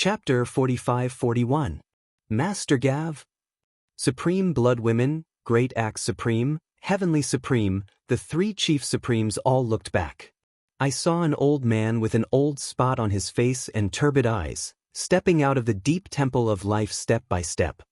Chapter 45-41. Master Gav. Supreme Blood Women, Great Axe Supreme, Heavenly Supreme, the three Chief Supremes all looked back. I saw an old man with an old spot on his face and turbid eyes, stepping out of the deep temple of life step by step.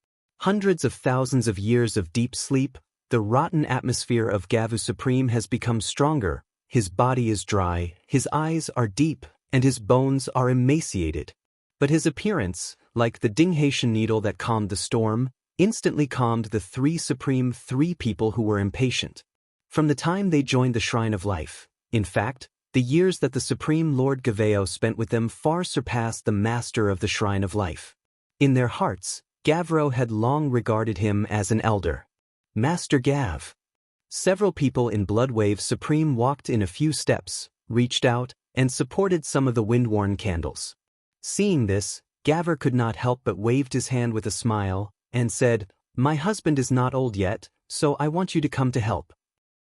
Hundreds of thousands of years of deep sleep, the rotten atmosphere of Gavu Supreme has become stronger, his body is dry, his eyes are deep, and his bones are emaciated. But his appearance, like the Dinghaitian needle that calmed the storm, instantly calmed the three people who were impatient. From the time they joined the Shrine of Life, in fact, the years that the Supreme Lord Gaveo spent with them far surpassed the master of the Shrine of Life. In their hearts, Gavro had long regarded him as an elder. Master Gav. Several people in Bloodwave Supreme walked in a few steps, reached out, and supported some of the wind-worn candles. Seeing this, Gavr could not help but waved his hand with a smile, and said, "My husband is not old yet, so I want you to come to help."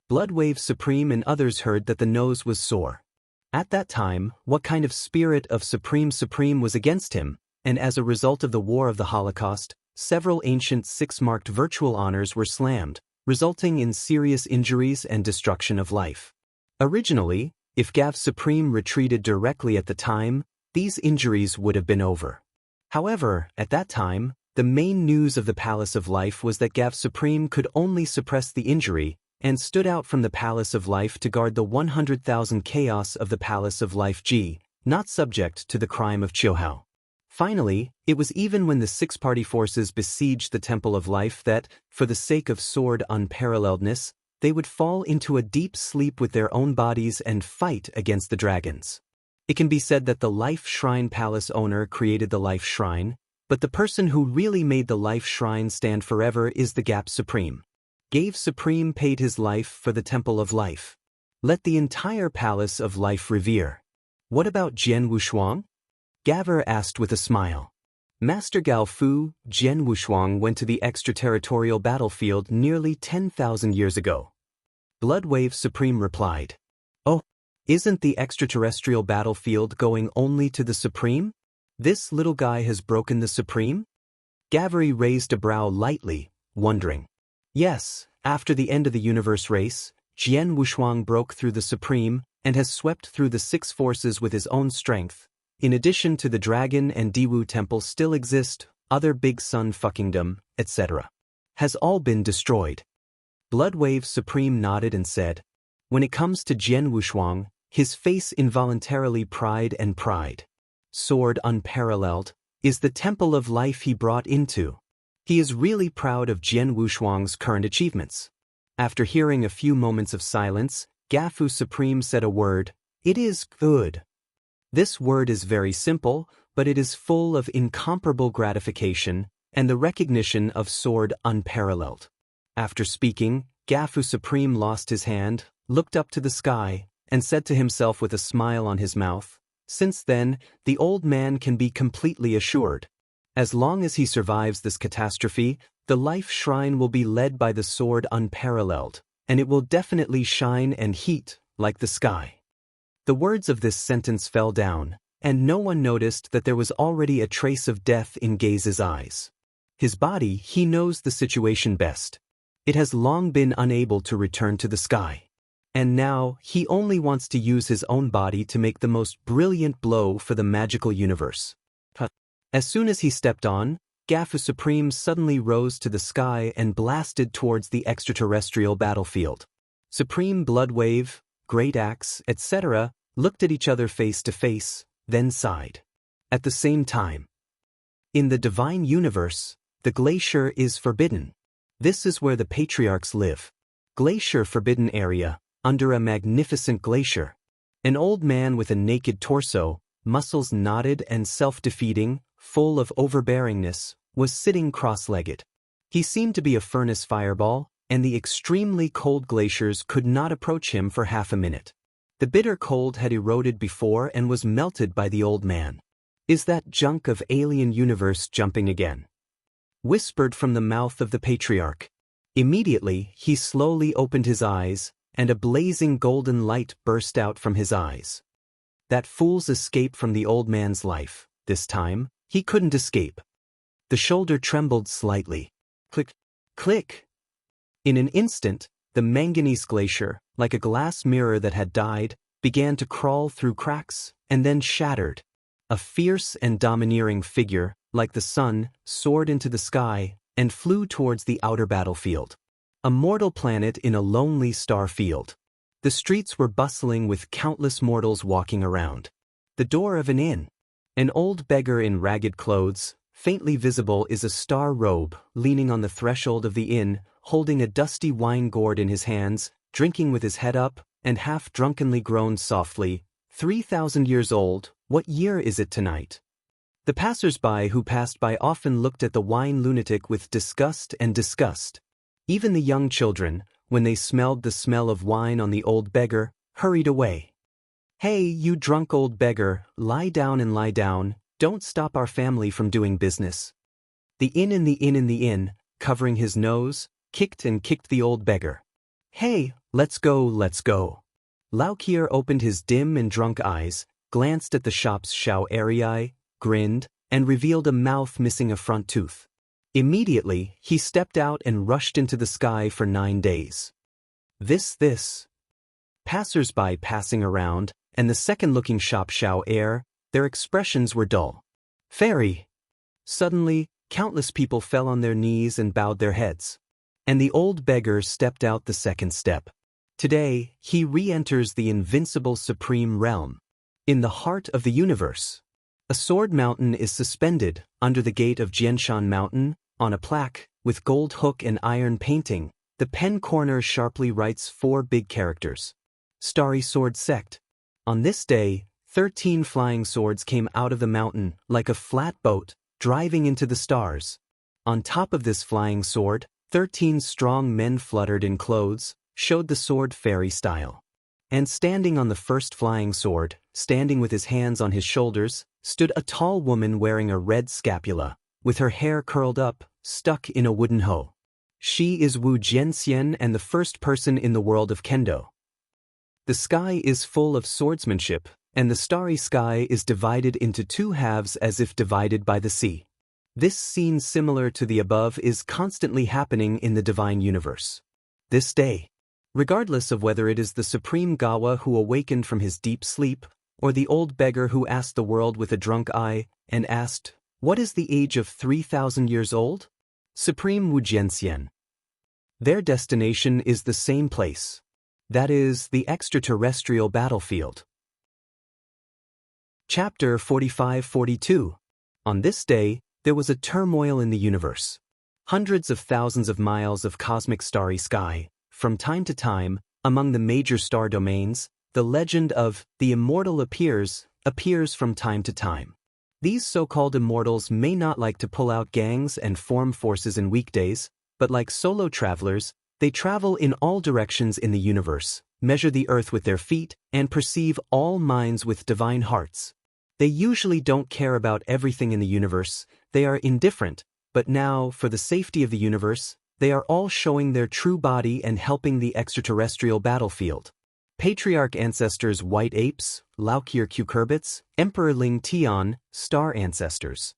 Bloodwave Supreme and others heard that the nose was sore. At that time, what kind of spirit of Supreme was against him, and as a result of the War of the Holocaust, several ancient six-marked virtual honors were slammed, resulting in serious injuries and destruction of life. Originally, if Gav Supreme retreated directly at the time, these injuries would have been over. However, at that time, the main news of the Palace of Life was that Gav Supreme could only suppress the injury and stood out from the Palace of Life to guard the 100,000 chaos of the Palace of Life G, not subject to the crime of Chohao. Finally, it was even when the six-party forces besieged the Temple of Life that, for the sake of sword unparalleledness, they would fall into a deep sleep with their own bodies and fight against the dragons. It can be said that the Life Shrine Palace owner created the Life Shrine, but the person who really made the Life Shrine stand forever is the Gap Supreme. Gav Supreme paid his life for the Temple of Life. Let the entire Palace of Life revere. What about Jian Wushuang? Gavr asked with a smile. Master Gao Fu, Jian Wushuang went to the extraterritorial battlefield nearly 10,000 years ago. Bloodwave Supreme replied. Oh, isn't the extraterrestrial battlefield going only to the Supreme? This little guy has broken the Supreme? Gavri raised a brow lightly, wondering. Yes, after the end of the universe race, Jian Wushuang broke through the Supreme and has swept through the six forces with his own strength. In addition to the Dragon and Diwu Temple still exist, other Big Sun Fuckingdom, etc. has all been destroyed. Bloodwave Supreme nodded and said, when it comes to Jian Wushuang, his face involuntarily pride. Sword unparalleled, is the Temple of Life he brought into. He is really proud of Jian Wushuang's current achievements. After hearing a few moments of silence, Gafu Supreme said a word, "It is good." This word is very simple, but it is full of incomparable gratification and the recognition of sword unparalleled. After speaking, Gafu Supreme lost his hand, looked up to the sky, and said to himself with a smile on his mouth, "Since then, the old man can be completely assured. As long as he survives this catastrophe, the Life Shrine will be led by the sword unparalleled, and it will definitely shine and heat like the sky." The words of this sentence fell down, and no one noticed that there was already a trace of death in Gaze's eyes. His body, he knows the situation best. It has long been unable to return to the sky. And now, he only wants to use his own body to make the most brilliant blow for the magical universe. As soon as he stepped on, Gafu Supreme suddenly rose to the sky and blasted towards the extraterrestrial battlefield. Supreme Bloodwave, Great Axe, etc., looked at each other face to face, then sighed. At the same time, in the divine universe, the glacier is forbidden. This is where the patriarchs live. Glacier Forbidden Area, under a magnificent glacier. An old man with a naked torso, muscles knotted and self-defeating, full of overbearingness, was sitting cross-legged. He seemed to be a furnace fireball, and the extremely cold glaciers could not approach him for half a minute. The bitter cold had eroded before and was melted by the old man. "Is that junk of alien universe jumping again?" whispered from the mouth of the patriarch. Immediately, he slowly opened his eyes, and a blazing golden light burst out from his eyes. That fool's escape from the old man's life, this time, He couldn't escape. The shoulder trembled slightly. Click, click. In an instant, the manganese glacier, like a glass mirror that had died, began to crawl through cracks and then shattered. A fierce and domineering figure, like the sun, soared into the sky and flew towards the outer battlefield. A mortal planet in a lonely star field. The streets were bustling with countless mortals walking around. The door of an inn. An old beggar in ragged clothes, faintly visible is a star robe, leaning on the threshold of the inn, holding a dusty wine gourd in his hands, drinking with his head up, and half drunkenly groaned softly, 3,000 years old, what year is it tonight? The passers-by who passed by often looked at the wine lunatic with disgust and disgust. Even the young children, when they smelled the smell of wine on the old beggar, hurried away. Hey, you drunk old beggar, lie down and lie down, don't stop our family from doing business. The inn, covering his nose, kicked and kicked the old beggar. Hey, let's go, let's go. Laukir opened his dim and drunk eyes, glanced at the shop's area, grinned, and revealed a mouth missing a front tooth. Immediately, he stepped out and rushed into the sky for 9 days. This. Passers-by passing around, and the second-looking shop their expressions were dull. Fairy. Suddenly, countless people fell on their knees and bowed their heads. And the old beggar stepped out the second step. Today, he re-enters the invincible supreme realm. In the heart of the universe. A sword mountain is suspended under the gate of Jianshan Mountain, on a plaque, with gold hook and iron painting. The pen corner sharply writes 4 big characters. Starry Sword Sect. On this day, 13 flying swords came out of the mountain, like a flat boat, driving into the stars. On top of this flying sword, 13 strong men fluttered in clothes, showed the sword fairy style. And standing on the first flying sword, standing with his hands on his shoulders, stood a tall woman wearing a red scapula, with her hair curled up, stuck in a wooden hoe. She is Wu Jianxian and the first person in the world of Kendo. The sky is full of swordsmanship, and the starry sky is divided into 2 halves as if divided by the sea. This scene similar to the above is constantly happening in the divine universe. This day. Regardless of whether it is the supreme Gawa who awakened from his deep sleep, or the old beggar who asked the world with a drunk eye, and asked, what is the age of 3,000 years old? Supreme Wu Jianxian. Their destination is the same place. That is, the extraterrestrial battlefield. Chapter 45-42. On this day, there was a turmoil in the universe. Hundreds of thousands of miles of cosmic starry sky. From time to time, among the major star domains, the legend of the immortal appears from time to time. These so-called immortals may not like to pull out gangs and form forces in weekdays, but like solo travelers, they travel in all directions in the universe, measure the earth with their feet, and perceive all minds with divine hearts. They usually don't care about everything in the universe, they are indifferent, but now, for the safety of the universe, they are all showing their true body and helping the extraterrestrial battlefield. Patriarch ancestors white apes, Laukir cucurbits, Emperor Ling Tian, star ancestors.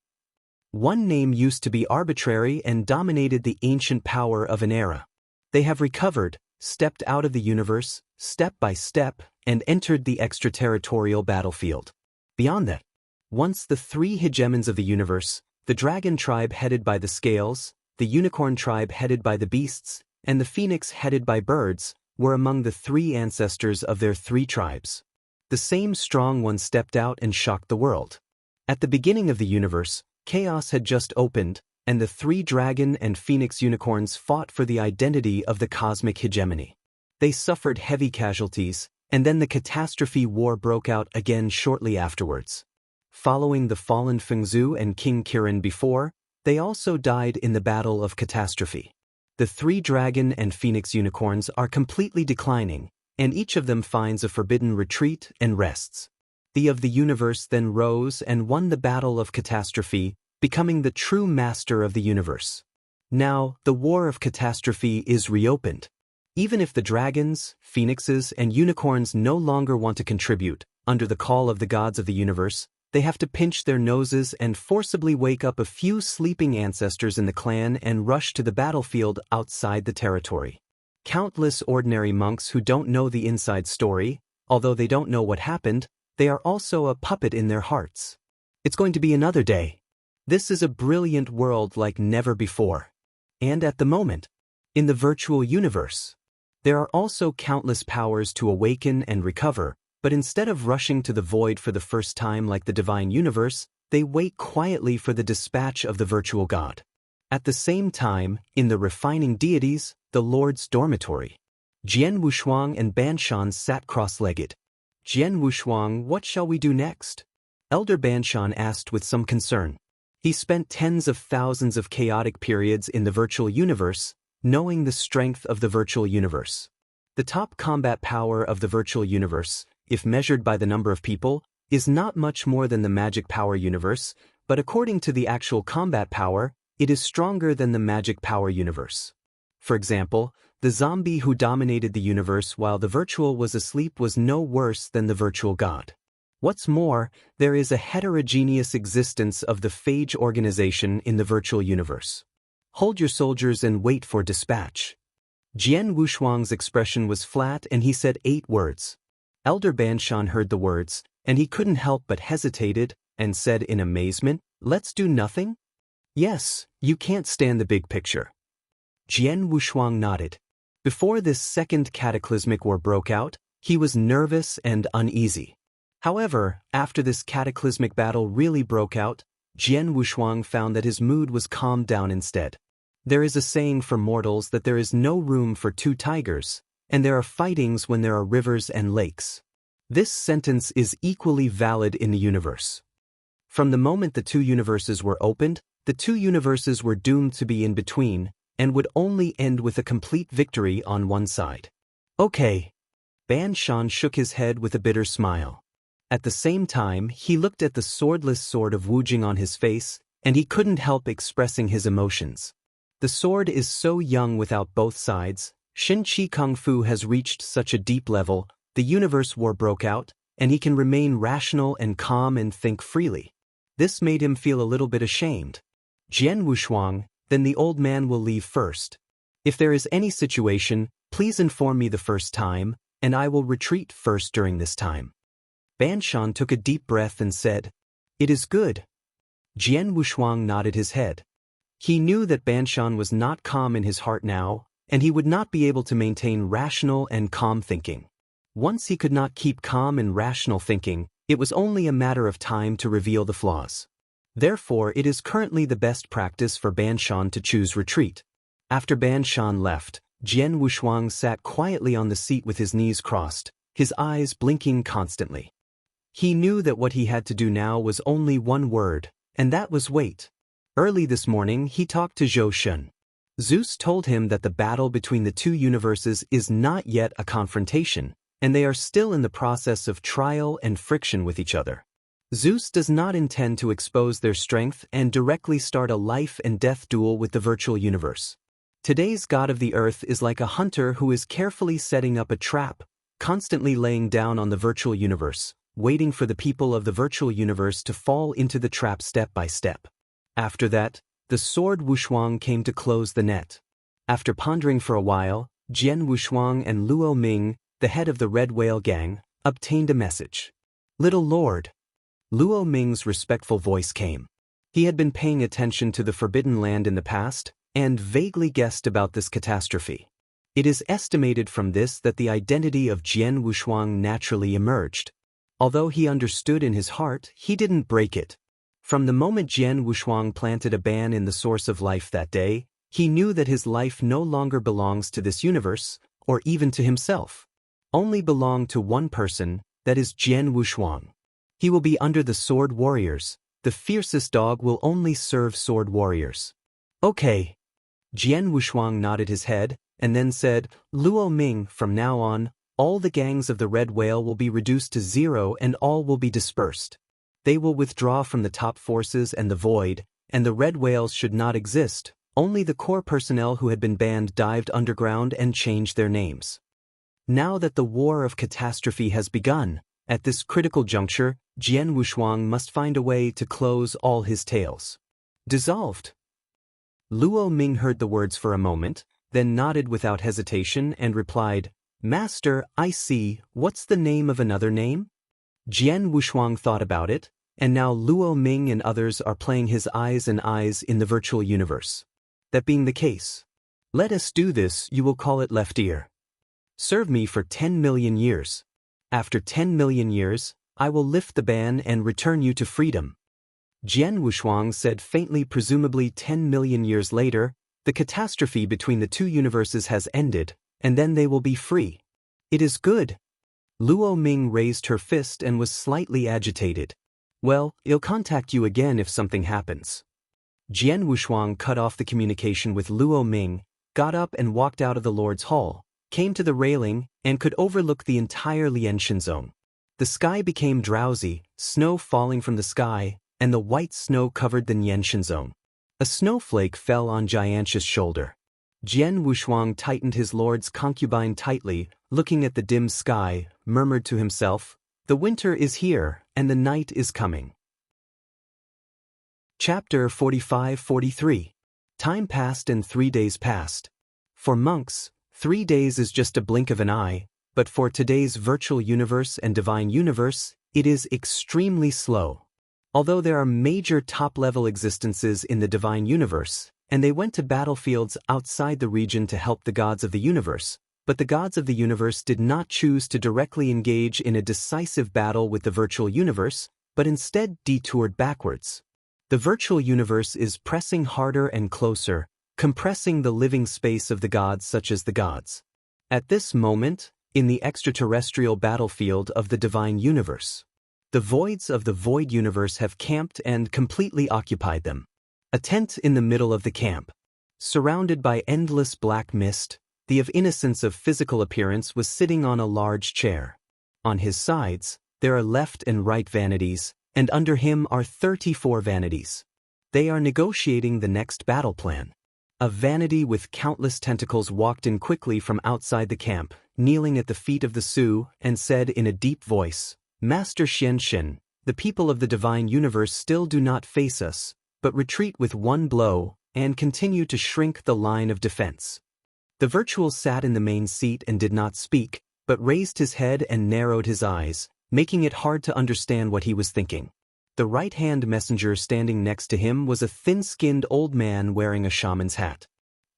One name used to be arbitrary and dominated the ancient power of an era. They have recovered, stepped out of the universe, step by step, and entered the extraterritorial battlefield. Beyond that, once the 3 hegemons of the universe, the dragon tribe headed by the scales, the unicorn tribe headed by the beasts, and the phoenix headed by birds, were among the 3 ancestors of their 3 tribes. The same strong one stepped out and shocked the world. At the beginning of the universe, chaos had just opened, and the 3 dragon and phoenix unicorns fought for the identity of the cosmic hegemony. They suffered heavy casualties, and then the catastrophe war broke out again shortly afterwards. Following the fallen Fengzhu and King Kirin before, they also died in the battle of catastrophe. The 3 dragon and phoenix unicorns are completely declining, and each of them finds a forbidden retreat and rests. The of the universe then rose and won the battle of catastrophe, becoming the true master of the universe. Now, the war of catastrophe is reopened. Even if the dragons, phoenixes, and unicorns no longer want to contribute, under the call of the gods of the universe, They have to pinch their noses and forcibly wake up a few sleeping ancestors in the clan and rush to the battlefield outside the territory. Countless ordinary monks who don't know the inside story, although they don't know what happened, they are also a puppet in their hearts. It's going to be another day. This is a brilliant world like never before. And at the moment, in the virtual universe, there are also countless powers to awaken and recover, but instead of rushing to the void for the first time like the divine universe, they wait quietly for the dispatch of the virtual god. At the same time, in the refining deities, the Lord's dormitory, Jian Wushuang and Banshan sat cross-legged. Jian Wushuang, what shall we do next? Elder Banshan asked with some concern. He spent tens of thousands of chaotic periods in the virtual universe, knowing the strength of the virtual universe. The top combat power of the virtual universe, if measured by the number of people, is not much more than the magic power universe, but according to the actual combat power, it is stronger than the magic power universe. For example, the zombie who dominated the universe while the virtual was asleep was no worse than the virtual god. What's more, there is a heterogeneous existence of the phage organization in the virtual universe. Hold your soldiers and wait for dispatch. Jian Wushuang's expression was flat and he said 8 words. Elder Banshan heard the words, and he couldn't help but hesitated, and said in amazement, "Let's do nothing?" "Yes, you can't stand the big picture." Jian Wushuang nodded. Before this second cataclysmic war broke out, he was nervous and uneasy. However, after this cataclysmic battle really broke out, Jian Wushuang found that his mood was calmed down instead. There is a saying for mortals that there is no room for 2 tigers, and there are fightings when there are rivers and lakes. This sentence is equally valid in the universe. From the moment the 2 universes were opened, the 2 universes were doomed to be in between, and would only end with a complete victory on one side. Okay. Banshan shook his head with a bitter smile. At the same time, he looked at the swordless sword of Wujing on his face, and he couldn't help expressing his emotions. The sword is so young without both sides, Shin Chi Kung Fu has reached such a deep level, the universe war broke out, and he can remain rational and calm and think freely. This made him feel a little bit ashamed. Jian Wushuang, then the old man will leave first. If there is any situation, please inform me the first time, and I will retreat first during this time. Banshan took a deep breath and said, "It is good." Jian Wushuang nodded his head. He knew that Banshan was not calm in his heart now, and he would not be able to maintain rational and calm thinking. Once he could not keep calm and rational thinking, it was only a matter of time to reveal the flaws. Therefore, it is currently the best practice for Banshan to choose retreat. After Banshan left, Jian Wushuang sat quietly on the seat with his knees crossed, his eyes blinking constantly. He knew that what he had to do now was only one word, and that was wait. Early this morning, he talked to Zhou Shun. Zeus told him that the battle between the 2 universes is not yet a confrontation, and they are still in the process of trial and friction with each other. Zeus does not intend to expose their strength and directly start a life and death duel with the virtual universe. Today's god of the earth is like a hunter who is carefully setting up a trap, constantly laying down on the virtual universe, waiting for the people of the virtual universe to fall into the trap step by step. After that, the sword Wushuang came to close the net. After pondering for a while, Jian Wushuang and Luo Ming, the head of the Red Whale Gang, obtained a message. "Little Lord." Luo Ming's respectful voice came. He had been paying attention to the Forbidden Land in the past, and vaguely guessed about this catastrophe. It is estimated from this that the identity of Jian Wushuang naturally emerged. Although he understood in his heart, he didn't break it. From the moment Jian Wushuang planted a ban in the source of life that day, he knew that his life no longer belongs to this universe, or even to himself. Only belonged to one person, that is Jian Wushuang. He will be under the sword warriors. The fiercest dog will only serve sword warriors. Okay. Jian Wushuang nodded his head, and then said, "Luo Ming, from now on, all the gangs of the Red Whale will be reduced to 0 and all will be dispersed. They will withdraw from the top forces and the void, and the Red Whales should not exist. Only the core personnel who had been banned dived underground and changed their names." Now that the war of catastrophe has begun, at this critical juncture, Jian Wushuang must find a way to close all his tails. Dissolved. Luo Ming heard the words for a moment, then nodded without hesitation and replied, Master, I see, what's the name of another name? Jian Wushuang thought about it, and now Luo Ming and others are playing his eyes and eyes in the virtual universe. That being the case, let us do this, you will call it left ear. Serve me for 10 million years. After 10 million years, I will lift the ban and return you to freedom. Jian Wushuang said faintly, presumably 10 million years later, the catastrophe between the two universes has ended, and then they will be free. It is good. Luo Ming raised her fist and was slightly agitated. Well, I'll contact you again if something happens. Jian Wushuang cut off the communication with Luo Ming, got up and walked out of the Lord's Hall, came to the railing, and could overlook the entire Lianshan zone. The sky became drowsy, snow falling from the sky, and the white snow covered the Lianshan zone. A snowflake fell on Jianxia's shoulder. Jian Wushuang tightened his lord's concubine tightly, looking at the dim sky, murmured to himself, The winter is here, and the night is coming. Chapter 45-43. Time passed and 3 days passed. For monks, 3 days is just a blink of an eye, but for today's virtual universe and divine universe, it is extremely slow. Although there are major top-level existences in the divine universe, and they went to battlefields outside the region to help the gods of the universe, but the gods of the universe did not choose to directly engage in a decisive battle with the virtual universe, but instead detoured backwards. The virtual universe is pressing harder and closer, compressing the living space of the gods such as the gods. At this moment, in the extraterrestrial battlefield of the divine universe, the voids of the void universe have camped and completely occupied them. A tent in the middle of the camp. Surrounded by endless black mist, the of innocence of physical appearance was sitting on a large chair. On his sides, there are left and right vanities, and under him are 34 vanities. They are negotiating the next battle plan. A vanity with countless tentacles walked in quickly from outside the camp, kneeling at the feet of the Su, and said in a deep voice, Master Xianshen, the people of the divine universe still do not face us, but retreat with one blow, and continue to shrink the line of defense. The virtual sat in the main seat and did not speak, but raised his head and narrowed his eyes, making it hard to understand what he was thinking. The right-hand messenger standing next to him was a thin-skinned old man wearing a shaman's hat.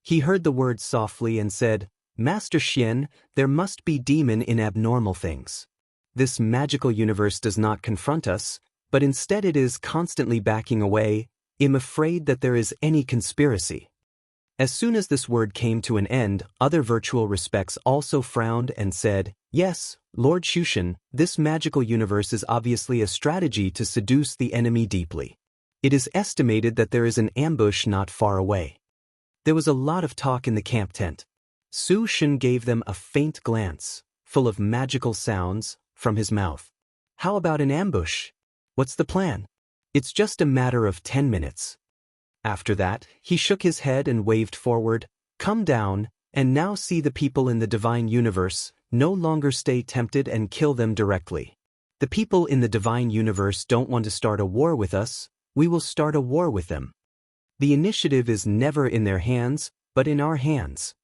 He heard the words softly and said, Master Xian, there must be demon in abnormal things. This magical universe does not confront us, but instead it is constantly backing away. I'm afraid that there is any conspiracy. As soon as this word came to an end, other virtual respects also frowned and said, Yes, Lord Shushan, this magical universe is obviously a strategy to seduce the enemy deeply. It is estimated that there is an ambush not far away. There was a lot of talk in the camp tent. Su Shen gave them a faint glance, full of magical sounds, from his mouth. How about an ambush? What's the plan? It's just a matter of 10 minutes. After that, he shook his head and waved forward, Come down, and now see the people in the divine universe, no longer stay tempted and kill them directly. The people in the divine universe don't want to start a war with us, we will start a war with them. The initiative is never in their hands, but in our hands.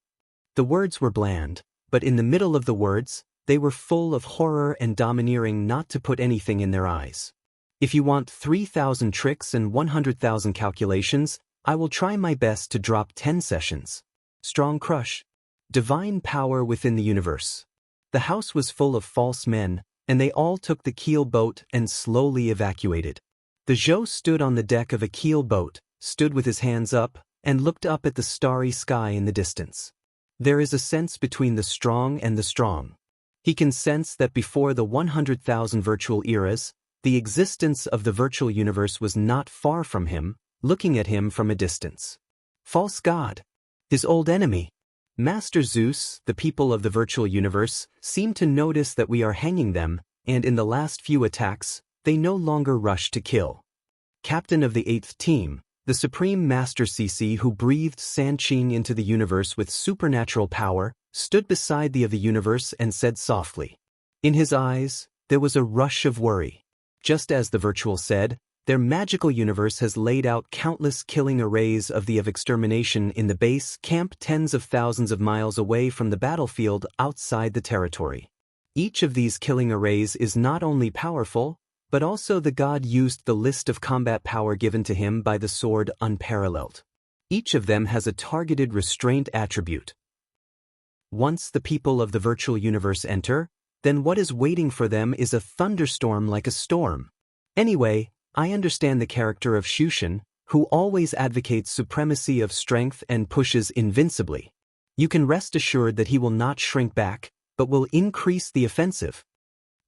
The words were bland, but in the middle of the words, they were full of horror and domineering, not to put anything in their eyes. If you want 3,000 tricks and 100,000 calculations, I will try my best to drop 10 sessions. Strong crush. Divine power within the universe. The house was full of false men, and they all took the keel boat and slowly evacuated. The Zhou stood on the deck of a keel boat, stood with his hands up, and looked up at the starry sky in the distance. There is a sense between the strong and the strong. He can sense that before the 100,000 virtual eras, the existence of the virtual universe was not far from him, looking at him from a distance. False god. His old enemy. Master Zeus, the people of the virtual universe, seem to notice that we are hanging them, and in the last few attacks, they no longer rush to kill. Captain of the 8th team, the Supreme Master CC who breathed Sanqing into the universe with supernatural power, stood beside the of the universe and said softly. In his eyes, there was a rush of worry. Just as the virtual said, their magical universe has laid out countless killing arrays of extermination in the base camp tens of thousands of miles away from the battlefield outside the territory. Each of these killing arrays is not only powerful, but also the god used the list of combat power given to him by the sword unparalleled. Each of them has a targeted restraint attribute. Once the people of the virtual universe enter, then what is waiting for them is a thunderstorm like a storm. Anyway, I understand the character of Shushin, who always advocates supremacy of strength and pushes invincibly. You can rest assured that he will not shrink back, but will increase the offensive.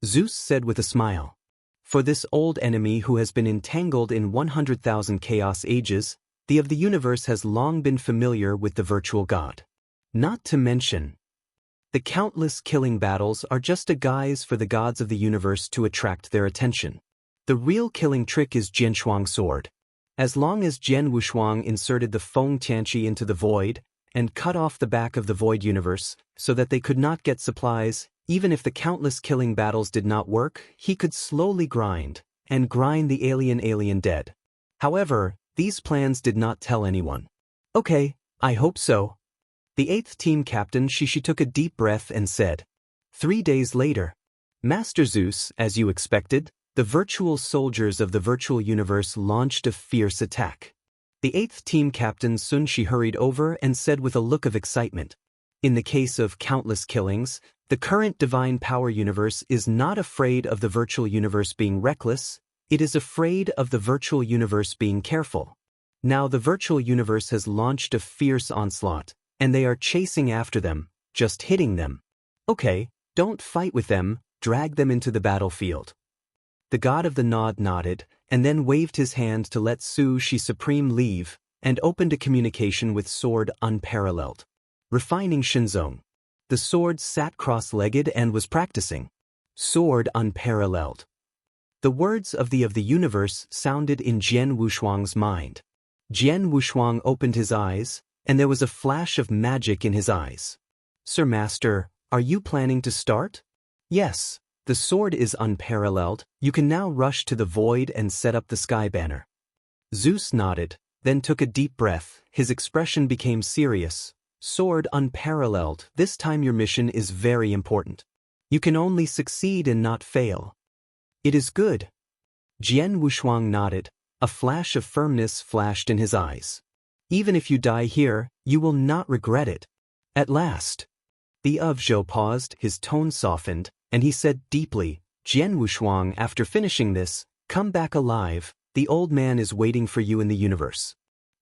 Zeus said with a smile. For this old enemy who has been entangled in 100,000 chaos ages, the of the universe has long been familiar with the virtual god. Not to mention, the countless killing battles are just a guise for the gods of the universe to attract their attention. The real killing trick is Jianshuang's sword. As long as Jian Wushuang inserted the Feng Tianqi into the void and cut off the back of the void universe so that they could not get supplies, even if the countless killing battles did not work, he could slowly grind the alien dead. However, these plans did not tell anyone. Okay, I hope so. The 8th team captain Shishi took a deep breath and said. 3 days later. Master Zeus, as you expected, the virtual soldiers of the virtual universe launched a fierce attack. The 8th team captain Sun Shi hurried over and said with a look of excitement. In the case of countless killings, the current divine power universe is not afraid of the virtual universe being reckless, it is afraid of the virtual universe being careful. Now the virtual universe has launched a fierce onslaught, and they are chasing after them, just hitting them. Okay, don't fight with them, drag them into the battlefield. The god of the nod nodded, and then waved his hand to let Su Shi Supreme leave, and opened a communication with sword unparalleled. Refining Shinzong. The sword sat cross-legged and was practicing. Sword unparalleled. The words of the universe sounded in Jian Wushuang's mind. Jian Wushuang opened his eyes, and there was a flash of magic in his eyes. Sir Master, are you planning to start? Yes. The sword is unparalleled, you can now rush to the void and set up the sky banner. Zeus nodded, then took a deep breath, his expression became serious. Sword unparalleled, this time your mission is very important. You can only succeed and not fail. It is good. Jian Wushuang nodded, a flash of firmness flashed in his eyes. Even if you die here, you will not regret it. At last. The of Zhou paused, his tone softened, and he said deeply, Jian Wushuang, after finishing this, come back alive, the old man is waiting for you in the universe.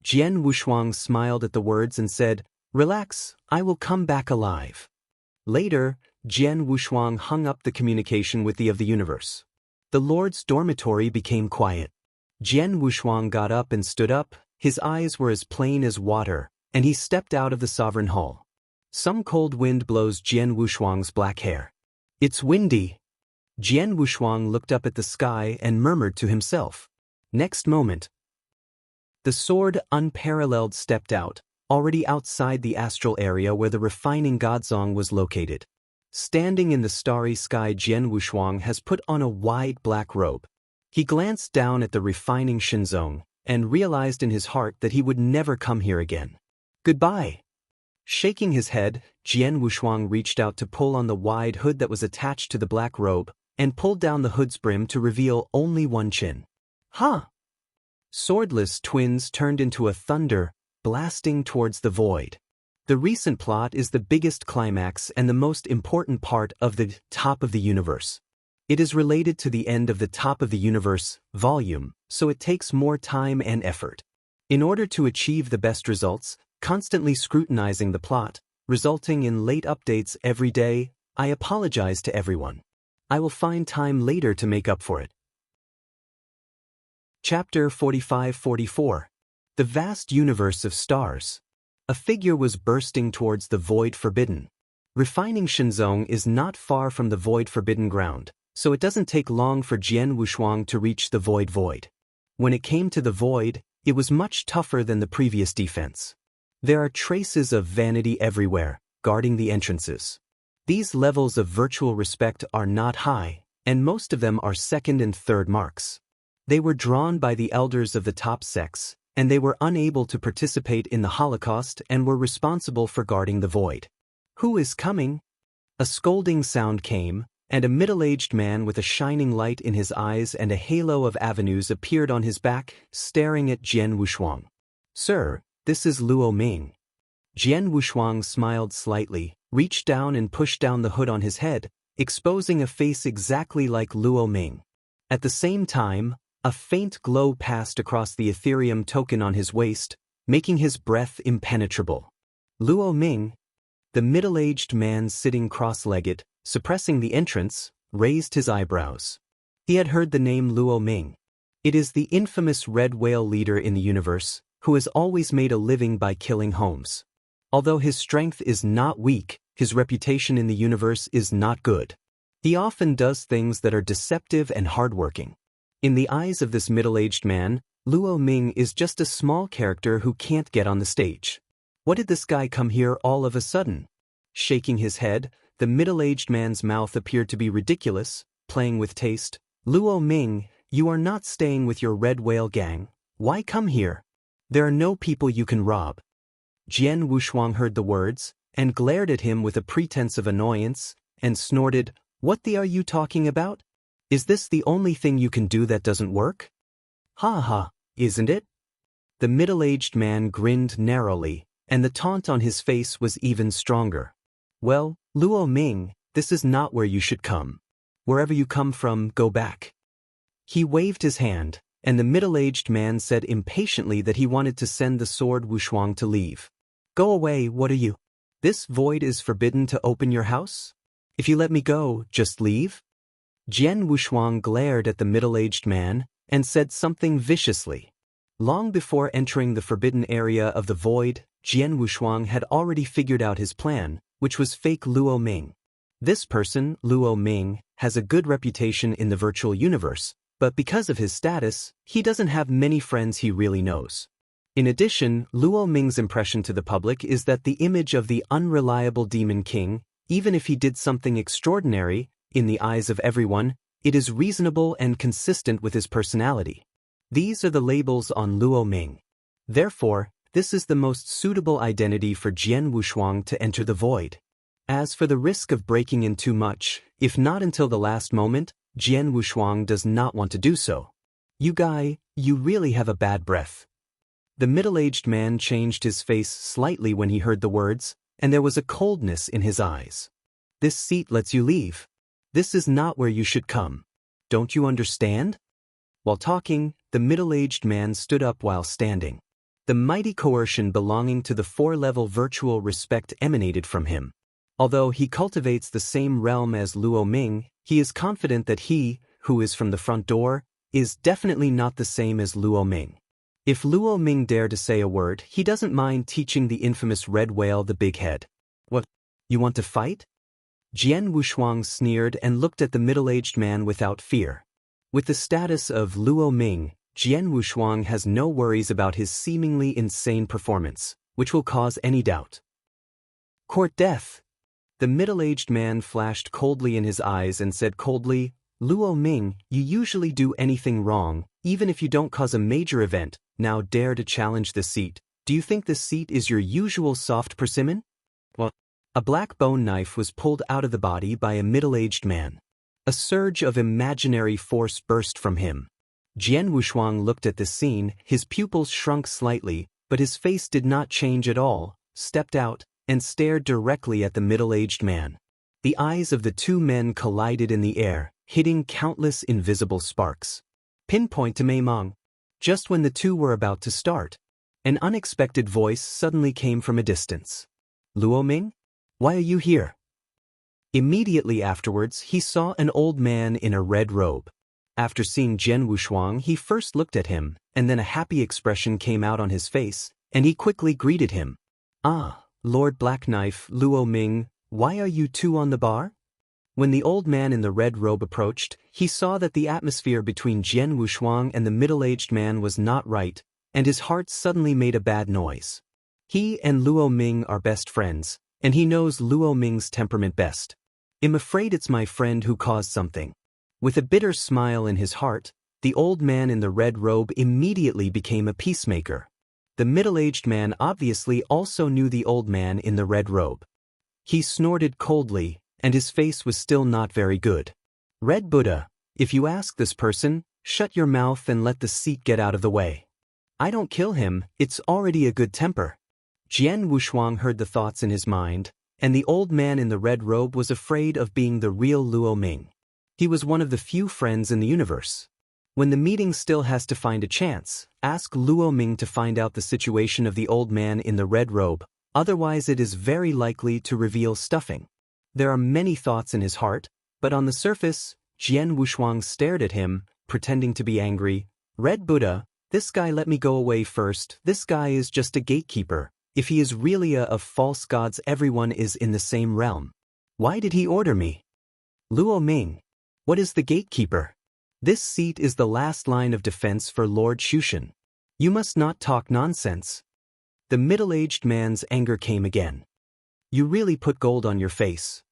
Jian Wushuang smiled at the words and said, relax, I will come back alive. Later, Jian Wushuang hung up the communication with the of the universe. The Lord's dormitory became quiet. Jian Wushuang got up and stood up, his eyes were as plain as water, and he stepped out of the sovereign hall. Some cold wind blows Jian Wushuang's black hair. It's windy. Jian Wushuang looked up at the sky and murmured to himself. Next moment, the sword unparalleled stepped out, already outside the astral area where the refining Godzong was located. Standing in the starry sky, Jian Wushuang has put on a wide black robe. He glanced down at the refining Shinzong and realized in his heart that he would never come here again. Goodbye. Shaking his head, Jian Wushuang reached out to pull on the wide hood that was attached to the black robe, and pulled down the hood's brim to reveal only one chin. Huh! Swordless twins turned into a thunder, blasting towards the void. The recent plot is the biggest climax and the most important part of the Top of the Universe. It is related to the end of the Top of the Universe volume, so it takes more time and effort. In order to achieve the best results, constantly scrutinizing the plot, resulting in late updates every day, I apologize to everyone. I will find time later to make up for it. Chapter 45-44. The Vast Universe of Stars. A figure was bursting towards the Void Forbidden. Refining Shinzong is not far from the Void Forbidden ground, so it doesn't take long for Jian Wushuang to reach the Void. When it came to the Void, it was much tougher than the previous defense. There are traces of vanity everywhere, guarding the entrances. These levels of virtual respect are not high, and most of them are second and third marks. They were drawn by the elders of the top sects, and they were unable to participate in the Holocaust and were responsible for guarding the void. Who is coming? A scolding sound came, and a middle-aged man with a shining light in his eyes and a halo of avenues appeared on his back, staring at Jian Wushuang. Sir, this is Luo Ming. Jian Wushuang smiled slightly, reached down and pushed down the hood on his head, exposing a face exactly like Luo Ming. At the same time, a faint glow passed across the Ethereum token on his waist, making his breath impenetrable. Luo Ming, the middle-aged man sitting cross-legged, suppressing the entrance, raised his eyebrows. He had heard the name Luo Ming. It is the infamous red whale leader in the universe, who has always made a living by killing homes. Although his strength is not weak, his reputation in the universe is not good. He often does things that are deceptive and hardworking. In the eyes of this middle-aged man, Luo Ming is just a small character who can't get on the stage. What did this guy come here all of a sudden? Shaking his head, the middle-aged man's mouth appeared to be ridiculous, playing with taste. Luo Ming, you are not staying with your red whale gang. Why come here? There are no people you can rob. Jian Wushuang heard the words, and glared at him with a pretense of annoyance, and snorted, What are you talking about? Is this the only thing you can do that doesn't work? Ha ha, isn't it? The middle-aged man grinned narrowly, and the taunt on his face was even stronger. Well, Luo Ming, this is not where you should come. Wherever you come from, go back. He waved his hand, and the middle-aged man said impatiently that he wanted to send the sword Wushuang to leave. Go away, what are you? This void is forbidden to open your house? If you let me go, just leave? Jian Wushuang glared at the middle-aged man, and said something viciously. Long before entering the forbidden area of the void, Jian Wushuang had already figured out his plan, which was fake Luo Ming. This person, Luo Ming, has a good reputation in the virtual universe, but because of his status, he doesn't have many friends he really knows. In addition, Luo Ming's impression to the public is that the image of the unreliable Demon King, even if he did something extraordinary, in the eyes of everyone, it is reasonable and consistent with his personality. These are the labels on Luo Ming. Therefore, this is the most suitable identity for Jian Wushuang to enter the void. As for the risk of breaking in too much, if not until the last moment, Jian Wushuang does not want to do so. You guy, you really have a bad breath. The middle-aged man changed his face slightly when he heard the words, and there was a coldness in his eyes. This seat lets you leave. This is not where you should come. Don't you understand? While talking, the middle-aged man stood up while standing. The mighty coercion belonging to the four-level virtual respect emanated from him. Although he cultivates the same realm as Luo Ming, he is confident that he, who is from the front door, is definitely not the same as Luo Ming. If Luo Ming dare to say a word, he doesn't mind teaching the infamous red whale the big head. What? You want to fight? Jian Wushuang sneered and looked at the middle-aged man without fear. With the status of Luo Ming, Jian Wushuang has no worries about his seemingly insane performance, which will cause any doubt. Court death. The middle-aged man flashed coldly in his eyes and said coldly, Luo Ming, you usually do anything wrong, even if you don't cause a major event, now dare to challenge the seat. Do you think this seat is your usual soft persimmon? Well, a black bone knife was pulled out of the body by a middle-aged man. A surge of imaginary force burst from him. Jian Wushuang looked at this scene, his pupils shrunk slightly, but his face did not change at all, stepped out, and stared directly at the middle-aged man. The eyes of the two men collided in the air, hitting countless invisible sparks. Pinpoint to Mei Meng. Just when the two were about to start, an unexpected voice suddenly came from a distance. Luo Ming? Why are you here? Immediately afterwards, he saw an old man in a red robe. After seeing Jian Wushuang, he first looked at him, and then a happy expression came out on his face, and he quickly greeted him. Ah, Lord Black Knife, Luo Ming, why are you two on the bar? When the old man in the red robe approached, he saw that the atmosphere between Jian Wushuang and the middle-aged man was not right, and his heart suddenly made a bad noise. He and Luo Ming are best friends, and he knows Luo Ming's temperament best. I'm afraid it's my friend who caused something. With a bitter smile in his heart, the old man in the red robe immediately became a peacemaker. The middle-aged man obviously also knew the old man in the red robe. He snorted coldly, and his face was still not very good. Red Buddha, if you ask this person, shut your mouth and let the seat get out of the way. I don't kill him, it's already a good temper. Jian Wushuang heard the thoughts in his mind, and the old man in the red robe was afraid of being the real Luo Ming. He was one of the few friends in the universe. When the meeting still has to find a chance, ask Luo Ming to find out the situation of the old man in the red robe, otherwise it is very likely to reveal stuffing. There are many thoughts in his heart, but on the surface, Jian Wushuang stared at him, pretending to be angry. Red Buddha, this guy let me go away first, this guy is just a gatekeeper. If he is really a of false gods, everyone is in the same realm. Why did he order me? Luo Ming. What is the gatekeeper? This seat is the last line of defense for Lord Shushan. You must not talk nonsense. The middle-aged man's anger came again. You really put gold on your face.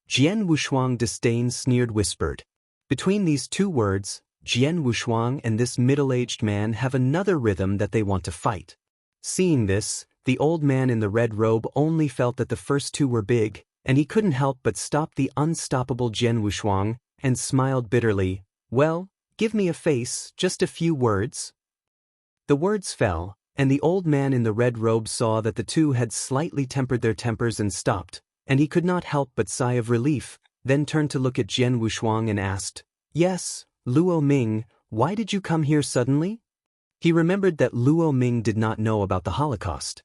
Jian Wushuang disdain sneered whispered. Between these two words, Jian Wushuang and this middle-aged man have another rhythm that they want to fight. Seeing this, the old man in the red robe only felt that the first two were big, and he couldn't help but stop the unstoppable Jian Wushuang, and smiled bitterly. Well, give me a face, just a few words. The words fell, and the old man in the red robe saw that the two had slightly tempered their tempers and stopped, and he could not help but sigh of relief, then turned to look at Jian Wushuang and asked, Yes, Luo Ming, why did you come here suddenly? He remembered that Luo Ming did not know about the Holocaust.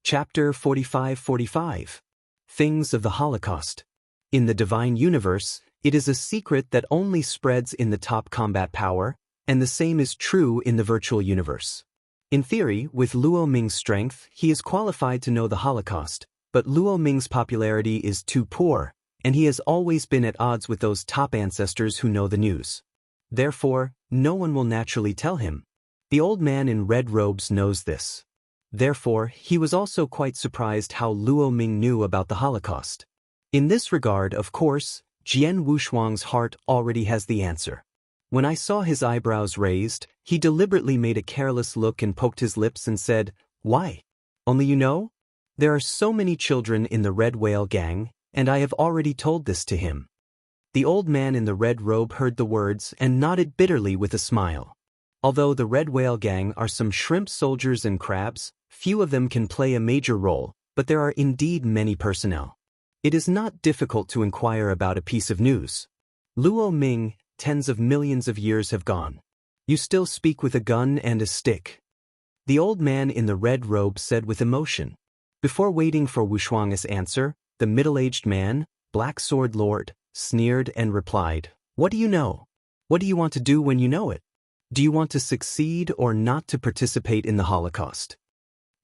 Chapter 45-45. Things of the Holocaust. In the divine universe, it is a secret that only spreads in the top combat power, and the same is true in the virtual universe. In theory, with Luo Ming's strength, he is qualified to know the Holocaust, but Luo Ming's popularity is too poor, and he has always been at odds with those top ancestors who know the news. Therefore, no one will naturally tell him. The old man in red robes knows this. Therefore, he was also quite surprised how Luo Ming knew about the Holocaust. In this regard, of course, Jian Wushuang's heart already has the answer. When I saw his eyebrows raised, he deliberately made a careless look and poked his lips and said, Why? Only you know? There are so many children in the Red Whale gang, and I have already told this to him. The old man in the red robe heard the words and nodded bitterly with a smile. Although the Red Whale gang are some shrimp soldiers and crabs, few of them can play a major role, but there are indeed many personnel. It is not difficult to inquire about a piece of news. Luo Ming, tens of millions of years have gone. You still speak with a gun and a stick. The old man in the red robe said with emotion. Before waiting for Wushuang's answer, the middle-aged man, Black Sword Lord, sneered and replied, What do you know? What do you want to do when you know it? Do you want to succeed or not to participate in the Holocaust?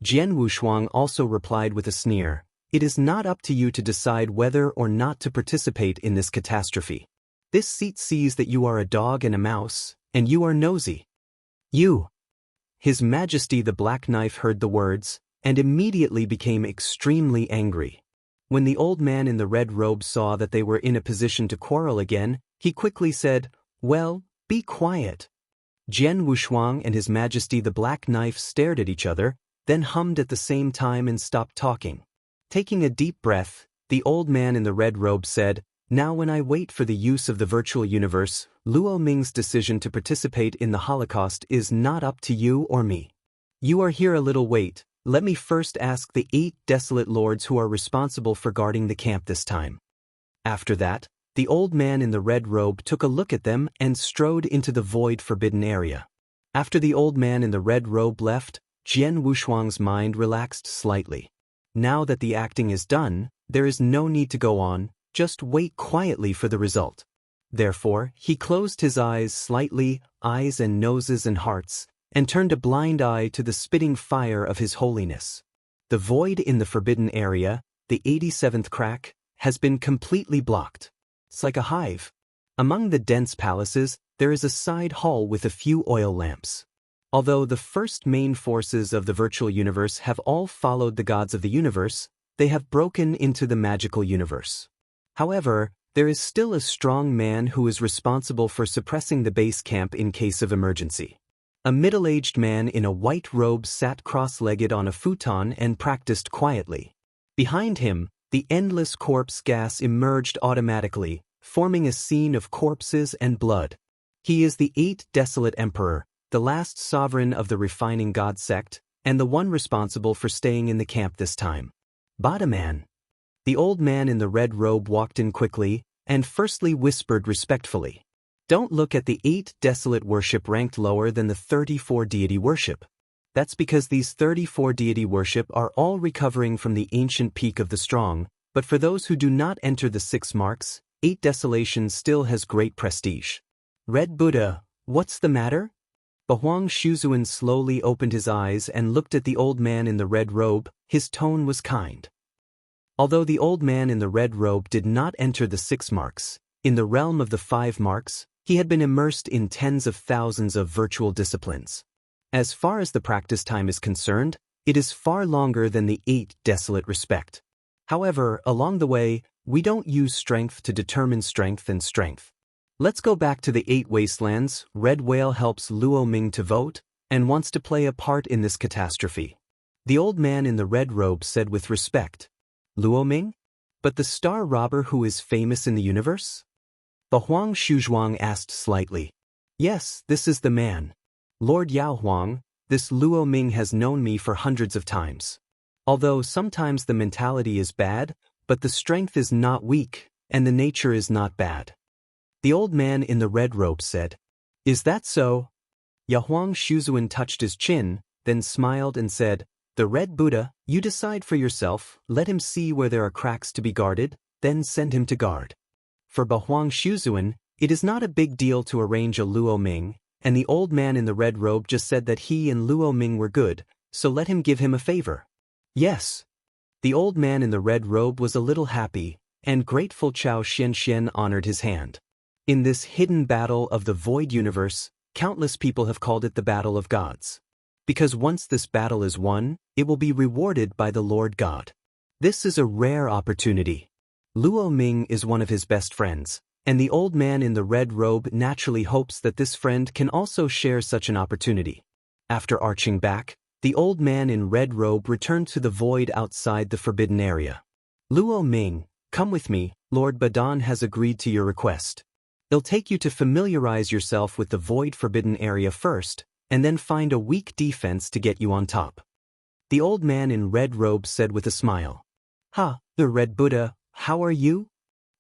Jian Wushuang also replied with a sneer, It is not up to you to decide whether or not to participate in this catastrophe. This seat sees that you are a dog and a mouse, and you are nosy. You. His Majesty the Black Knife heard the words, and immediately became extremely angry. When the old man in the red robe saw that they were in a position to quarrel again, he quickly said, Well, be quiet. Jian Wushuang and His Majesty the Black Knife stared at each other, then hummed at the same time and stopped talking. Taking a deep breath, the old man in the red robe said, Now when I wait for the use of the virtual universe, Luo Ming's decision to participate in the Holocaust is not up to you or me. You are here a little wait, let me first ask the 8 desolate lords who are responsible for guarding the camp this time. After that, the old man in the red robe took a look at them and strode into the void forbidden area. After the old man in the red robe left, Jian Wushuang's mind relaxed slightly. Now that the acting is done, there is no need to go on, just wait quietly for the result. Therefore, he closed his eyes slightly, eyes and noses and hearts, and turned a blind eye to the spitting fire of His Holiness. The void in the forbidden area, the 87th crack, has been completely blocked. It's like a hive. Among the dense palaces, there is a side hall with a few oil lamps. Although the first main forces of the virtual universe have all followed the gods of the universe, they have broken into the magical universe. However, there is still a strong man who is responsible for suppressing the base camp in case of emergency. A middle-aged man in a white robe sat cross-legged on a futon and practiced quietly. Behind him, the endless corpse gas emerged automatically, forming a scene of corpses and blood. He is the 8th Desolate Emperor, the last sovereign of the Refining God sect, and the one responsible for staying in the camp this time. Badaman. The old man in the red robe walked in quickly, and firstly whispered respectfully. Don't look at the 8 desolate worship ranked lower than the 34 deity worship. That's because these 34 deity worship are all recovering from the ancient peak of the strong, but for those who do not enter the 6 marks, 8 desolation still has great prestige. Red Buddha, what's the matter? Bahuang Shuzuan slowly opened his eyes and looked at the old man in the red robe. His tone was kind. Although the old man in the red robe did not enter the 6 marks, in the realm of the 5 marks, he had been immersed in tens of thousands of virtual disciplines. As far as the practice time is concerned, it is far longer than the 8 desolate respect. However, along the way, we don't use strength to determine strength and strength. Let's go back to the 8 wastelands. Red Whale helps Luo Ming to vote, and wants to play a part in this catastrophe. The old man in the red robe said with respect. Luo Ming? But the star robber who is famous in the universe? Bahuang Shuzhuang asked slightly. Yes, this is the man. Lord Yao Huang, this Luo Ming has known me for hundreds of times. Although sometimes the mentality is bad, but the strength is not weak, and the nature is not bad. The old man in the red robe said. Is that so? Yahuang Shuzuan touched his chin, then smiled and said, The Red Buddha, you decide for yourself, let him see where there are cracks to be guarded, then send him to guard. For Bahuang Shuzuan, it is not a big deal to arrange a Luo Ming, and the old man in the red robe just said that he and Luo Ming were good, so let him give him a favor. Yes. The old man in the red robe was a little happy, and grateful Chao Xian honored his hand. In this hidden battle of the void universe, countless people have called it the Battle of Gods. Because once this battle is won, it will be rewarded by the Lord God. This is a rare opportunity. Luo Ming is one of his best friends, and the old man in the red robe naturally hopes that this friend can also share such an opportunity. After arching back, the old man in red robe returned to the void outside the forbidden area. Luo Ming, come with me, Lord Badan has agreed to your request. It'll take you to familiarize yourself with the void forbidden area first, and then find a weak defense to get you on top. The old man in red robe said with a smile. Ha, the Red Buddha, how are you?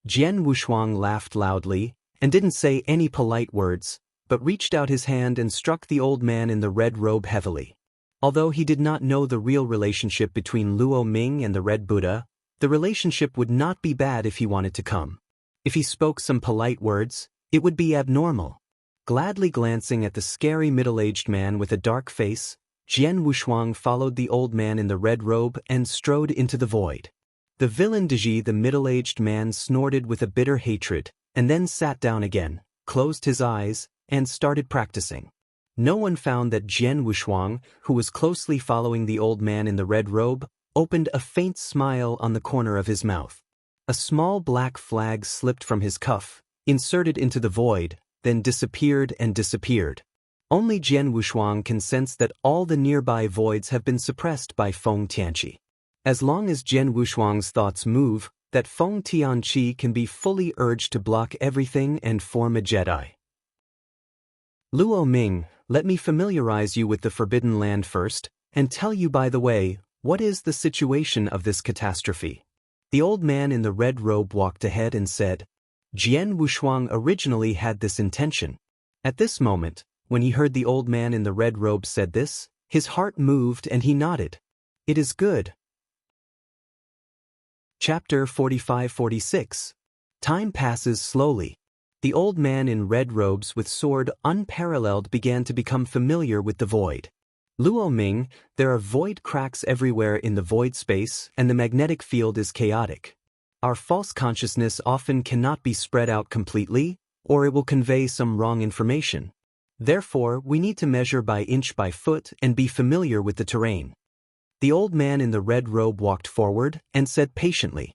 Jian Wushuang laughed loudly, and didn't say any polite words, but reached out his hand and struck the old man in the red robe heavily. Although he did not know the real relationship between Luo Ming and the Red Buddha, the relationship would not be bad if he wanted to come. If he spoke some polite words, it would be abnormal. Gladly glancing at the scary middle-aged man with a dark face, Jian Wushuang followed the old man in the red robe and strode into the void. The villain Deji, the middle-aged man, snorted with a bitter hatred, and then sat down again, closed his eyes, and started practicing. No one found that Jian Wushuang, who was closely following the old man in the red robe, opened a faint smile on the corner of his mouth. A small black flag slipped from his cuff, inserted into the void, then disappeared and disappeared. Only Jian Wushuang can sense that all the nearby voids have been suppressed by Feng Tianqi. As long as Jian Wushuang's thoughts move, that Feng Tianqi can be fully urged to block everything and form a Jedi. Luo Ming, let me familiarize you with the Forbidden Land first, and tell you by the way, what is the situation of this catastrophe? The old man in the red robe walked ahead and said, Jian Wushuang originally had this intention. At this moment, when he heard the old man in the red robe said this, his heart moved and he nodded. It is good. Chapter 45-46. Time passes slowly. The old man in red robes with sword unparalleled began to become familiar with the void. Luo Ming, there are void cracks everywhere in the void space and the magnetic field is chaotic. Our false consciousness often cannot be spread out completely, or it will convey some wrong information. Therefore, we need to measure by inch by foot and be familiar with the terrain. The old man in the red robe walked forward and said patiently.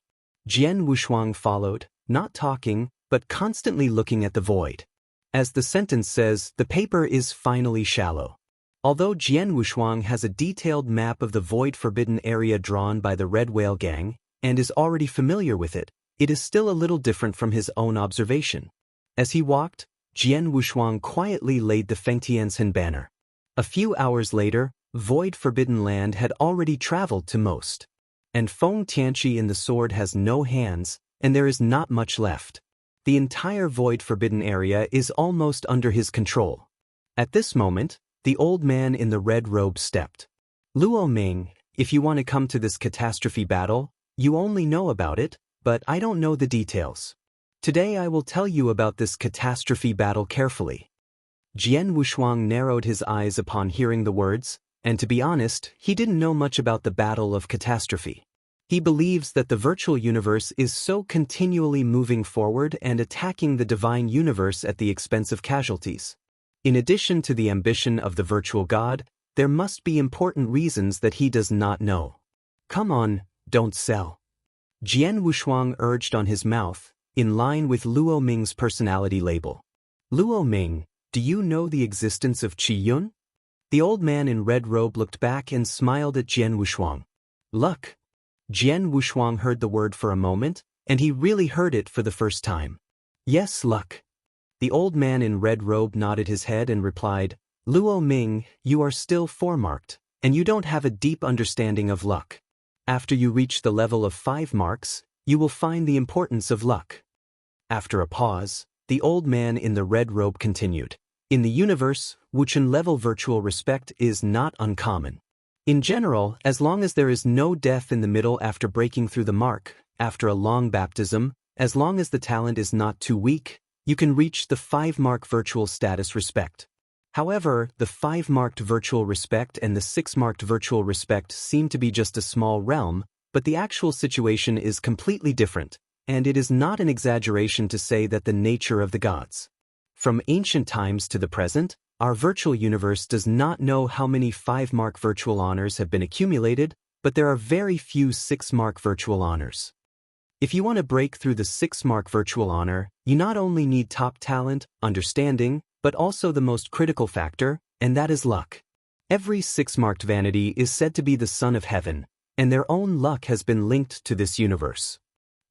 Jian Wushuang followed, not talking, but constantly looking at the void. As the sentence says, the paper is finally shallow. Although Jian Wushuang has a detailed map of the void forbidden area drawn by the Red Whale Gang, and is already familiar with it, it is still a little different from his own observation. As he walked, Jian Wushuang quietly laid the Fengtianzhen banner. A few hours later, void forbidden land had already traveled to most. And Feng Tianqi in the sword has no hands, and there is not much left. The entire void forbidden area is almost under his control. At this moment, the old man in the red robe stepped. Luo Ming, if you want to come to this catastrophe battle, you only know about it, but I don't know the details. Today I will tell you about this catastrophe battle carefully. Jian Wushuang narrowed his eyes upon hearing the words, and to be honest, he didn't know much about the battle of catastrophe. He believes that the virtual universe is so continually moving forward and attacking the divine universe at the expense of casualties. In addition to the ambition of the virtual god, there must be important reasons that he does not know. Come on, don't sell. Jian Wushuang urged on his mouth, in line with Luo Ming's personality label. Luo Ming, do you know the existence of Qi Yun? The old man in red robe looked back and smiled at Jian Wushuang. Luck. Jian Wushuang heard the word for a moment, and he really heard it for the first time. Yes, luck. The old man in red robe nodded his head and replied, Luo Ming, you are still 4-marked, and you don't have a deep understanding of luck. After you reach the level of 5 marks, you will find the importance of luck. After a pause, the old man in the red robe continued. In the universe, Wuchen level virtual respect is not uncommon. In general, as long as there is no death in the middle after breaking through the mark, after a long baptism, as long as the talent is not too weak, you can reach the 5-mark virtual status respect. However, the 5-marked virtual respect and the 6-marked virtual respect seem to be just a small realm, but the actual situation is completely different, and it is not an exaggeration to say that the nature of the gods. From ancient times to the present, our virtual universe does not know how many 5-mark virtual honors have been accumulated, but there are very few 6-mark virtual honors. If you want to break through the 6-mark virtual honor, you not only need top talent, understanding, but also the most critical factor, and that is luck. Every 6-marked vanity is said to be the son of heaven, and their own luck has been linked to this universe.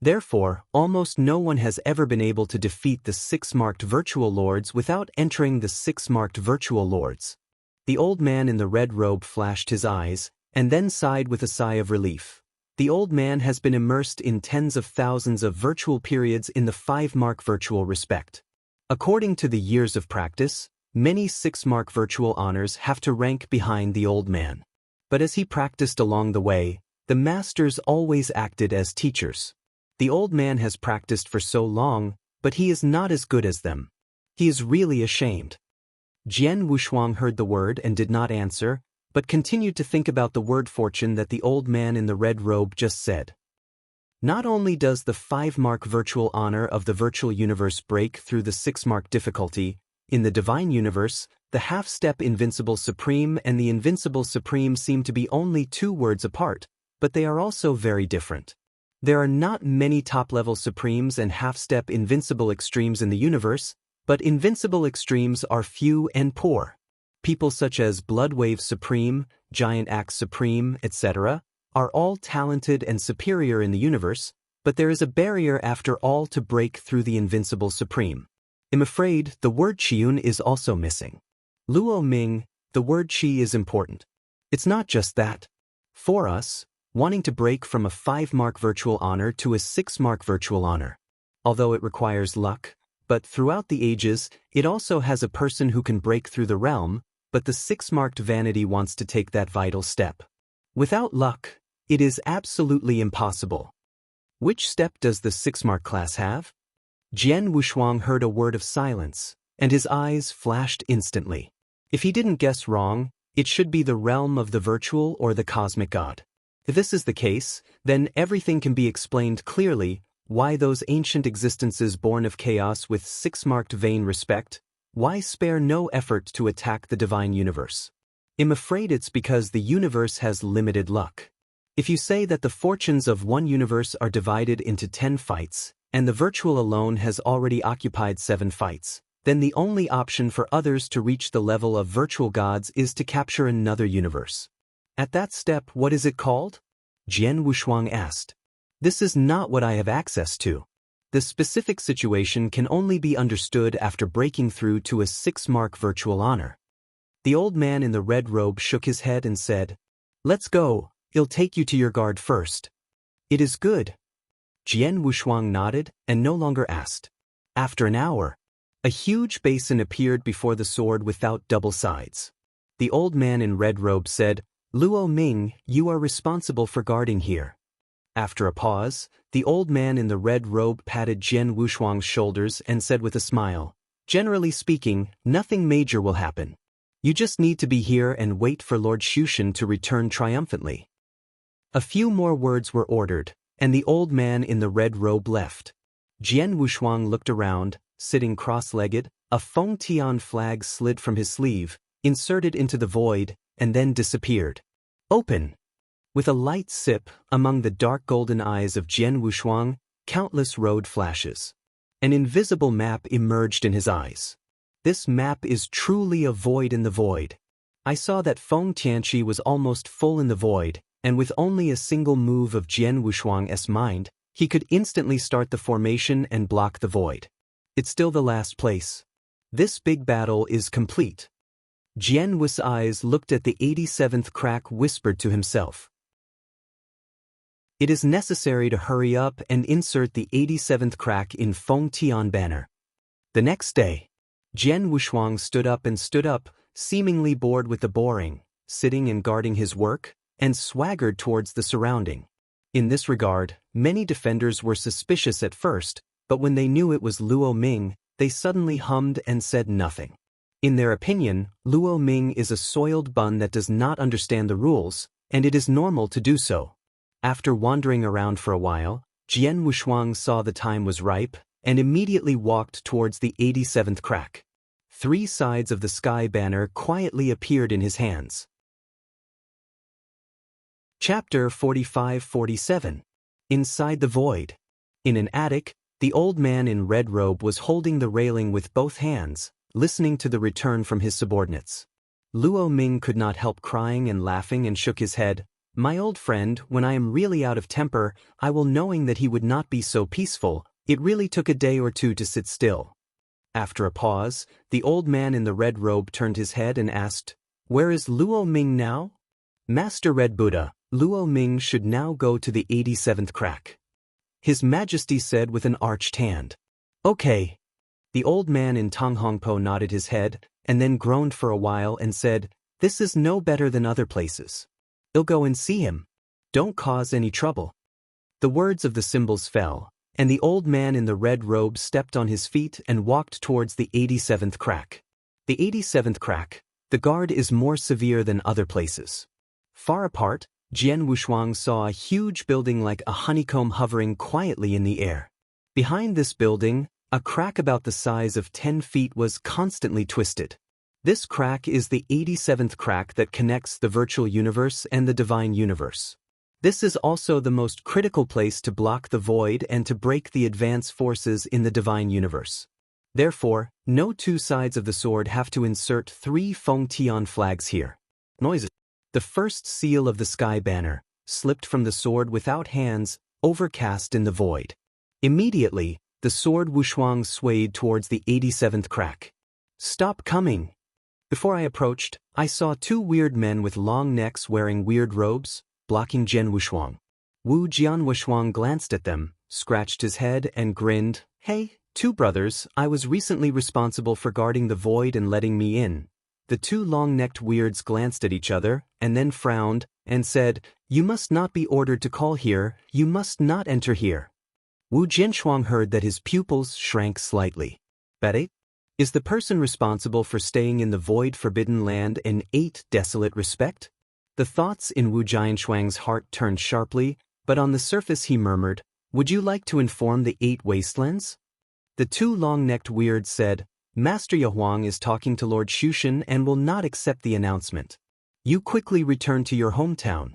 Therefore, almost no one has ever been able to defeat the 6-marked virtual lords without entering the 6-marked virtual lords. The old man in the red robe flashed his eyes, and then sighed with a sigh of relief. The old man has been immersed in tens of thousands of virtual periods in the 5-mark virtual respect. According to the years of practice, many 6-mark virtual honors have to rank behind the old man. But as he practiced along the way, the masters always acted as teachers. The old man has practiced for so long, but he is not as good as them. He is really ashamed. Jian Wushuang heard the word and did not answer, but continued to think about the word fortune that the old man in the red robe just said. Not only does the 5-mark virtual honor of the virtual universe break through the 6-mark difficulty, in the divine universe, the half-step invincible supreme and the invincible supreme seem to be only 2 words apart, but they are also very different. There are not many top-level supremes and half-step invincible extremes in the universe, but invincible extremes are few and poor. People such as Bloodwave Supreme, Giant Axe Supreme, etc., are all talented and superior in the universe, but there is a barrier after all to break through the invincible supreme. I'm afraid the word Qiyun is also missing. Luo Ming, the word Qi is important. It's not just that. For us, wanting to break from a 5-mark virtual honor to a 6-mark virtual honor. Although it requires luck, but throughout the ages, it also has a person who can break through the realm, but the 6-marked vanity wants to take that vital step. Without luck, it is absolutely impossible. Which step does the 6-mark class have? Jian Wushuang heard a word of silence, and his eyes flashed instantly. If he didn't guess wrong, it should be the realm of the virtual or the cosmic god. If this is the case, then everything can be explained clearly, why those ancient existences born of chaos with 6-marked vain respect, why spare no effort to attack the divine universe? I'm afraid it's because the universe has limited luck. If you say that the fortunes of one universe are divided into 10 fights, and the virtual alone has already occupied 7 fights, then the only option for others to reach the level of virtual gods is to capture another universe. At that step, what is it called? Jian Wushuang asked. This is not what I have access to. The specific situation can only be understood after breaking through to a 6-mark virtual honor. The old man in the red robe shook his head and said, Let's go, I'll take you to your guard first. It is good. Jian Wushuang nodded and no longer asked. After an hour, a huge basin appeared before the sword without double sides. The old man in red robe said, Luo Ming, you are responsible for guarding here. After a pause, the old man in the red robe patted Jian Wushuang's shoulders and said with a smile, Generally speaking, nothing major will happen. You just need to be here and wait for Lord Shushan to return triumphantly. A few more words were ordered, and the old man in the red robe left. Jian Wushuang looked around, sitting cross-legged, a Feng Tian flag slid from his sleeve, inserted into the void, and then disappeared. Open! With a light sip, among the dark golden eyes of Jian Wushuang, countless road flashes. An invisible map emerged in his eyes. This map is truly a void in the void. I saw that Feng Tianqi was almost full in the void, and with only a single move of Jian Wushuang's mind, he could instantly start the formation and block the void. It's still the last place. This big battle is complete. Jian Wu's eyes looked at the 87th crack, whispered to himself. It is necessary to hurry up and insert the 87th crack in Feng Tian banner. The next day, Jian Wushuang stood up, seemingly bored with the boring, sitting and guarding his work, and swaggered towards the surrounding. In this regard, many defenders were suspicious at first, but when they knew it was Luo Ming, they suddenly hummed and said nothing. In their opinion, Luo Ming is a soiled bun that does not understand the rules, and it is normal to do so. After wandering around for a while, Jian Wushuang saw the time was ripe, and immediately walked towards the 87th crack. 3 sides of the sky banner quietly appeared in his hands. Chapter 45-47. Inside the Void. In an attic, the old man in red robe was holding the railing with both hands, listening to the return from his subordinates. Luo Ming could not help crying and laughing and shook his head. My old friend, when I am really out of temper, I will, knowing that he would not be so peaceful. It really took a day or two to sit still. After a pause, the old man in the red robe turned his head and asked, Where is Luo Ming now? Master Red Buddha, Luo Ming should now go to the 87th crack. His Majesty said with an arched hand. Okay. The old man in Tonghongpo nodded his head, and then groaned for a while and said, This is no better than other places. I'll go and see him. Don't cause any trouble. The words of the symbols fell, and the old man in the red robe stepped on his feet and walked towards the 87th crack. The 87th crack, the guard is more severe than other places. Far apart, Jian Wushuang saw a huge building like a honeycomb hovering quietly in the air. Behind this building, a crack about the size of 10 feet was constantly twisted. This crack is the 87th crack that connects the virtual universe and the divine universe. This is also the most critical place to block the void and to break the advance forces in the divine universe. Therefore, no 2 sides of the sword have to insert 3 Feng Tian flags here. Noises. The first seal of the sky banner slipped from the sword without hands, overcast in the void. Immediately, the sword Wushuang swayed towards the 87th crack. Stop coming! Before I approached, I saw 2 weird men with long necks wearing weird robes, blocking Jian Wushuang. Jian Wushuang glanced at them, scratched his head and grinned. Hey, 2 brothers, I was recently responsible for guarding the void and letting me in. The 2 long-necked weirds glanced at each other, and then frowned, and said, You must not be ordered to call here, you must not enter here. Wu Jianshuang heard that his pupils shrank slightly. Bade? Is the person responsible for staying in the void forbidden land an 8 desolate respect? The thoughts in Wu Jianshuang's heart turned sharply, but on the surface he murmured, Would you like to inform the 8 wastelands? The 2 long-necked weirds said, Master Yahuang is talking to Lord Shushan and will not accept the announcement. You quickly return to your hometown.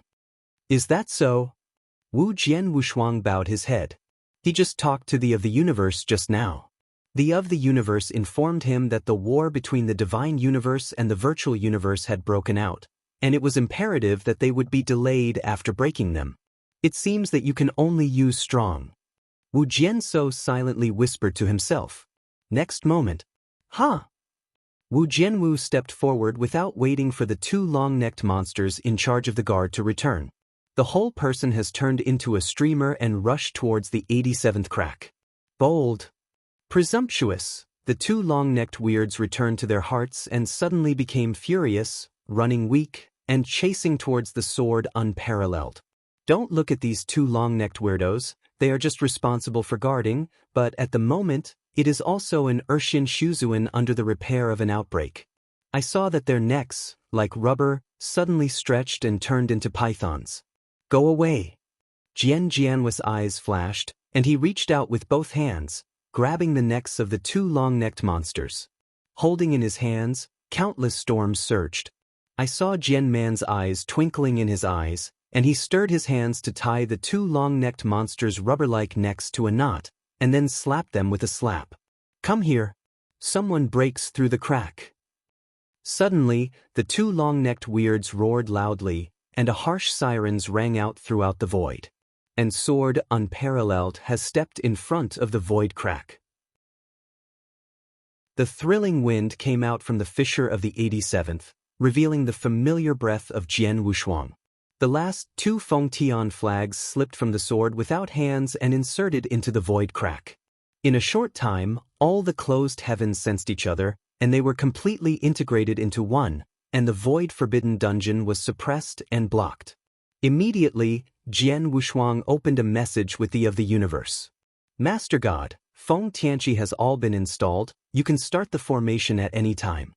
Is that so? Wu Jian Wushuang bowed his head. He just talked to the of the universe just now. The of the universe informed him that the war between the divine universe and the virtual universe had broken out, and it was imperative that they would be delayed after breaking them. It seems that you can only use strong. Wu Jianso silently whispered to himself. Next moment, huh? Wu Jianwu stepped forward without waiting for the two long-necked monsters in charge of the guard to return. The whole person has turned into a streamer and rushed towards the 87th crack. Bold. Presumptuous, the two long-necked weirds returned to their hearts and suddenly became furious, running weak, and chasing towards the sword unparalleled. Don't look at these two long-necked weirdos, they are just responsible for guarding, but at the moment, it is also an Urshan Shuzuan under the repair of an outbreak. I saw that their necks, like rubber, suddenly stretched and turned into pythons. Go away. Jian Jianhui's eyes flashed, and he reached out with both hands, grabbing the necks of the two long-necked monsters. Holding in his hands, countless storms surged. I saw Jian Man's eyes twinkling in his eyes, and he stirred his hands to tie the two long-necked monsters' rubber-like necks to a knot, and then slapped them with a slap. Come here. Someone breaks through the crack. Suddenly, the two long-necked weirds roared loudly, and a harsh sirens rang out throughout the void. And Sword Unparalleled has stepped in front of the void crack. The thrilling wind came out from the fissure of the 87th, revealing the familiar breath of Jian Wushuang. The last two Fengtian flags slipped from the sword without hands and inserted into the void crack. In a short time, all the closed heavens sensed each other, and they were completely integrated into one, and the void forbidden dungeon was suppressed and blocked. Immediately, Jian Wushuang opened a message with the of the universe. Master God, Feng Tianqi has all been installed, you can start the formation at any time.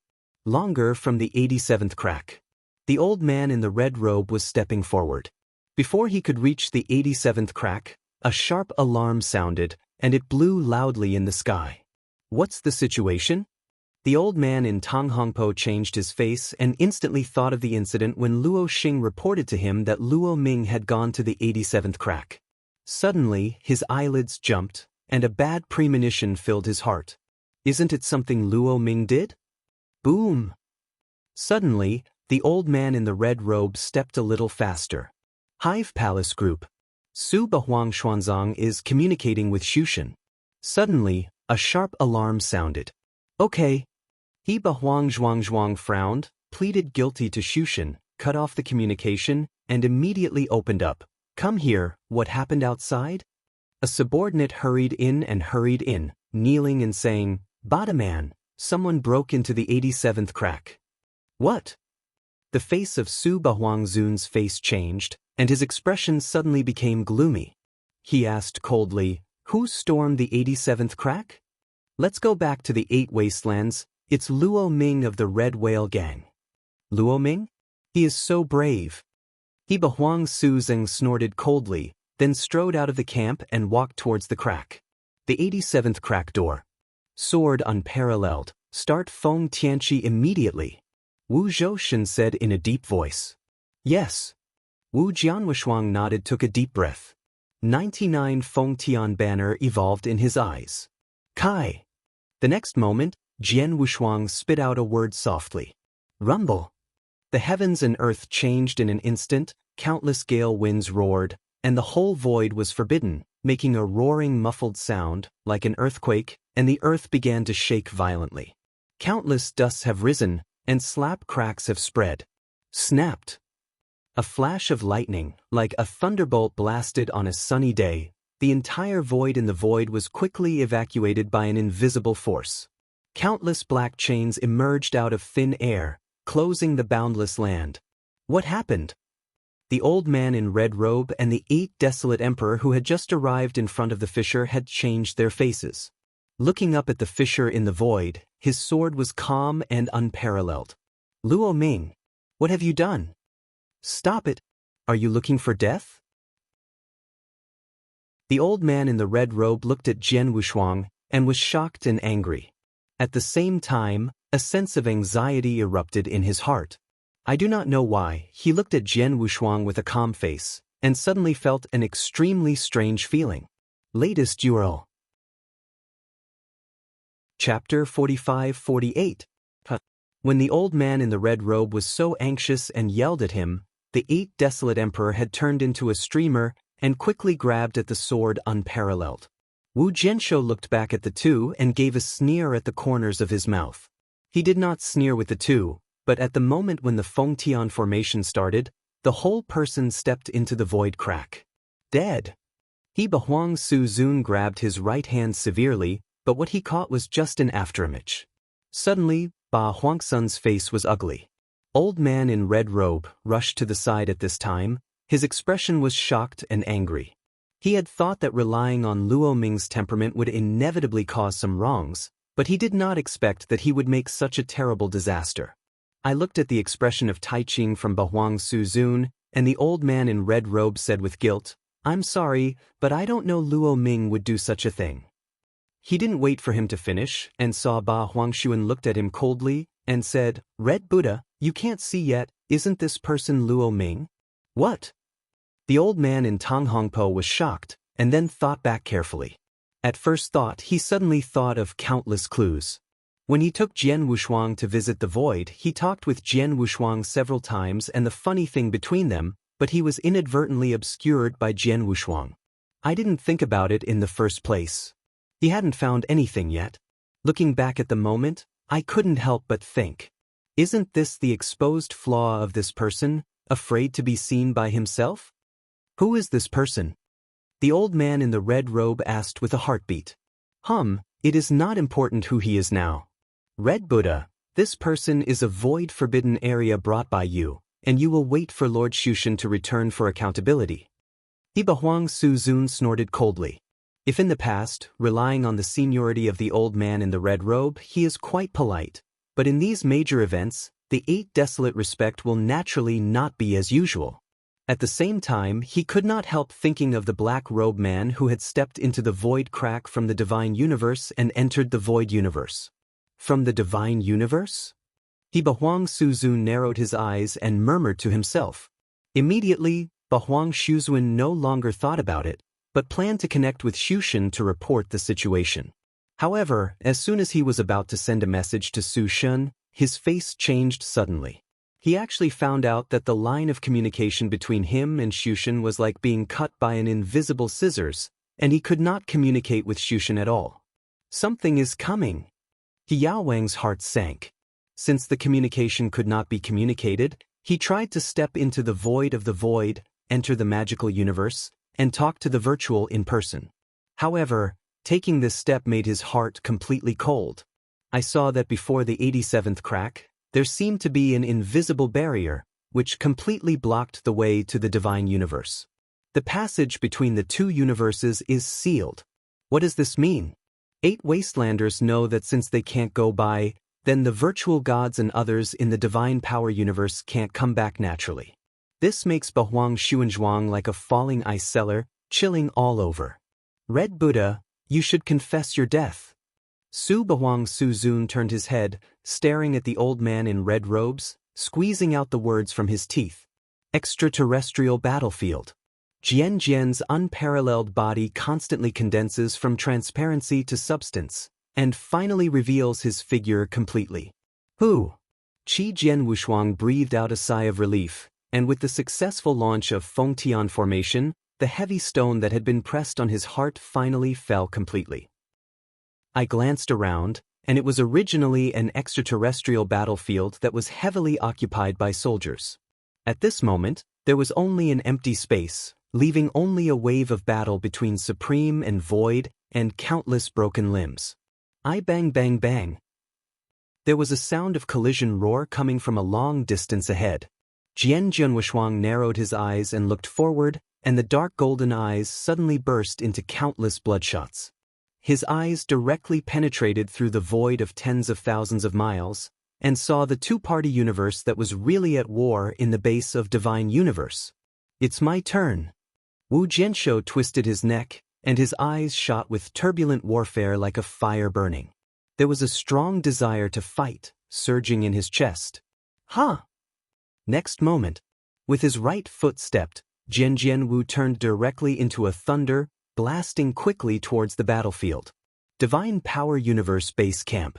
Longer from the 87th crack. The old man in the red robe was stepping forward. Before he could reach the 87th crack, a sharp alarm sounded, and it blew loudly in the sky. What's the situation? The old man in Tonghongpo changed his face and instantly thought of the incident when Luo Xing reported to him that Luo Ming had gone to the 87th crack. Suddenly, his eyelids jumped, and a bad premonition filled his heart. Isn't it something Luo Ming did? Boom! Suddenly, the old man in the red robe stepped a little faster. Hive Palace Group. Su Bahuang Xuanzang is communicating with Shushan. Suddenly, a sharp alarm sounded. Okay. He Bahuang Zhuang frowned, pleaded guilty to Shushan, cut off the communication, and immediately opened up. Come here, what happened outside? A subordinate hurried in, kneeling and saying, Bada man, someone broke into the 87th crack. What? The face of Su Bahuangzun's face changed, and his expression suddenly became gloomy. He asked coldly, who stormed the 87th crack? Let's go back to the 8 wastelands, it's Luo Ming of the Red Whale Gang. Luo Ming? He is so brave. He Bahuang Suzeng snorted coldly, then strode out of the camp and walked towards the crack. The 87th crack door. Sword Unparalleled, start Feng Tianqi immediately. Wu Zhoushan said in a deep voice. Yes. Wu Jianwushuang nodded, took a deep breath. 99 Fengtian banner evolved in his eyes. Kai. The next moment, Jian Wushuang spit out a word softly. Rumble. The heavens and earth changed in an instant, countless gale winds roared, and the whole void was forbidden, making a roaring muffled sound, like an earthquake, and the earth began to shake violently. Countless dusts have risen, and slap cracks have spread. Snapped. A flash of lightning, like a thunderbolt blasted on a sunny day, the entire void in the void was quickly evacuated by an invisible force. Countless black chains emerged out of thin air, closing the boundless land. What happened? The old man in red robe and the 8 desolate emperor who had just arrived in front of the fissure had changed their faces. Looking up at the fissure in the void, his sword was calm and unparalleled. Luo Ming, what have you done? Stop it. Are you looking for death? The old man in the red robe looked at Jian Wushuang and was shocked and angry. At the same time, a sense of anxiety erupted in his heart. I do not know why, he looked at Jian Wushuang with a calm face, and suddenly felt an extremely strange feeling. Latest URL. Chapter 45-48. When the old man in the red robe was so anxious and yelled at him, the 8 desolate emperor had turned into a streamer and quickly grabbed at the sword unparalleled. Wu Jianshou looked back at the two and gave a sneer at the corners of his mouth. He did not sneer with the two, but at the moment when the Fengtian formation started, the whole person stepped into the void crack. Dead. Ba Huang Su Zun grabbed his right hand severely, but what he caught was just an afterimage. Suddenly, Ba Huangsun's face was ugly. Old man in red robe rushed to the side at this time. His expression was shocked and angry. He had thought that relying on Luo Ming's temperament would inevitably cause some wrongs, but he did not expect that he would make such a terrible disaster. I looked at the expression of Tai Ching from Ba Huang Su Zun, and the old man in red robe said with guilt, "I'm sorry, but I don't know Luo Ming would do such a thing." He didn't wait for him to finish, and saw Ba Huangshuan looked at him coldly, and said, "Red Buddha, you can't see yet, isn't this person Luo Ming?" "What?" The old man in Tonghongpo was shocked, and then thought back carefully. At first thought, he suddenly thought of countless clues. When he took Jian Wushuang to visit the void, he talked with Jian Wushuang several times and the funny thing between them, but he was inadvertently obscured by Jian Wushuang. I didn't think about it in the first place. He hadn't found anything yet. Looking back at the moment, I couldn't help but think, isn't this the exposed flaw of this person, afraid to be seen by himself? Who is this person? The old man in the red robe asked with a heartbeat. It is not important who he is now. Red Buddha, this person is a void forbidden area brought by you, and you will wait for Lord Shushan to return for accountability. Ba Huang Su Zun snorted coldly. If in the past, relying on the seniority of the old man in the red robe, he is quite polite, but in these major events, the 8 desolate respect will naturally not be as usual. At the same time, he could not help thinking of the black robe man who had stepped into the void crack from the divine universe and entered the void universe. From the divine universe? Ba Huang Su Zun narrowed his eyes and murmured to himself. Immediately, Ba Huang Shuzun no longer thought about it, but planned to connect with Shushan to report the situation. However, as soon as he was about to send a message to Su Shun, his face changed suddenly. He actually found out that the line of communication between him and Shushan was like being cut by an invisible scissors, and he could not communicate with Shushan at all. Something is coming. Yao Wang's heart sank. Since the communication could not be communicated, he tried to step into the void of the void, enter the magical universe, and talk to the virtual in person. However, taking this step made his heart completely cold. I saw that before the 87th crack, there seemed to be an invisible barrier, which completely blocked the way to the divine universe. The passage between the two universes is sealed. What does this mean? 8 wastelanders know that since they can't go by, then the virtual gods and others in the divine power universe can't come back naturally. This makes Ba Huang Xuanzhuang like a falling ice cellar, chilling all over. Red Buddha, you should confess your death. Ba Huang Su Zun turned his head, staring at the old man in red robes, squeezing out the words from his teeth. Extraterrestrial battlefield. Jian Jian's unparalleled body constantly condenses from transparency to and finally reveals his figure completely. Who? Qi Jian Wushuang breathed out a sigh of relief, and with the successful launch of Fengtian formation, the heavy stone that had been pressed on his heart finally fell completely. I glanced around, and it was originally an extraterrestrial battlefield that was heavily occupied by soldiers. At this moment, there was only an empty space, leaving only a wave of battle between Supreme and Void, and countless broken limbs. I bang bang bang. There was a sound of collision roar coming from a long distance ahead. Jian Jianwushuang narrowed his eyes and looked forward, and the dark golden eyes suddenly burst into countless bloodshots. His eyes directly penetrated through the void of tens of thousands of miles, and saw the two-party universe that was really at war in the base of divine universe. It's my turn. Wu Jianshou twisted his neck, and his eyes shot with turbulent warfare like a fire burning. There was a strong desire to fight, surging in his chest. Ha! Next moment, with his right foot stepped, Jian Jianwu turned directly into a thunder, blasting quickly towards the battlefield. Divine Power Universe Base Camp.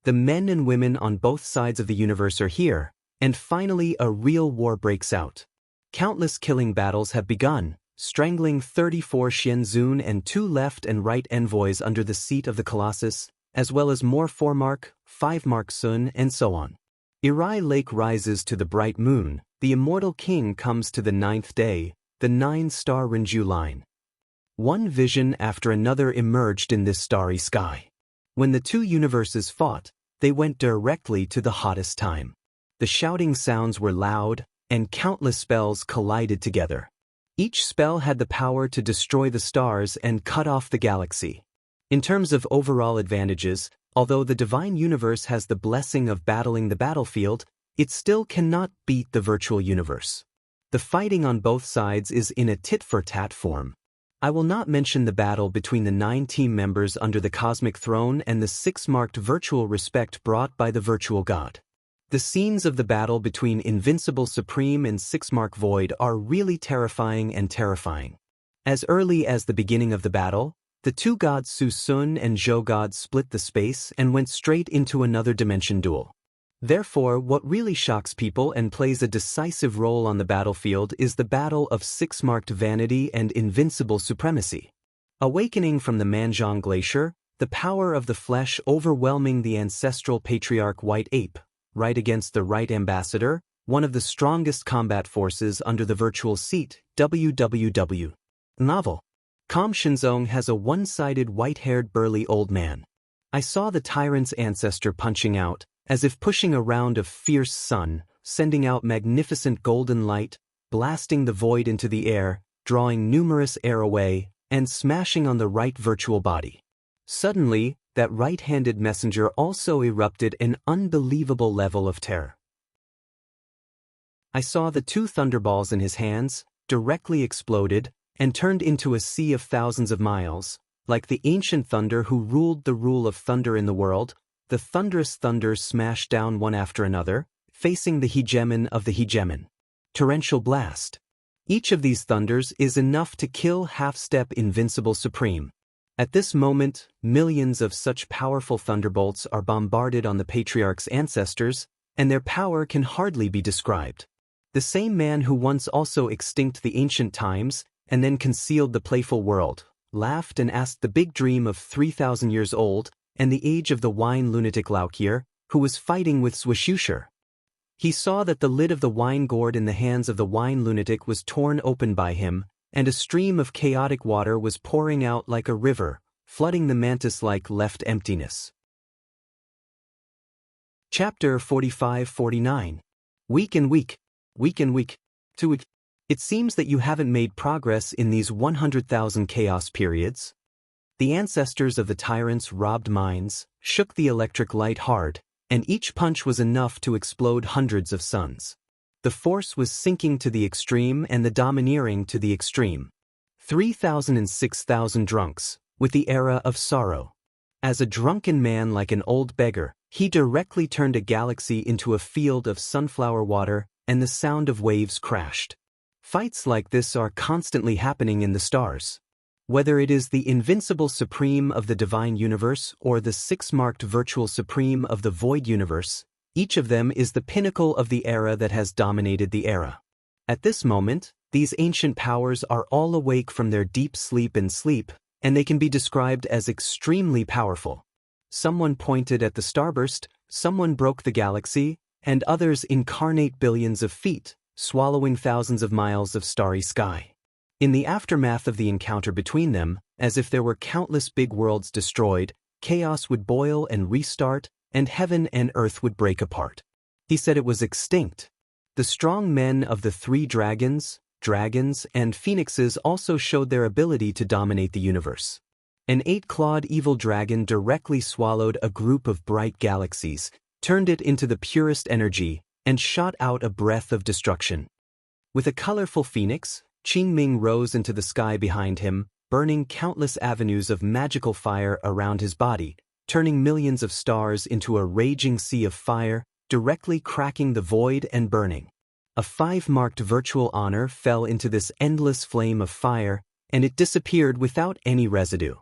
The men and women on both sides of the universe are here, and finally a real war breaks out. Countless killing battles have begun, strangling 34 Xianzun and 2 left and right envoys under the seat of the Colossus, as well as more 4-mark, 5-mark Sun, and so on. Irai Lake rises to the bright moon, the immortal king comes to the 9th day, the 9-star Renju line. One vision after another emerged in this starry sky. When the two universes fought, they went directly to the hottest time. The shouting sounds were loud, and countless spells collided together. Each spell had the power to destroy the stars and cut off the galaxy. In terms of overall advantages, although the divine universe has the blessing of battling the battlefield, it still cannot beat the virtual universe. The fighting on both sides is in a tit-for-tat form. I will not mention the battle between the 9 team members under the cosmic throne and the 6-marked virtual respect brought by the virtual god. The scenes of the battle between Invincible Supreme and 6-mark Void are really terrifying and terrifying. As early as the beginning of the battle, the two gods Su Sun and Zhou gods split the space and went straight into another dimension duel. Therefore, what really shocks people and plays a decisive role on the battlefield is the battle of 6-marked Vanity and Invincible Supremacy. Awakening from the Manjiang Glacier, the power of the flesh overwhelming the ancestral patriarch White Ape, right against the Right Ambassador, one of the strongest combat forces under the virtual seat, WWW. Novel. Com Shinzong has a one-sided white-haired burly old man. I saw the tyrant's ancestor punching out, as if pushing a round of fierce sun, sending out magnificent golden light, blasting the void into the air, drawing numerous air away, and smashing on the right virtual body. Suddenly, that right-handed messenger also erupted an unbelievable level of terror. I saw the 2 thunderballs in his hands, directly exploded, and turned into a sea of thousands of miles. Like the ancient thunder who ruled the rule of thunder in the world, the thunderous thunders smashed down one after another, facing the hegemon of the hegemon. Torrential blast. Each of these thunders is enough to kill half-step Invincible Supreme. At this moment, millions of such powerful thunderbolts are bombarded on the Patriarch's ancestors, and their power can hardly be described. The same man who once also extinct the ancient times, and then concealed the playful world, laughed and asked the big dream of 3,000 years old, and the age of the wine lunatic Laukier, who was fighting with Swashusher. He saw that the lid of the wine gourd in the hands of the wine lunatic was torn open by him, and a stream of chaotic water was pouring out like a river, flooding the mantis-like left emptiness. Chapter 45-49. Week and week. Week and week. To week. It seems that you haven't made progress in these 100,000 chaos periods. The ancestors of the tyrants robbed mines, shook the electric light hard, and each punch was enough to explode hundreds of suns. The force was sinking to the extreme and the domineering to the extreme. 3,000 and 6,000 drunks, with the era of sorrow. As a drunken man like an old beggar, he directly turned a galaxy into a field of sunflower water, and the sound of waves crashed. Fights like this are constantly happening in the stars. Whether it is the Invincible Supreme of the Divine Universe or the 6-marked Virtual Supreme of the Void Universe, each of them is the pinnacle of the era that has dominated the era. At this moment, these ancient powers are all awake from their deep sleep, and they can be described as extremely powerful. Someone pointed at the starburst, someone broke the galaxy, and others incarnate billions of feet, swallowing thousands of miles of starry sky. In the aftermath of the encounter between them, as if there were countless big worlds destroyed, chaos would boil and restart, and heaven and earth would break apart. He said it was extinct. The strong men of the 3 dragons, and phoenixes also showed their ability to dominate the universe. An 8-clawed evil dragon directly swallowed a group of bright galaxies, turned it into the purest energy, and shot out a breath of destruction. With a colorful phoenix, Qingming rose into the sky behind him, burning countless avenues of magical fire around his body, turning millions of stars into a raging sea of fire, directly cracking the void and burning. A 5-marked virtual honor fell into this endless flame of fire, and it disappeared without any residue.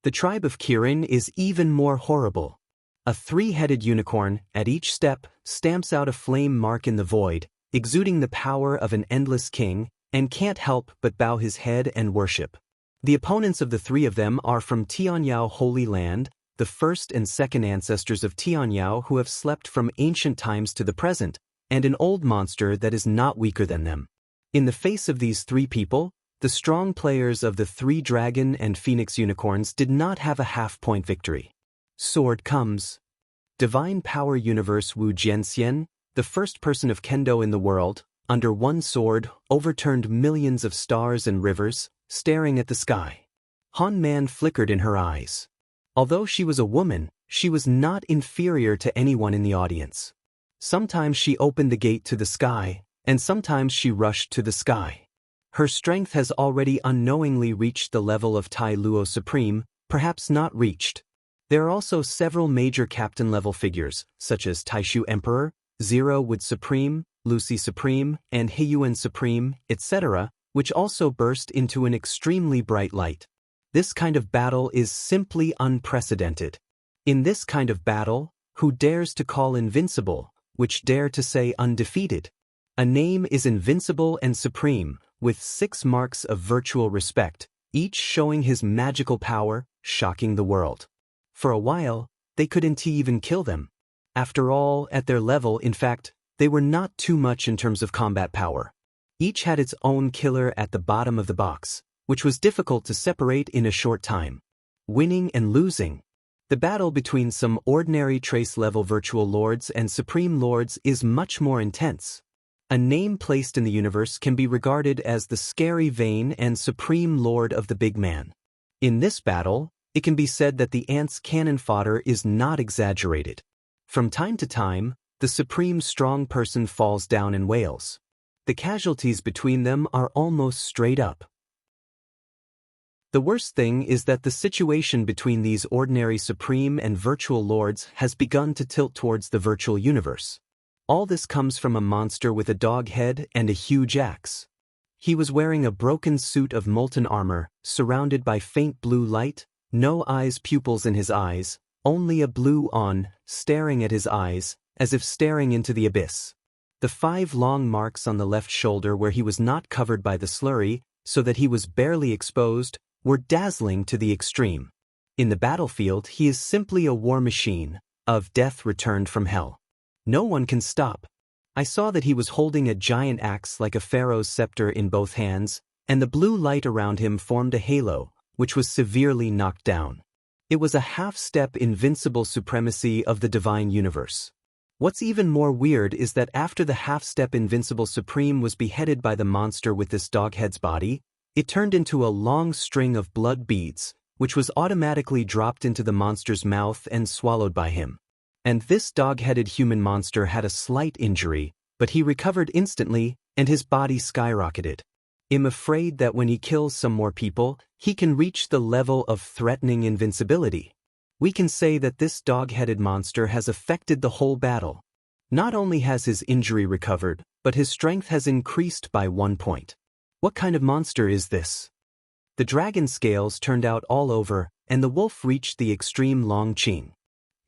The tribe of Kirin is even more horrible. A three-headed unicorn, at each step, stamps out a flame mark in the void, exuding the power of an endless king, and can't help but bow his head and worship. The opponents of the three of them are from Tianyao Holy Land, the first and second ancestors of Tianyao who have slept from ancient times to the present, and an old monster that is not weaker than them. In the face of these three people, the strong players of the three dragon and phoenix unicorns did not have a half-point victory. Sword comes. Divine Power Universe Wu Jianxian, the first person of Kendo in the world, under one sword, overturned millions of stars and rivers, staring at the sky. Han Man flickered in her eyes. Although she was a woman, she was not inferior to anyone in the audience. Sometimes she opened the gate to the sky, and sometimes she rushed to the sky. Her strength has already unknowingly reached the level of Tai Luo Supreme, perhaps not reached. There are also several major captain-level figures, such as Taishu Emperor, Zero Wood Supreme, Lucy Supreme, and Heiyuan Supreme, etc., which also burst into an extremely bright light. This kind of battle is simply unprecedented. In this kind of battle, who dares to call invincible, which dare to say undefeated? A name is invincible and supreme, with 6 marks of virtual respect, each showing his magical power, shocking the world. For a while, they couldn't even kill them. After all, at their level, in fact, they were not too much in terms of combat power. Each had its own killer at the bottom of the box, which was difficult to separate in a short time. Winning and losing. The battle between some ordinary trace-level virtual lords and supreme lords is much more intense. A name placed in the universe can be regarded as the scary Vayne and supreme lord of the big man. In this battle, it can be said that the ant's cannon fodder is not exaggerated. From time to time, the supreme strong person falls down and wails. The casualties between them are almost straight up. The worst thing is that the situation between these ordinary supreme and virtual lords has begun to tilt towards the virtual universe. All this comes from a monster with a dog head and a huge axe. He was wearing a broken suit of molten armor, surrounded by faint blue light, no eyes pupils in his eyes, only a blue on, staring at his eyes, as if staring into the abyss. The 5 long marks on the left shoulder where he was not covered by the slurry, so that he was barely exposed, were dazzling to the extreme. In the battlefield, he is simply a war machine, of death returned from hell. No one can stop. I saw that he was holding a giant axe like a pharaoh's scepter in both hands, and the blue light around him formed a halo, which was severely knocked down. It was a half-step invincible supremacy of the divine universe. What's even more weird is that after the half-step invincible supreme was beheaded by the monster with this doghead's body, it turned into a long string of blood beads, which was automatically dropped into the monster's mouth and swallowed by him. And this dog-headed human monster had a slight injury, but he recovered instantly, and his body skyrocketed. I'm afraid that when he kills some more people, he can reach the level of threatening invincibility. We can say that this dog-headed monster has affected the whole battle. Not only has his injury recovered, but his strength has increased by 1 point. What kind of monster is this? The dragon scales turned out all over, and the wolf reached the extreme Long Qing.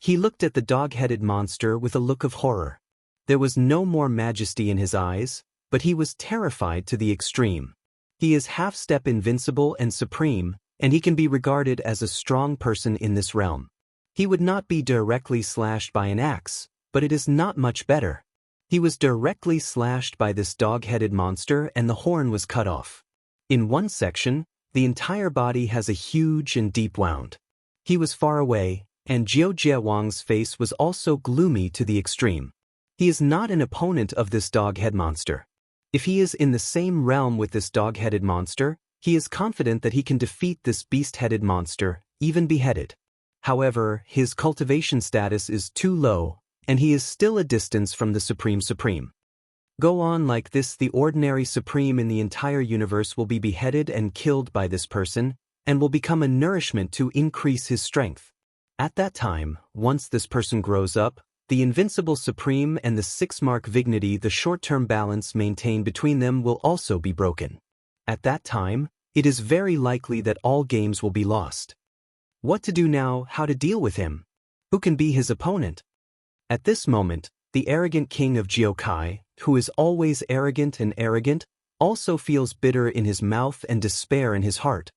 He looked at the dog-headed monster with a look of horror. There was no more majesty in his eyes, but he was terrified to the extreme. He is half-step invincible and supreme, and he can be regarded as a strong person in this realm. He would not be directly slashed by an axe, but it is not much better. He was directly slashed by this dog-headed monster and the horn was cut off. In one section, the entire body has a huge and deep wound. He was far away, and Jiao Jiawang's face was also gloomy to the extreme. He is not an opponent of this dog-head monster. If he is in the same realm with this dog-headed monster, he is confident that he can defeat this beast-headed monster, even beheaded. However, his cultivation status is too low, and he is still a distance from the Supreme. Go on like this, the ordinary Supreme in the entire universe will be beheaded and killed by this person, and will become a nourishment to increase his strength. At that time, once this person grows up, the invincible Supreme and the 6-mark Vignity, the short-term balance maintained between them will also be broken. At that time, it is very likely that all games will be lost. What to do now, how to deal with him? Who can be his opponent? At this moment, the arrogant king of Jiokai, who is always arrogant and arrogant, also feels bitter in his mouth and despair in his heart.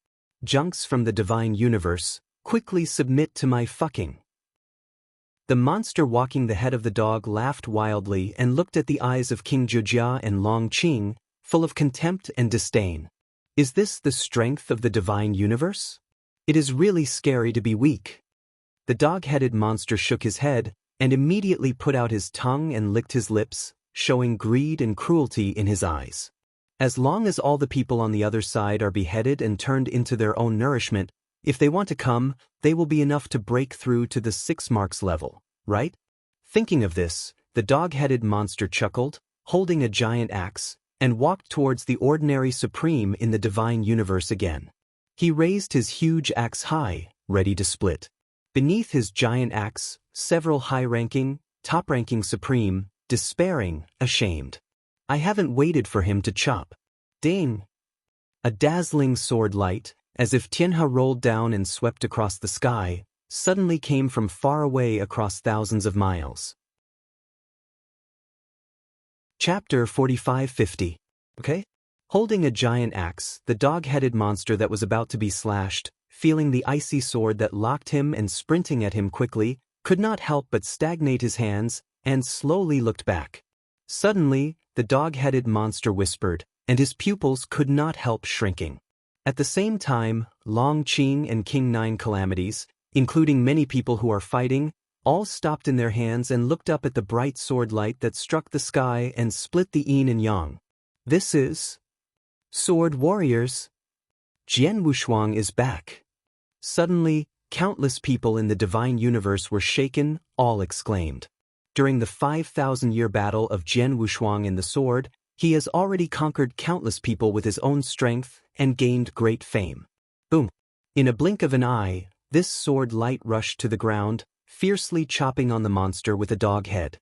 Junks from the divine universe, quickly submit to my fucking. The monster walking the head of the dog laughed wildly and looked at the eyes of King Jujia and Long Qing, full of contempt and disdain. Is this the strength of the divine universe? It is really scary to be weak. The dog-headed monster shook his head and immediately put out his tongue and licked his lips, showing greed and cruelty in his eyes. As long as all the people on the other side are beheaded and turned into their own nourishment, if they want to come, they will be enough to break through to the 6 marks level, right? Thinking of this, the dog-headed monster chuckled, holding a giant axe, and walked towards the ordinary supreme in the divine universe again. He raised his huge axe high, ready to split. Beneath his giant axe, several high-ranking, top-ranking supreme, despairing, ashamed. I haven't waited for him to chop. Ding! A dazzling sword light, as if Tianhe rolled down and swept across the sky, suddenly came from far away across thousands of miles. Chapter 45-50. Okay? Holding a giant axe, the dog-headed monster that was about to be slashed, feeling the icy sword that locked him and sprinting at him quickly, could not help but stagnate his hands and slowly looked back. Suddenly, the dog-headed monster whispered, and his pupils could not help shrinking. At the same time, Long Qing and King Nine Calamities, including many people who are fighting, all stopped in their hands and looked up at the bright sword light that struck the sky and split the yin and yang. This is Sword Warriors. Jian Wushuang is back. Suddenly, countless people in the divine universe were shaken, all exclaimed. During the 5,000-year battle of Jian Wushuang and the sword, he has already conquered countless people with his own strength and gained great fame. Boom! In a blink of an eye, this sword light rushed to the ground, fiercely chopping on the monster with a dog head.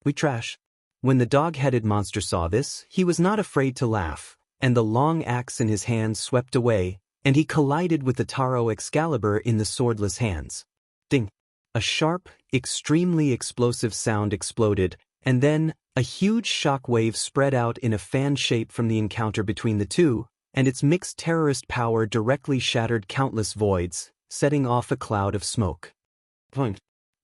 We trash. When the dog-headed monster saw this, he was not afraid to laugh, and the long axe in his hand swept away, and he collided with the Taro Excalibur in the swordless hands. Ding! A sharp, extremely explosive sound exploded, and then, a huge shock wave spread out in a fan shape from the encounter between the two, and its mixed terrorist power directly shattered countless voids, setting off a cloud of smoke.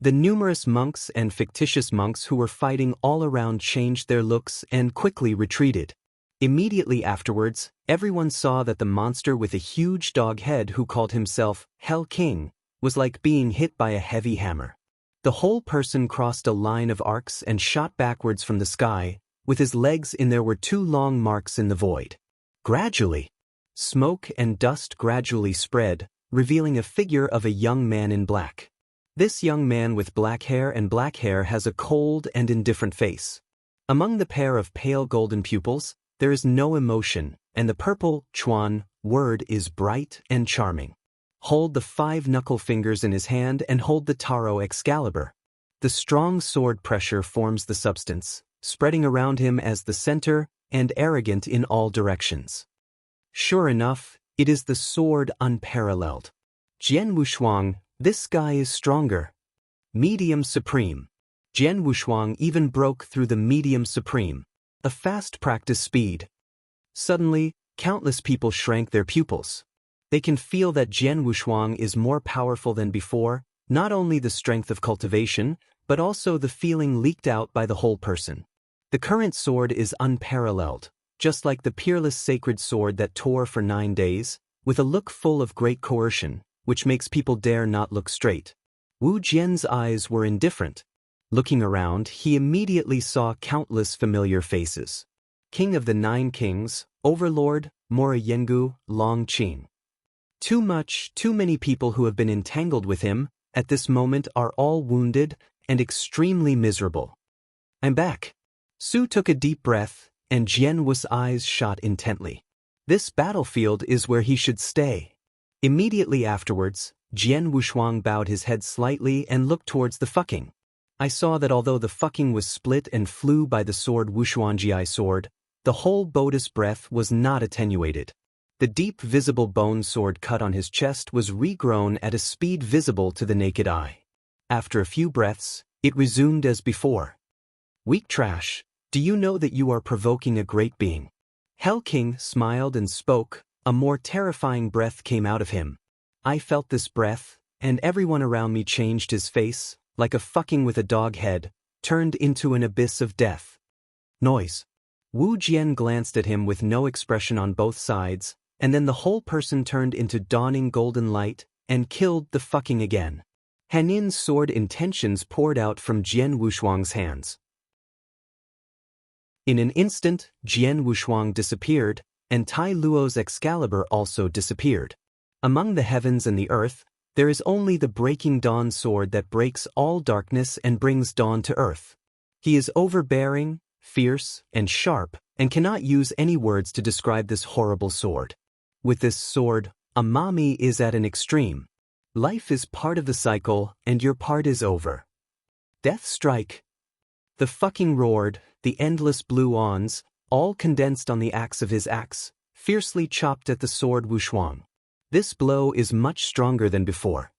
The numerous monks and fictitious monks who were fighting all around changed their looks and quickly retreated. Immediately afterwards, everyone saw that the monster with a huge dog head who called himself Hell King was like being hit by a heavy hammer. The whole person crossed a line of arcs and shot backwards from the sky, with his legs in there were 2 long marks in the void. Gradually, smoke and dust gradually spread, revealing a figure of a young man in black. This young man with black hair has a cold and indifferent face. Among the pair of pale golden pupils, there is no emotion, and the purple chuan word is bright and charming. Hold the 5 knuckle fingers in his hand and hold the Taro Excalibur. The strong sword pressure forms the substance, spreading around him as the center and arrogant in all directions. Sure enough, it is the sword unparalleled. Jian Wushuang, this guy is stronger. Medium Supreme. Jian Wushuang even broke through the Medium Supreme. A fast practice speed. Suddenly, countless people shrank their pupils. They can feel that Jian Wushuang is more powerful than before, not only the strength of cultivation, but also the feeling leaked out by the whole person. The current sword is unparalleled, just like the peerless sacred sword that tore for 9 days, with a look full of great coercion, which makes people dare not look straight. Wu Jian's eyes were indifferent. Looking around, he immediately saw countless familiar faces. King of the 9 Kings, Overlord, Mora Yengu, Long Qing. Too many people who have been entangled with him, at this moment are all wounded and extremely miserable. I'm back. Su took a deep breath, and Jian Wu's eyes shot intently. This battlefield is where he should stay. Immediately afterwards, Jian Wushuang bowed his head slightly and looked towards the fucking. I saw that although the fucking was split and flew by the sword Wushuangjiai sword, the whole Bodis breath was not attenuated. The deep visible bone sword cut on his chest was regrown at a speed visible to the naked eye. After a few breaths, it resumed as before. Weak trash, do you know that you are provoking a great being? Hell King smiled and spoke, a more terrifying breath came out of him. I felt this breath, and everyone around me changed his face, like a fucking with a dog head, turned into an abyss of death. Noise. Wu Jian glanced at him with no expression on both sides, and then the whole person turned into dawning golden light, and killed the fucking again. Hanin's sword intentions poured out from Jian Wushuang's hands. In an instant, Jian Wushuang disappeared, and Tai Luo's Excalibur also disappeared. Among the heavens and the earth, there is only the breaking dawn sword that breaks all darkness and brings dawn to earth. He is overbearing, fierce, and sharp, and cannot use any words to describe this horrible sword. With this sword, Amami is at an extreme. Life is part of the cycle, and your part is over. Death strike. The fucking roared, the endless blue ons, all condensed on the axe of his axe, fiercely chopped at the sword Wushuang. This blow is much stronger than before.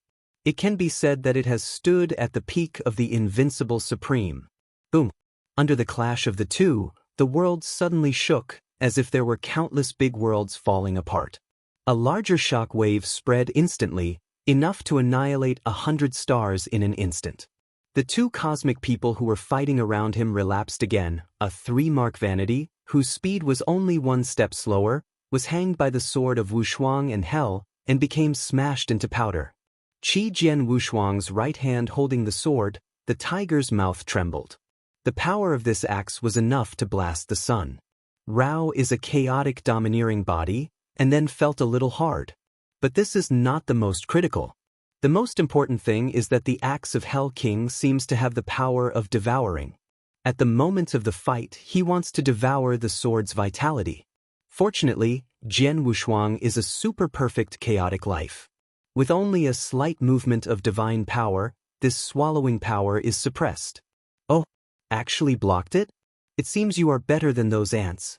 It can be said that it has stood at the peak of the invincible supreme. Boom. Under the clash of the two, the world suddenly shook, as if there were countless big worlds falling apart. A larger shock wave spread instantly, enough to annihilate 100 stars in an instant. The two cosmic people who were fighting around him relapsed again. A 3-mark vanity, whose speed was only 1 step slower, was hanged by the sword of Wushuang and Hell, and became smashed into powder. Qi Jian Wushuang's right hand holding the sword, the tiger's mouth trembled. The power of this axe was enough to blast the sun. Rao is a chaotic domineering body, and then felt a little hard. But this is not the most critical. The most important thing is that the axe of Hell King seems to have the power of devouring. At the moment of the fight, he wants to devour the sword's vitality. Fortunately, Jian Wushuang is a super-perfect chaotic life. With only a slight movement of divine power, this swallowing power is suppressed. Oh, actually blocked it? It seems you are better than those ants.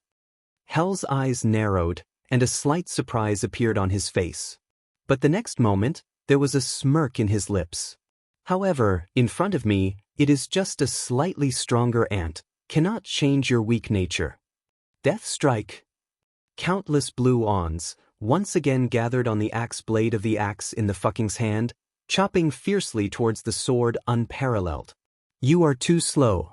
Hell's eyes narrowed, and a slight surprise appeared on his face. But the next moment, there was a smirk in his lips. However, in front of me, it is just a slightly stronger ant, cannot change your weak nature. Death strike. Countless blue ons, once again gathered on the axe blade of the axe in the fucking's hand, chopping fiercely towards the sword unparalleled. You are too slow.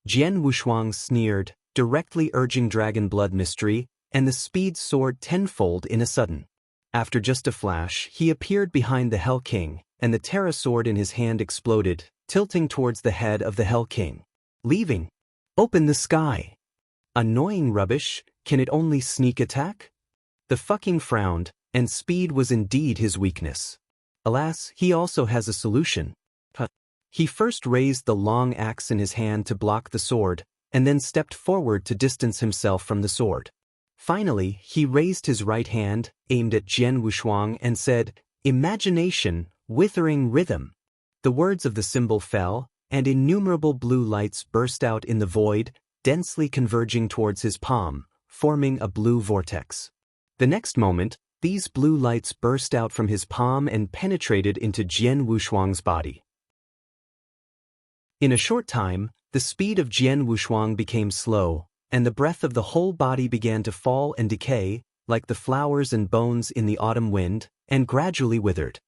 Jian Wushuang sneered, directly urging dragon blood mystery, and the speed soared tenfold in a sudden. After just a flash, he appeared behind the Hell King, and the Terra sword in his hand exploded, tilting towards the head of the Hell King. Leaving. Open the sky. Annoying rubbish, can it only sneak attack? The fucking frowned, and speed was indeed his weakness. Alas, he also has a solution. He first raised the long axe in his hand to block the sword, and then stepped forward to distance himself from the sword. Finally, he raised his right hand, aimed at Jian Wushuang, and said, "Imagination, withering rhythm." The words of the symbol fell, and innumerable blue lights burst out in the void, densely converging towards his palm, forming a blue vortex. The next moment, these blue lights burst out from his palm and penetrated into Jian Wushuang's body. In a short time, the speed of Jian Wushuang became slow, and the breath of the whole body began to fall and decay, like the flowers and bones in the autumn wind, and gradually withered.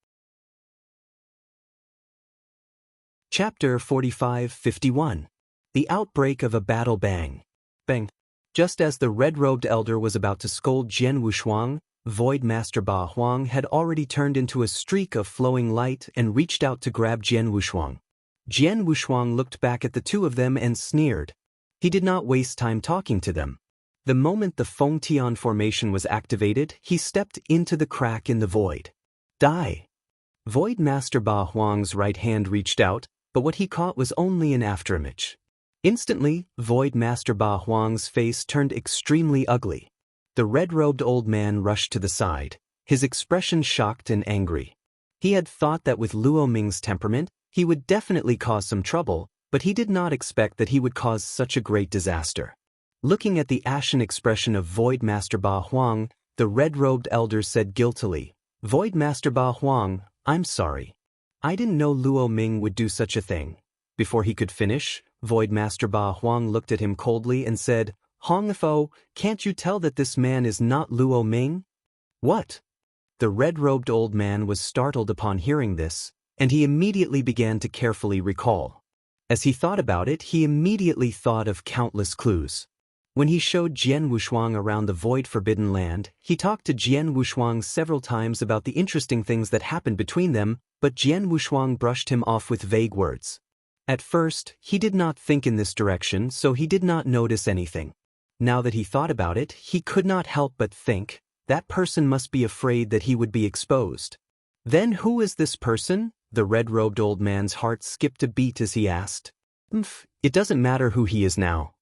Chapter 45-51. The Outbreak of a Battle Bang. Bang. Just as the red-robed elder was about to scold Jian Wushuang, Void Master Ba Huang had already turned into a streak of flowing light and reached out to grab Jian Wushuang. Jian Wushuang looked back at the two of them and sneered. He did not waste time talking to them. The moment the Fengtian formation was activated, he stepped into the crack in the void. Die! Void Master Ba Huang's right hand reached out, but what he caught was only an afterimage. Instantly, Void Master Ba Huang's face turned extremely ugly. The red-robed old man rushed to the side, his expression shocked and angry. He had thought that with Luo Ming's temperament, he would definitely cause some trouble, but he did not expect that he would cause such a great disaster. Looking at the ashen expression of Void Master Ba Huang, The red-robed elder said guiltily, "Void Master Ba Huang, I'm sorry. I didn't know Luo Ming would do such a thing." Before he could finish, Void Master Ba Huang looked at him coldly and said, "Hongfo, can't you tell that this man is not Luo Ming?" "What?" The red-robed old man was startled upon hearing this, and he immediately began to carefully recall. As he thought about it, he immediately thought of countless clues. When he showed Jian Wushuang around the Void Forbidden Land, he talked to Jian Wushuang several times about the interesting things that happened between them, but Jian Wushuang brushed him off with vague words. At first, he did not think in this direction, so he did not notice anything. Now that he thought about it, he could not help but think, that person must be afraid that he would be exposed. "Then who is this person?" The red-robed old man's heart skipped a beat as he asked. It doesn't matter who he is now.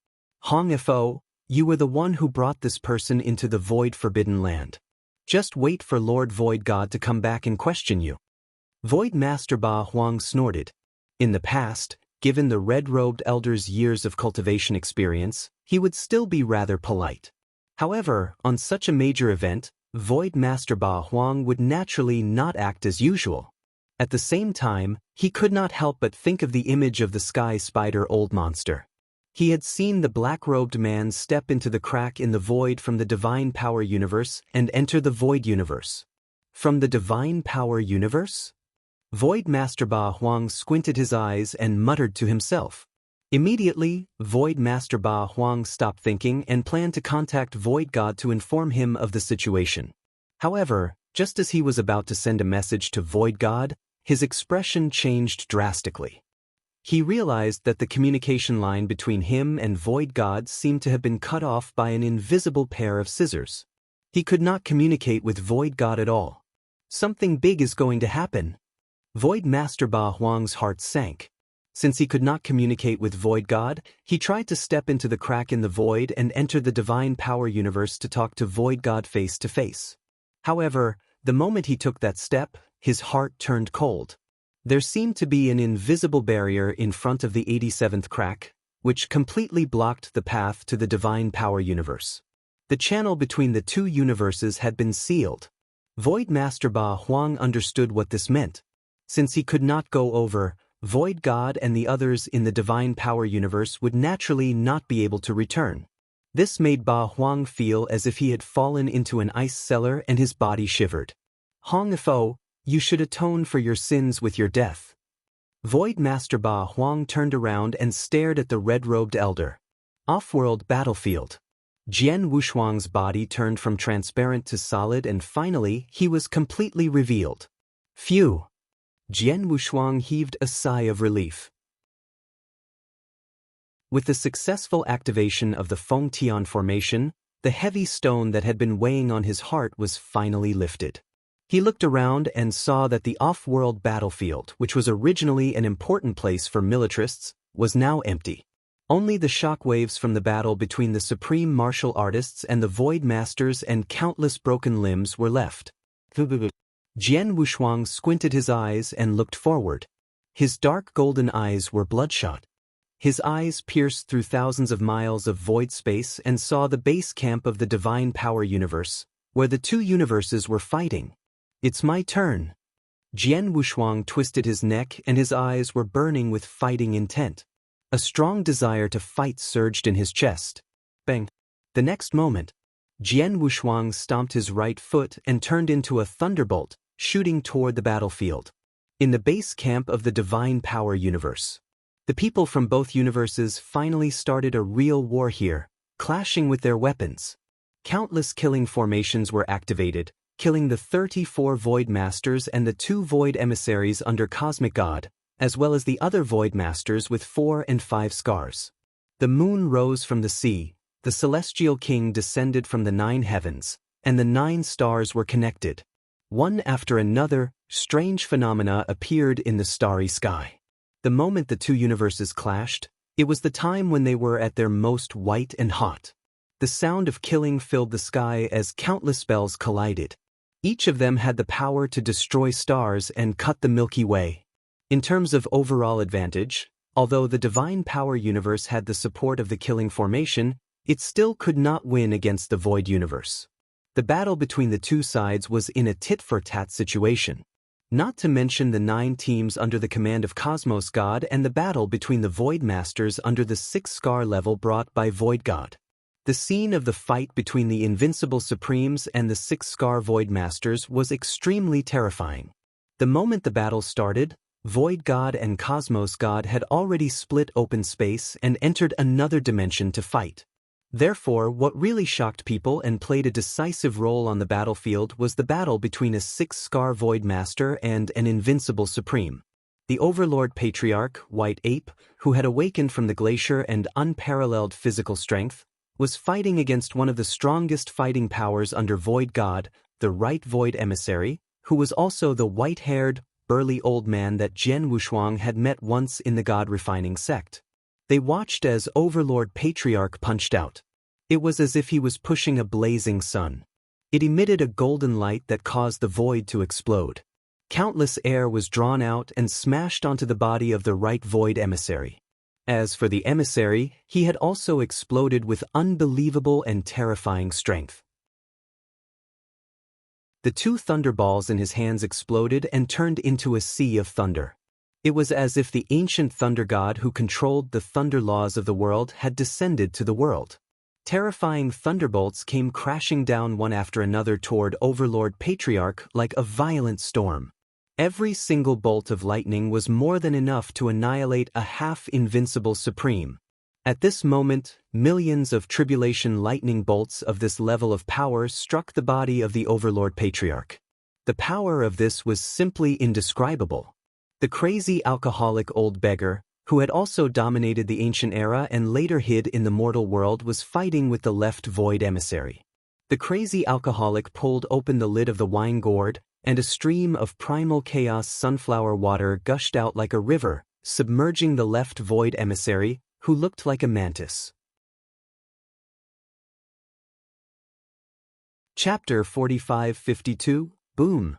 Hongfo, you were the one who brought this person into the Void Forbidden Land. Just wait for Lord Void God to come back and question you." Void Master Ba Huang snorted. In the past, given the red-robed elder's years of cultivation experience, he would still be rather polite. However, on such a major event, Void Master Ba Huang would naturally not act as usual. At the same time, he could not help but think of the image of the sky spider old monster. He had seen the black-robed man step into the crack in the void from the Divine Power Universe and enter the Void Universe. From the Divine Power Universe? Void Master Ba Huang squinted his eyes and muttered to himself. Immediately, Void Master Ba Huang stopped thinking and planned to contact Void God to inform him of the situation. However, just as he was about to send a message to Void God, his expression changed drastically. He realized that the communication line between him and Void God seemed to have been cut off by an invisible pair of scissors. He could not communicate with Void God at all. Something big is going to happen. Void Master Ba Huang's heart sank. Since he could not communicate with Void God, he tried to step into the crack in the void and enter the Divine Power Universe to talk to Void God face to face. However, the moment he took that step, his heart turned cold. There seemed to be an invisible barrier in front of the 87th crack, which completely blocked the path to the Divine Power Universe. The channel between the two universes had been sealed. Void Master Ba Huang understood what this meant. Since he could not go over, Void God and the others in the Divine Power Universe would naturally not be able to return. This made Ba Huang feel as if he had fallen into an ice cellar and his body shivered. "Hongfo, you should atone for your sins with your death." Void Master Ba Huang turned around and stared at the red-robed elder. Off-world battlefield. Jian Wushuang's body turned from transparent to solid and finally he was completely revealed. Phew! Jian Wushuang heaved a sigh of relief. With the successful activation of the Feng Tian formation, the heavy stone that had been weighing on his heart was finally lifted. He looked around and saw that the off-world battlefield, which was originally an important place for militarists, was now empty. Only the shockwaves from the battle between the supreme martial artists and the Void Masters and countless broken limbs were left. Jian Wushuang squinted his eyes and looked forward. His dark golden eyes were bloodshot. His eyes pierced through thousands of miles of void space and saw the base camp of the Divine Power Universe, where the two universes were fighting. "It's my turn." Jian Wushuang twisted his neck and his eyes were burning with fighting intent. A strong desire to fight surged in his chest. Bang! The next moment, Jian Wushuang stomped his right foot and turned into a thunderbolt, shooting toward the battlefield. In the base camp of the Divine Power Universe, the people from both universes finally started a real war here, clashing with their weapons. Countless killing formations were activated, killing the 34 Void Masters and the 2 Void Emissaries under Cosmic God, as well as the other Void Masters with 4 and 5 scars. The moon rose from the sea, the Celestial King descended from the 9 heavens, and the 9 stars were connected. One after another, strange phenomena appeared in the starry sky. The moment the two universes clashed, it was the time when they were at their most white and hot. The sound of killing filled the sky as countless spells collided. Each of them had the power to destroy stars and cut the Milky Way. In terms of overall advantage, although the Divine Power Universe had the support of the Killing Formation, it still could not win against the Void Universe. The battle between the two sides was in a tit-for-tat situation. Not to mention the 9 teams under the command of Cosmos God and the battle between the Void Masters under the 6 scar level brought by Void God. The scene of the fight between the Invincible Supremes and the 6 scar Void Masters was extremely terrifying. The moment the battle started, Void God and Cosmos God had already split open space and entered another dimension to fight. Therefore, what really shocked people and played a decisive role on the battlefield was the battle between a 6 scar Void Master and an Invincible Supreme. The Overlord Patriarch, White Ape, who had awakened from the glacier and unparalleled physical strength, was fighting against one of the strongest fighting powers under Void God, the Right Void Emissary, who was also the white-haired, burly old man that Jian Wushuang had met once in the God-refining sect. They watched as Overlord Patriarch punched out. It was as if he was pushing a blazing sun. It emitted a golden light that caused the void to explode. Countless air was drawn out and smashed onto the body of the Right Void Emissary. As for the emissary, he had also exploded with unbelievable and terrifying strength. The 2 thunderballs in his hands exploded and turned into a sea of thunder. It was as if the ancient thunder god who controlled the thunder laws of the world had descended to the world. Terrifying thunderbolts came crashing down one after another toward Overlord Patriarch like a violent storm. Every single bolt of lightning was more than enough to annihilate a half-invincible Supreme. At this moment, millions of tribulation lightning bolts of this level of power struck the body of the Overlord Patriarch. The power of this was simply indescribable. The crazy alcoholic old beggar, who had also dominated the ancient era and later hid in the mortal world, was fighting with the left Void Emissary. The crazy alcoholic pulled open the lid of the wine gourd, and a stream of primal chaos sunflower water gushed out like a river, submerging the left Void Emissary, who looked like a mantis. Chapter 45-52, Boom.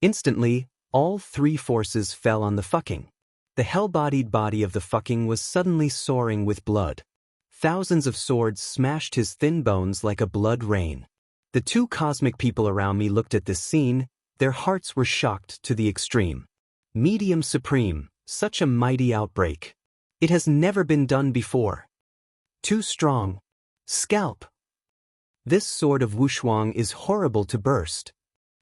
Instantly, all 3 forces fell on the fucking. The hell-bodied body of the fucking was suddenly soaring with blood. Thousands of swords smashed his thin bones like a blood rain. The 2 cosmic people around me looked at this scene, their hearts were shocked to the extreme. Medium Supreme, such a mighty outbreak. It has never been done before. Too strong. Scalp. This sword of Wushuang is horrible to burst.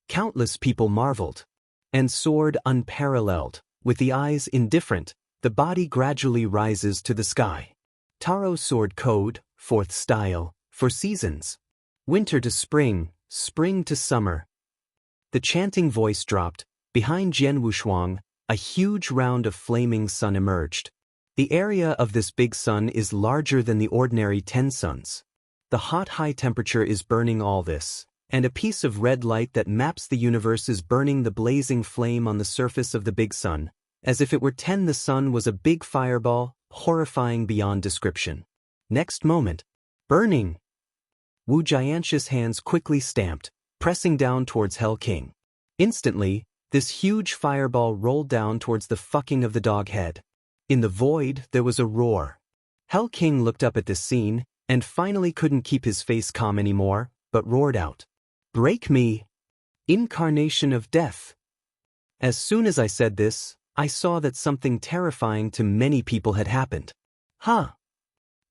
Countless people marveled. And sword unparalleled, with the eyes indifferent, the body gradually rises to the sky. Taro sword code, 4th style, for seasons. Winter to spring, spring to summer. The chanting voice dropped. Behind Jian Wushuang, a huge round of flaming sun emerged. The area of this big sun is larger than the ordinary 10 suns. The hot high temperature is burning all this, and a piece of red light that maps the universe is burning the blazing flame on the surface of the big sun, as if it were 10. The sun was a big fireball, horrifying beyond description. Next moment, burning. Wu Jianxi's hands quickly stamped, pressing down towards Hell King. Instantly, this huge fireball rolled down towards the fucking of the dog head. In the void, there was a roar. Hell King looked up at this scene, and finally couldn't keep his face calm anymore, but roared out, "Break me! Incarnation of death!" As soon as I said this, I saw that something terrifying to many people had happened.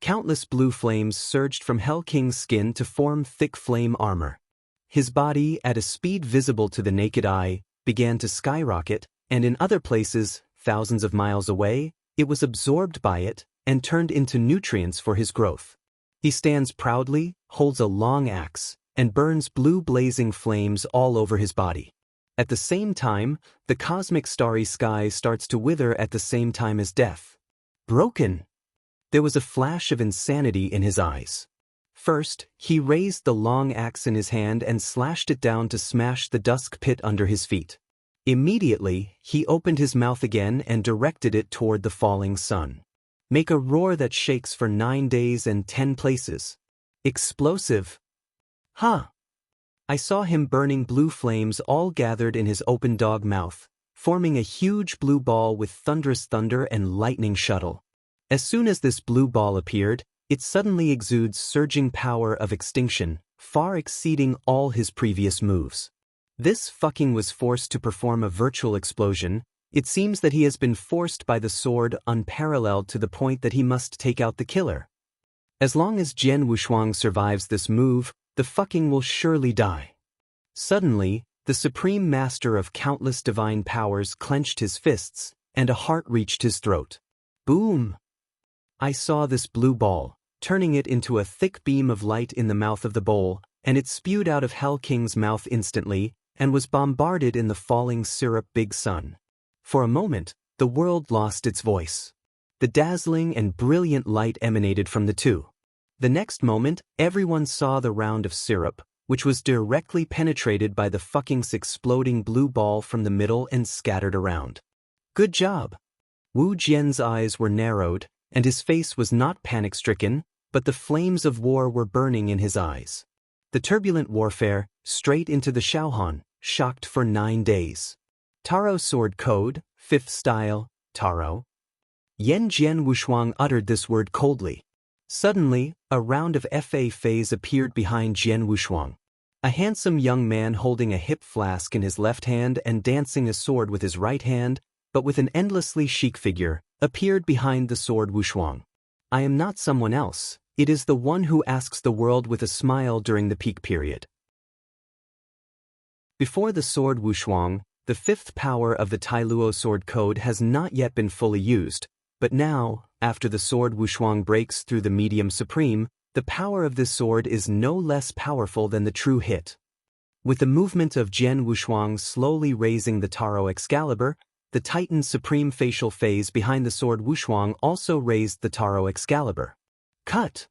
Countless blue flames surged from Hell King's skin to form thick flame armor. His body, at a speed visible to the naked eye, began to skyrocket, and in other places, thousands of miles away, it was absorbed by it and turned into nutrients for his growth. He stands proudly, holds a long axe, and burns blue blazing flames all over his body. At the same time, the cosmic starry sky starts to wither at the same time as death. Broken. There was a flash of insanity in his eyes. First, he raised the long axe in his hand and slashed it down to smash the dusk pit under his feet. Immediately, he opened his mouth again and directed it toward the falling sun. Make a roar that shakes for 9 days and 10 places. Explosive. I saw him burning blue flames all gathered in his open dog mouth, forming a huge blue ball with thunderous thunder and lightning shuttle. As soon as this blue ball appeared, it suddenly exudes surging power of extinction, far exceeding all his previous moves. This fucking was forced to perform a virtual explosion. It seems that he has been forced by the sword unparalleled to the point that he must take out the killer. As long as Jian Wushuang survives this move, the fucking will surely die. Suddenly, the Supreme Master of countless divine powers clenched his fists, and a heart reached his throat. Boom! I saw this blue ball, turning it into a thick beam of light in the mouth of the bowl, and it spewed out of Hell King's mouth instantly, and was bombarded in the falling syrup big sun. For a moment, the world lost its voice. The dazzling and brilliant light emanated from the two. The next moment, everyone saw the round of syrup, which was directly penetrated by the fucking's exploding blue ball from the middle and scattered around. Good job! Wu Jian's eyes were narrowed, and his face was not panic-stricken, but the flames of war were burning in his eyes. The turbulent warfare, straight into the Shaohan, shocked for 9 days. Taro Sword Code, 5th Style, Taro. Yen Jian Wushuang uttered this word coldly. Suddenly, a round of FA phase appeared behind Jian Wushuang. A handsome young man holding a hip flask in his left hand and dancing a sword with his right hand, but with an endlessly chic figure, appeared behind the sword Wushuang. I am not someone else, it is the one who asks the world with a smile during the peak period. Before the sword Wushuang, the 5th power of the Tai Luo sword code has not yet been fully used, but now, after the sword Wushuang breaks through the medium supreme, the power of this sword is no less powerful than the true hit. With the movement of Jian Wushuang slowly raising the Taro Excalibur, the Titan Supreme facial phase behind the sword Wushuang also raised the Taro Excalibur. Cut!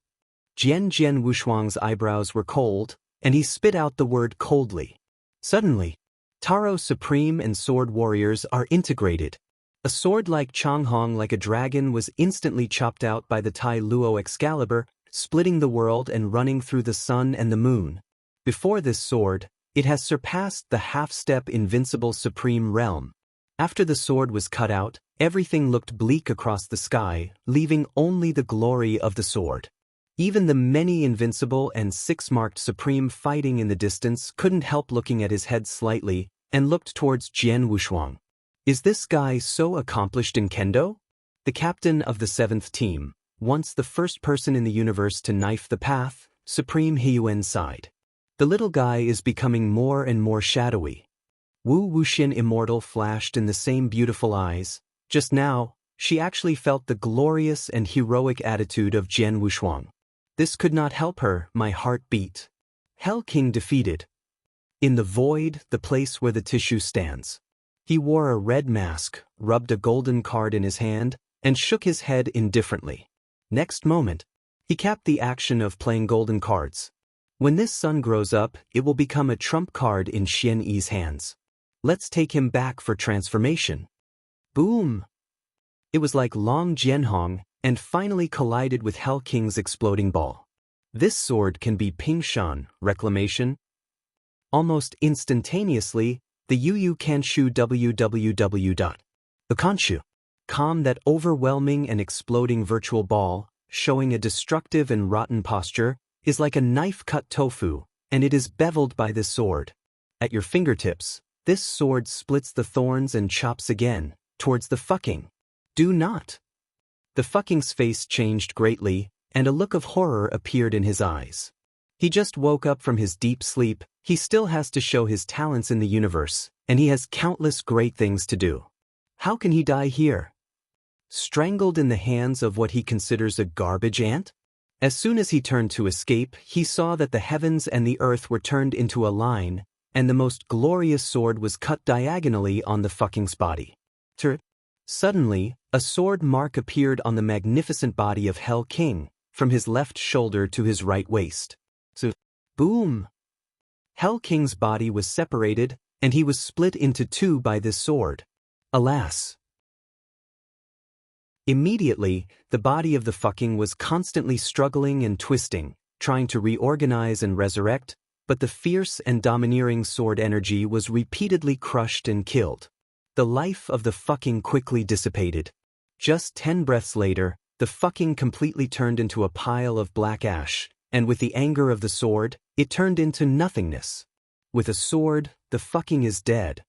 Jian Wushuang's eyebrows were cold, and he spit out the word coldly. Suddenly, Taro Supreme and Sword Warriors are integrated. A sword like Changhong like a dragon was instantly chopped out by the Tai Luo Excalibur, splitting the world and running through the sun and the moon. Before this sword, it has surpassed the half-step invincible supreme realm. After the sword was cut out, everything looked bleak across the sky, leaving only the glory of the sword. Even the many invincible and 6-marked supreme fighting in the distance couldn't help looking at his head slightly, and looked towards Jian Wushuang. Is this guy so accomplished in kendo? The captain of the 7th team, once the first person in the universe to knife the path, Supreme Hiyuan sighed. The little guy is becoming more and more shadowy. Wu Wuxin Immortal flashed in the same beautiful eyes. Just now, she actually felt the glorious and heroic attitude of Jian Wushuang. This could not help her, my heart beat. Hell King defeated. In the void, the place where the tissue stands. He wore a red mask, rubbed a golden card in his hand, and shook his head indifferently. Next moment, he capped the action of playing golden cards. When this son grows up, it will become a trump card in Xian Yi's hands. Let's take him back for transformation. Boom! It was like Long Jianhong, and finally collided with Hell King's exploding ball. This sword can be Pingshan, reclamation. Almost instantaneously, the Yu Kanshu www. The Kanshu. Calm that overwhelming and exploding virtual ball, showing a destructive and rotten posture, is like a knife-cut tofu, and it is beveled by this sword. At your fingertips, this sword splits the thorns and chops again, towards the fucking. Do not. The fucking's face changed greatly, and a look of horror appeared in his eyes. He just woke up from his deep sleep, he still has to show his talents in the universe, and he has countless great things to do. How can he die here? Strangled in the hands of what he considers a garbage ant? As soon as he turned to escape, he saw that the heavens and the earth were turned into a line, and the most glorious sword was cut diagonally on the fucking's body. Suddenly, a sword mark appeared on the magnificent body of Hell King, from his left shoulder to his right waist. Boom! Hell King's body was separated, and he was split into two by this sword. Alas! Immediately, the body of the fucking was constantly struggling and twisting, trying to reorganize and resurrect, but the fierce and domineering sword energy was repeatedly crushed and killed. The life of the fucking quickly dissipated. Just 10 breaths later, the fucking completely turned into a pile of black ash, and with the anger of the sword, It turned into nothingness. With a sword, the fucking is dead.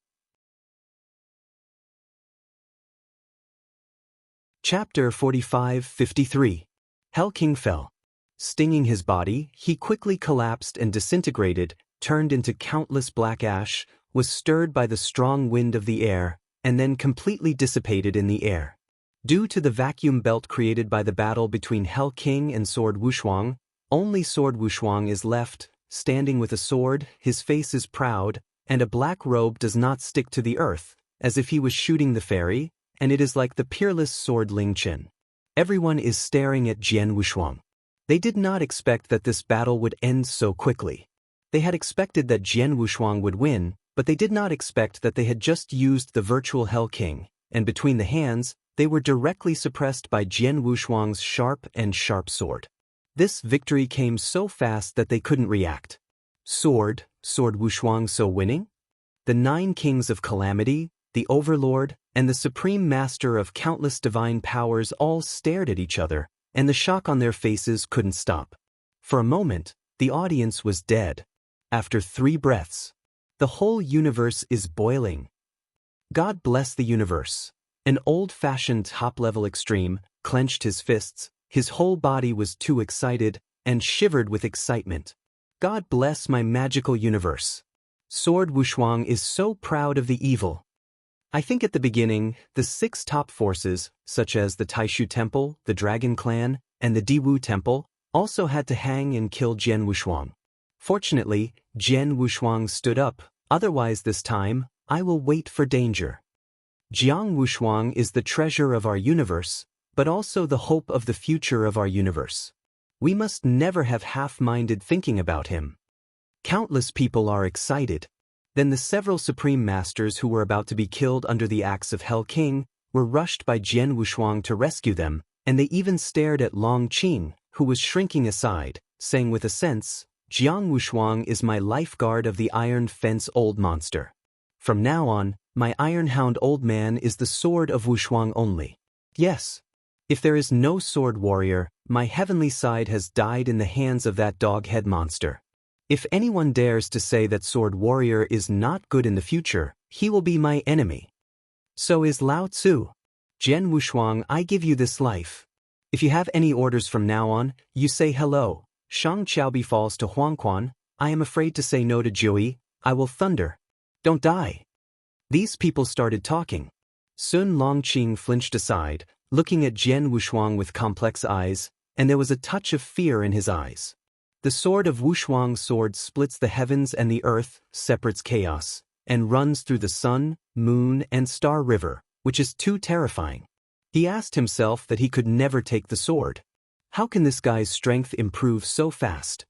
Chapter 45-53. Hell King fell. Stinging his body, he quickly collapsed and disintegrated, turned into countless black ash, was stirred by the strong wind of the air, and then completely dissipated in the air. Due to the vacuum belt created by the battle between Hell King and Sword Wushuang, only Sword Wushuang is left, standing with a sword, his face is proud, and a black robe does not stick to the earth, as if he was shooting the fairy, and it is like the peerless sword Ling Qin. Everyone is staring at Jian Wushuang. They did not expect that this battle would end so quickly. They had expected that Jian Wushuang would win, but they did not expect that they had just used the virtual Hell King, and between the hands, they were directly suppressed by Jian Wushuang's sharp sword. This victory came so fast that they couldn't react. Sword Wushuang so winning? The 9 kings of calamity, the overlord, and the supreme master of countless divine powers all stared at each other, and the shock on their faces couldn't stop. For a moment, the audience was dead. After 3 breaths, the whole universe is boiling. God bless the universe. An old-fashioned top-level extreme clenched his fists, his whole body was too excited, and shivered with excitement. God bless my magical universe. Sword Wushuang is so proud of the evil. I think at the beginning, the 6 top forces, such as the Taishu Temple, the Dragon Clan, and the Diwu Temple, also had to hang and kill Jian Wushuang. Fortunately, Jian Wushuang stood up, otherwise this time, I will wait for danger. Jiang Wushuang is the treasure of our universe, but also the hope of the future of our universe. We must never have half-minded thinking about him. Countless people are excited. Then the several supreme masters who were about to be killed under the axe of Hell King were rushed by Jian Wushuang to rescue them, and they even stared at Long Qing, who was shrinking aside, saying with a sense, Jiang Wushuang is my lifeguard of the Iron Fence old monster. From now on, my Iron Hound old man is the sword of Wushuang only. Yes. If there is no sword warrior, my heavenly side has died in the hands of that dog-head monster. If anyone dares to say that sword warrior is not good in the future, he will be my enemy. So is Lao Tzu. Jian Wushuang, I give you this life. If you have any orders from now on, you say hello. Shang Qiaobi falls to Huangquan, I am afraid to say no to Jiui, I will thunder. Don't die. These people started talking. Sun Longqing flinched aside, looking at Jian Wushuang with complex eyes, and there was a touch of fear in his eyes. The sword of Wushuang's sword splits the heavens and the earth, separates chaos, and runs through the sun, moon, and star river, which is too terrifying. He asked himself that he could never take the sword. How can this guy's strength improve so fast?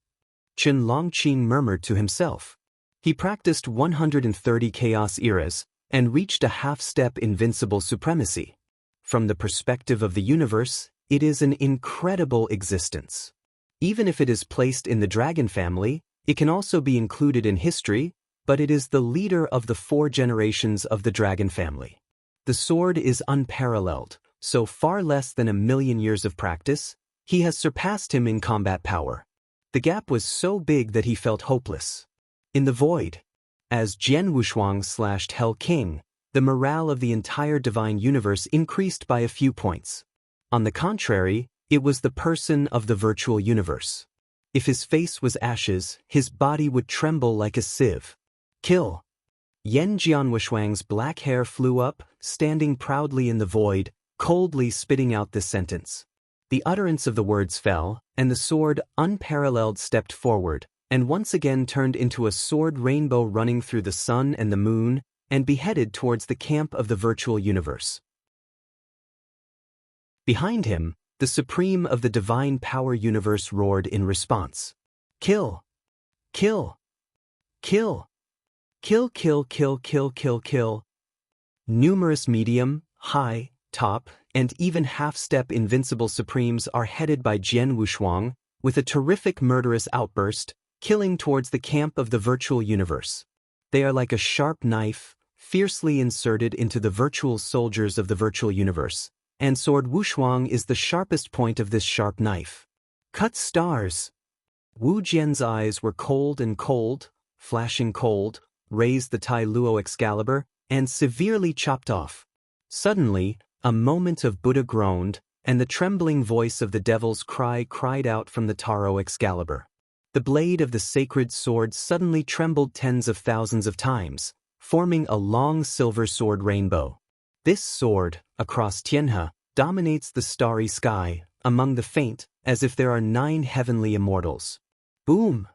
Chen Longqing murmured to himself. He practiced 130 chaos eras, and reached a half-step invincible supremacy. From the perspective of the universe, it is an incredible existence. Even if it is placed in the dragon family, it can also be included in history, but it is the leader of the 4 generations of the dragon family. The sword is unparalleled, so far less than 1,000,000 years of practice, he has surpassed him in combat power. The gap was so big that he felt hopeless. In the void, as Jian Wushuang slashed Hell King, the morale of the entire divine universe increased by a few points. On the contrary, it was the person of the virtual universe. If his face was ashes, his body would tremble like a sieve. Kill. Yan Jian Wushuang's black hair flew up, standing proudly in the void, coldly spitting out this sentence. The utterance of the words fell, and the sword, unparalleled, stepped forward, and once again turned into a sword rainbow running through the sun and the moon, and beheaded towards the camp of the virtual universe. Behind him, the supreme of the divine power universe roared in response. Kill! Kill! Kill! Kill, kill, kill, kill, kill, kill. Numerous medium, high, top, and even half-step invincible supremes are headed by Jian Wushuang, with a terrific murderous outburst, killing towards the camp of the virtual universe. They are like a sharp knife, fiercely inserted into the virtual soldiers of the virtual universe, and Sword Wushuang is the sharpest point of this sharp knife. Cut stars. Wu Jian's eyes were cold and cold, flashing cold, raised the Tai Luo Excalibur, and severely chopped off. Suddenly, a moment of Buddha groaned, and the trembling voice of the devil's cry cried out from the Taro Excalibur. The blade of the sacred sword suddenly trembled tens of thousands of times, forming a long silver sword rainbow. This sword, across Tianhe, dominates the starry sky, among the faint, as if there are 9 heavenly immortals. Boom!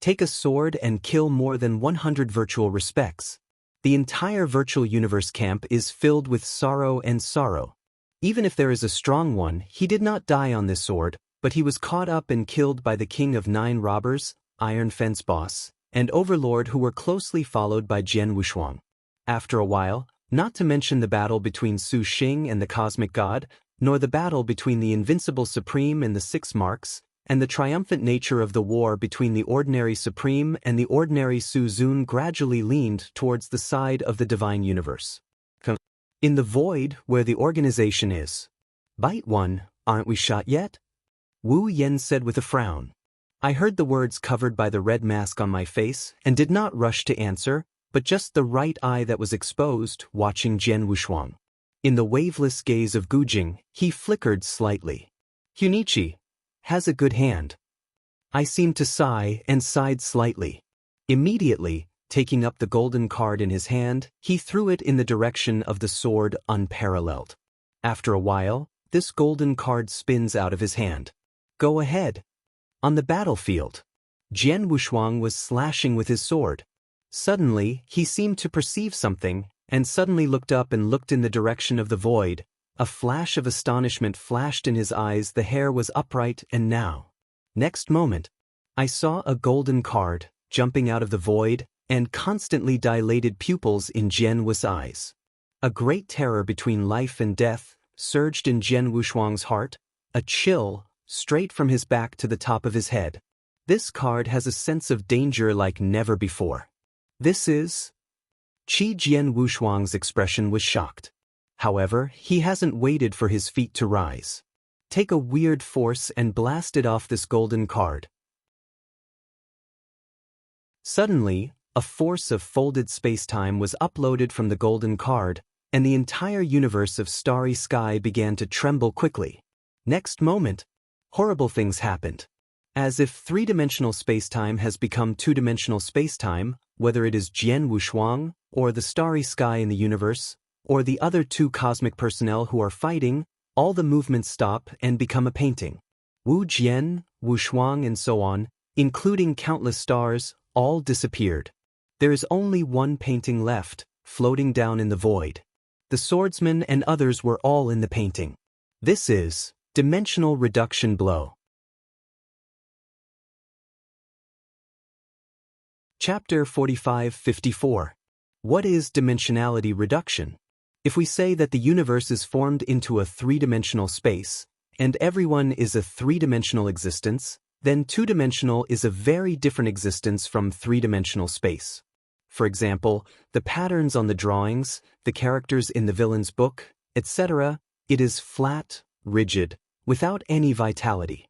Take a sword and kill more than 100 virtual respects. The entire virtual universe camp is filled with sorrow and sorrow. Even if there is a strong one, he did not die on this sword, but he was caught up and killed by the king of 9 robbers, Iron Fence Boss, and Overlord, who were closely followed by Jian Wushuang. After a while, not to mention the battle between Su Xing and the Cosmic God, nor the battle between the Invincible Supreme and the 6 Marks, and the triumphant nature of the war between the Ordinary Supreme and the Ordinary Su Zun gradually leaned towards the side of the Divine Universe. In the void where the organization is. Bite 1, aren't we shot yet? Wu Yen said with a frown. I heard the words covered by the red mask on my face and did not rush to answer, but just the right eye that was exposed, watching Jian Wushuang. In the waveless gaze of Gujing, he flickered slightly. Hunichi has a good hand. I seemed to sigh and sighed slightly. Immediately, taking up the golden card in his hand, he threw it in the direction of the sword unparalleled. After a while, this golden card spins out of his hand. Go ahead. On the battlefield, Jian Wushuang was slashing with his sword. Suddenly, he seemed to perceive something, and suddenly looked up and looked in the direction of the void. A flash of astonishment flashed in his eyes. The hair was upright, and now. Next moment, I saw a golden card, jumping out of the void, and constantly dilated pupils in Jian Wu's eyes. A great terror between life and death surged in Jian Wushuang's heart, a chill, straight from his back to the top of his head. This card has a sense of danger like never before. This is... Qi Jian Wushuang's expression was shocked. However, he hasn't waited for his feet to rise. Take a weird force and blast it off this golden card. Suddenly, a force of folded spacetime was uploaded from the golden card, and the entire universe of starry sky began to tremble quickly. Next moment, horrible things happened. As if 3-dimensional spacetime has become 2-dimensional spacetime, whether it is Jian Wushuang, or the starry sky in the universe, or the other 2 cosmic personnel who are fighting, all the movements stop and become a painting. Wu Jian, Wushuang, and so on, including countless stars, all disappeared. There is only one painting left, floating down in the void. The swordsman and others were all in the painting. This is dimensional reduction blow. Chapter 45-54. What is dimensionality reduction? If we say that the universe is formed into a 3-dimensional space, and everyone is a 3-dimensional existence, then 2-dimensional is a very different existence from 3-dimensional space. For example, the patterns on the drawings, the characters in the villain's book, etc., it is flat, rigid, without any vitality.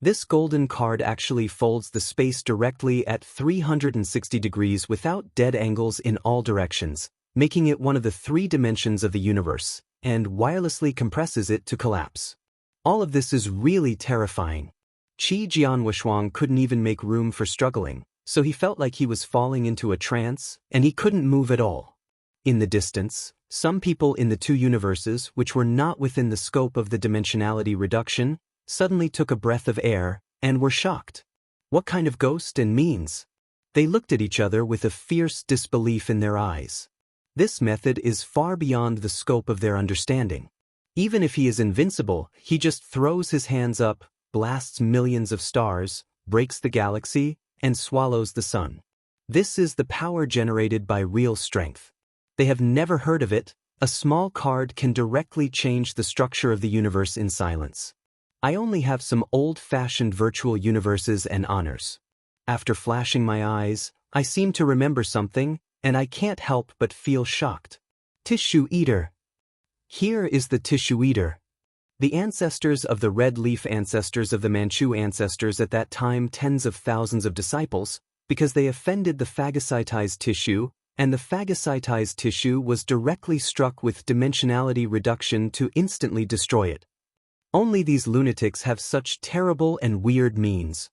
This golden card actually folds the space directly at 360 degrees without dead angles in all directions, making it one of the 3 dimensions of the universe, and wirelessly compresses it to collapse. All of this is really terrifying. Qi Jian Wushuang couldn't even make room for struggling, so he felt like he was falling into a trance, and he couldn't move at all. In the distance, some people in the 2 universes, which were not within the scope of the dimensionality reduction, suddenly took a breath of air, and were shocked. What kind of ghost and means? They looked at each other with a fierce disbelief in their eyes. This method is far beyond the scope of their understanding. Even if he is invincible, he just throws his hands up, blasts millions of stars, breaks the galaxy, and swallows the sun. This is the power generated by real strength. They have never heard of it. A small card can directly change the structure of the universe in silence. I only have some old-fashioned virtual universes and honors. After flashing my eyes, I seem to remember something, and I can't help but feel shocked. Tissue eater. Here is the tissue eater. The ancestors of the red leaf ancestors of the Manchu ancestors at that time tens of thousands of disciples, because they offended the phagocytized tissue, and the phagocytized tissue was directly struck with dimensionality reduction to instantly destroy it. Only these lunatics have such terrible and weird means.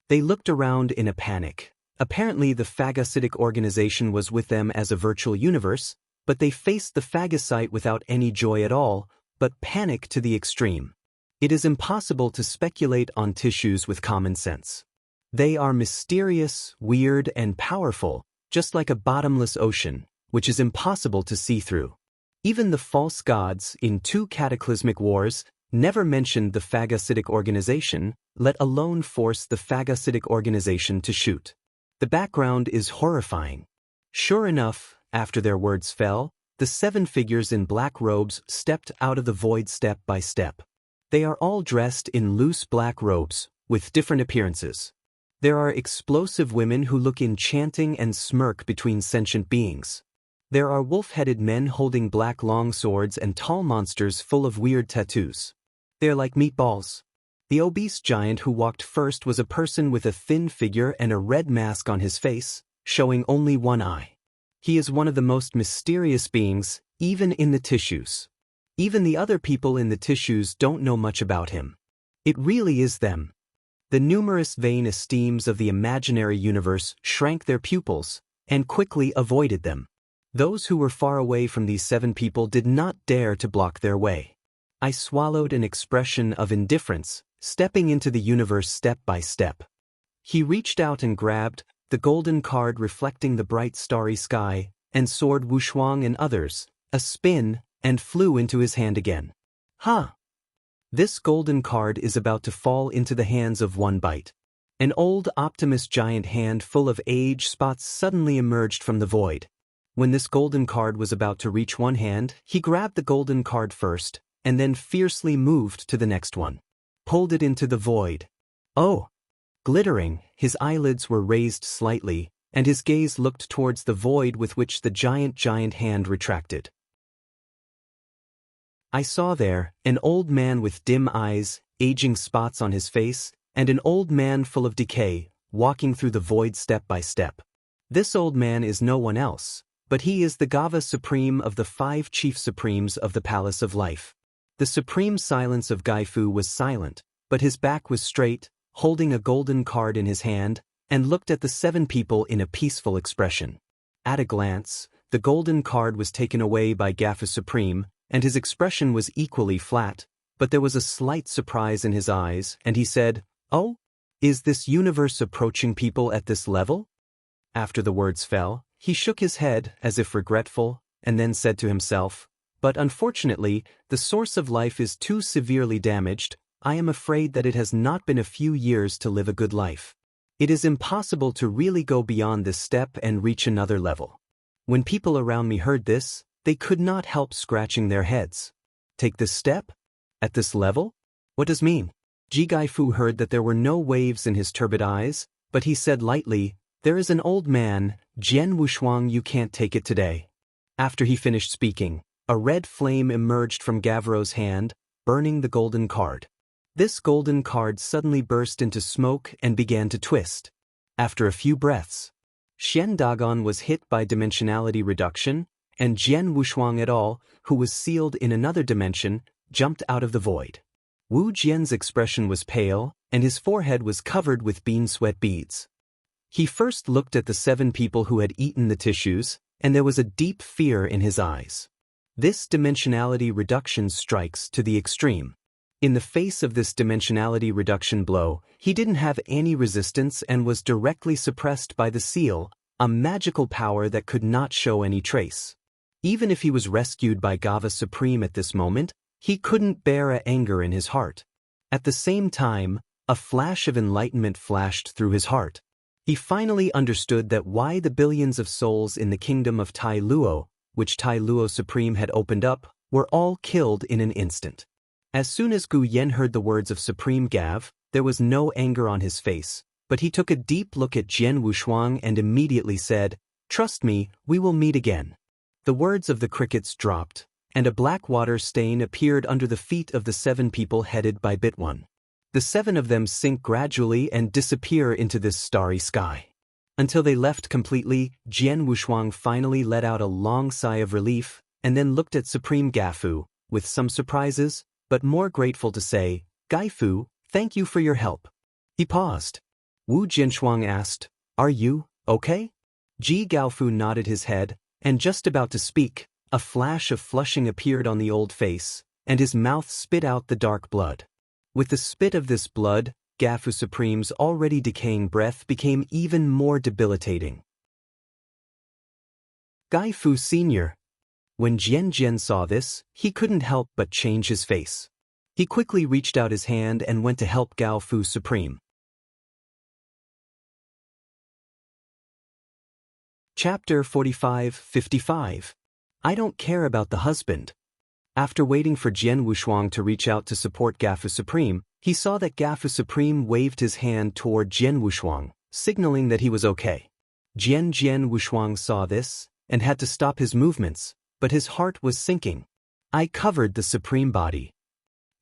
They looked around in a panic. Apparently the phagocytic organization was with them as a virtual universe, but they faced the phagocyte without any joy at all, but panic to the extreme. It is impossible to speculate on tissues with common sense. They are mysterious, weird, and powerful, just like a bottomless ocean, which is impossible to see through. Even the false gods, in 2 cataclysmic wars, never mentioned the phagocytic organization, let alone force the phagocytic organization to shoot. The background is horrifying. Sure enough, after their words fell, the 7 figures in black robes stepped out of the void step by step. They are all dressed in loose black robes, with different appearances. There are explosive women who look enchanting and smirk between sentient beings. There are wolf-headed men holding black long swords and tall monsters full of weird tattoos. They are like meatballs. The obese giant who walked first was a person with a thin figure and a red mask on his face, showing only one eye. He is one of the most mysterious beings, even in the tissues. Even the other people in the tissues don't know much about him. It really is them. The numerous vain esteems of the imaginary universe shrank their pupils, and quickly avoided them. Those who were far away from these 7 people did not dare to block their way. I swallowed an expression of indifference, stepping into the universe step by step. He reached out and grabbed the golden card reflecting the bright starry sky, and Sword Wushuang and others, a spin, and flew into his hand again. Huh! This golden card is about to fall into the hands of one bite. An old optimist giant hand full of age spots suddenly emerged from the void. When this golden card was about to reach one hand, he grabbed the golden card first, and then fiercely moved to the next one. Pulled it into the void. Oh! Glittering, his eyelids were raised slightly, and his gaze looked towards the void with which the giant hand retracted. I saw there an old man with dim eyes, aging spots on his face, and an old man full of decay, walking through the void step by step. This old man is no one else, but he is the Gava Supreme of the 5 Chief Supremes of the Palace of Life. The Supreme Silence of Gaifu was silent, but his back was straight, holding a golden card in his hand, and looked at the 7 people in a peaceful expression. At a glance, the golden card was taken away by Gava Supreme, and his expression was equally flat, but there was a slight surprise in his eyes, and he said, "Oh? Is this universe approaching people at this level?" After the words fell, he shook his head as if regretful, and then said to himself, "But unfortunately, the source of life is too severely damaged. I am afraid that it has not been a few years to live a good life. It is impossible to really go beyond this step and reach another level." When people around me heard this, they could not help scratching their heads. Take this step? At this level? What does mean? Ji Gaifu heard that there were no waves in his turbid eyes, but he said lightly, "There is an old man, Jian Wushuang, you can't take it today." After he finished speaking, a red flame emerged from Gavro's hand, burning the golden card. This golden card suddenly burst into smoke and began to twist. After a few breaths, Xian Dagon was hit by dimensionality reduction, and Jian Wushuang et al., who was sealed in another dimension, jumped out of the void. Wu Jian's expression was pale, and his forehead was covered with bean sweat beads. He first looked at the 7 people who had eaten the tissues, and there was a deep fear in his eyes. This dimensionality reduction strikes to the extreme. In the face of this dimensionality reduction blow, he didn't have any resistance and was directly suppressed by the seal, a magical power that could not show any trace. Even if he was rescued by Gava Supreme at this moment, he couldn't bear a anger in his heart. At the same time, a flash of enlightenment flashed through his heart. He finally understood that why the billions of souls in the kingdom of Tai Luo, which Tai Luo Supreme had opened up, were all killed in an instant. As soon as Gu Yen heard the words of Supreme Gav, there was no anger on his face, but he took a deep look at Jian Wushuang and immediately said, "Trust me, we will meet again." The words of the crickets dropped, and a black water stain appeared under the feet of the 7 people headed by Bitone. The 7 of them sink gradually and disappear into this starry sky. Until they left completely, Jian Wushuang finally let out a long sigh of relief, and then looked at Supreme Gafu, with some surprises, but more grateful to say, "Gaifu, thank you for your help." He paused. Wu Jinshuang asked, "Are you okay?" Ji Gaofu nodded his head, and just about to speak, a flash of flushing appeared on the old face, and his mouth spit out the dark blood. With the spit of this blood, Gafu Supreme's already decaying breath became even more debilitating. Gaifu Sr. When Jian Jian saw this, he couldn't help but change his face. He quickly reached out his hand and went to help Gaofu Supreme. Chapter 45-55. I don't care about the husband. After waiting for Jian Wushuang to reach out to support Gafu Supreme, he saw that Gafu Supreme waved his hand toward Jian Wushuang, signaling that he was okay. Jian Wushuang saw this, and had to stop his movements, but his heart was sinking. I covered the Supreme body.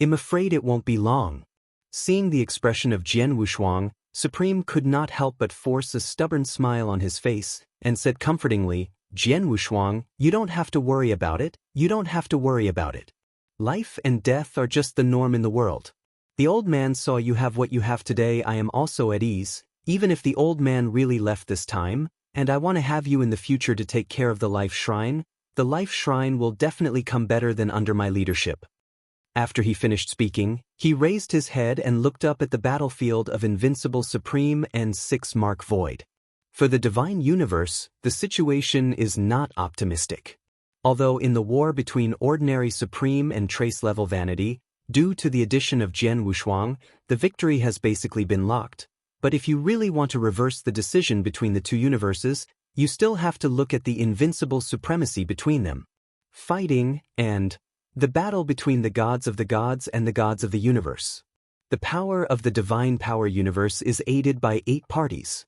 I'm afraid it won't be long. Seeing the expression of Jian Wushuang, Supreme could not help but force a stubborn smile on his face, and said comfortingly, "Jian Wushuang, you don't have to worry about it, you don't have to worry about it. Life and death are just the norm in the world. The old man saw you have what you have today. I am also at ease, even if the old man really left this time, and I want to have you in the future to take care of the life shrine. The life shrine will definitely come better than under my leadership." After he finished speaking, he raised his head and looked up at the battlefield of Invincible Supreme and 6 Mark Void. For the divine universe, the situation is not optimistic. Although in the war between ordinary Supreme and trace-level vanity, due to the addition of Jian Wushuang, the victory has basically been locked. But if you really want to reverse the decision between the 2 universes, you still have to look at the invincible supremacy between them. Fighting, and the battle between the gods of the gods and the gods of the universe. The power of the divine power universe is aided by 8 parties.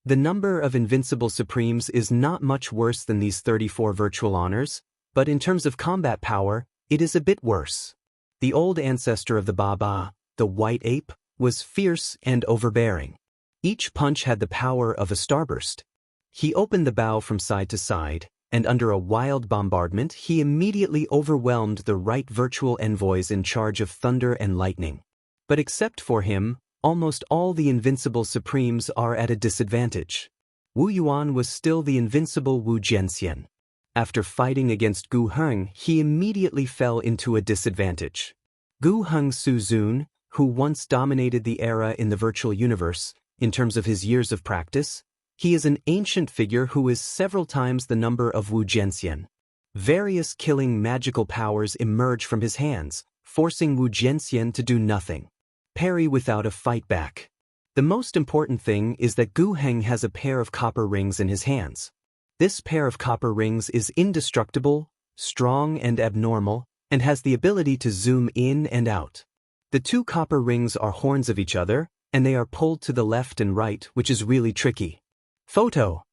The number of invincible supremes is not much worse than these 34 virtual honors, but in terms of combat power, it is a bit worse. The old ancestor of the Baba, the white ape, was fierce and overbearing. Each punch had the power of a starburst. He opened the bow from side to side, and under a wild bombardment he immediately overwhelmed the right virtual envoys in charge of thunder and lightning. But except for him, almost all the invincible supremes are at a disadvantage. Wu Yuan was still the invincible Wu Jianxian. After fighting against Gu Heng, he immediately fell into a disadvantage. Gu Heng Suzun, who once dominated the era in the virtual universe, in terms of his years of practice, he is an ancient figure who is several times the number of Wu Jianxian. Various killing magical powers emerge from his hands, forcing Wu Jianxian to do nothing. Parry without a fight back. The most important thing is that Gu Heng has a pair of copper rings in his hands. This pair of copper rings is indestructible, strong and abnormal, and has the ability to zoom in and out. The 2 copper rings are horns of each other, and they are pulled to the left and right, which is really tricky. Photo.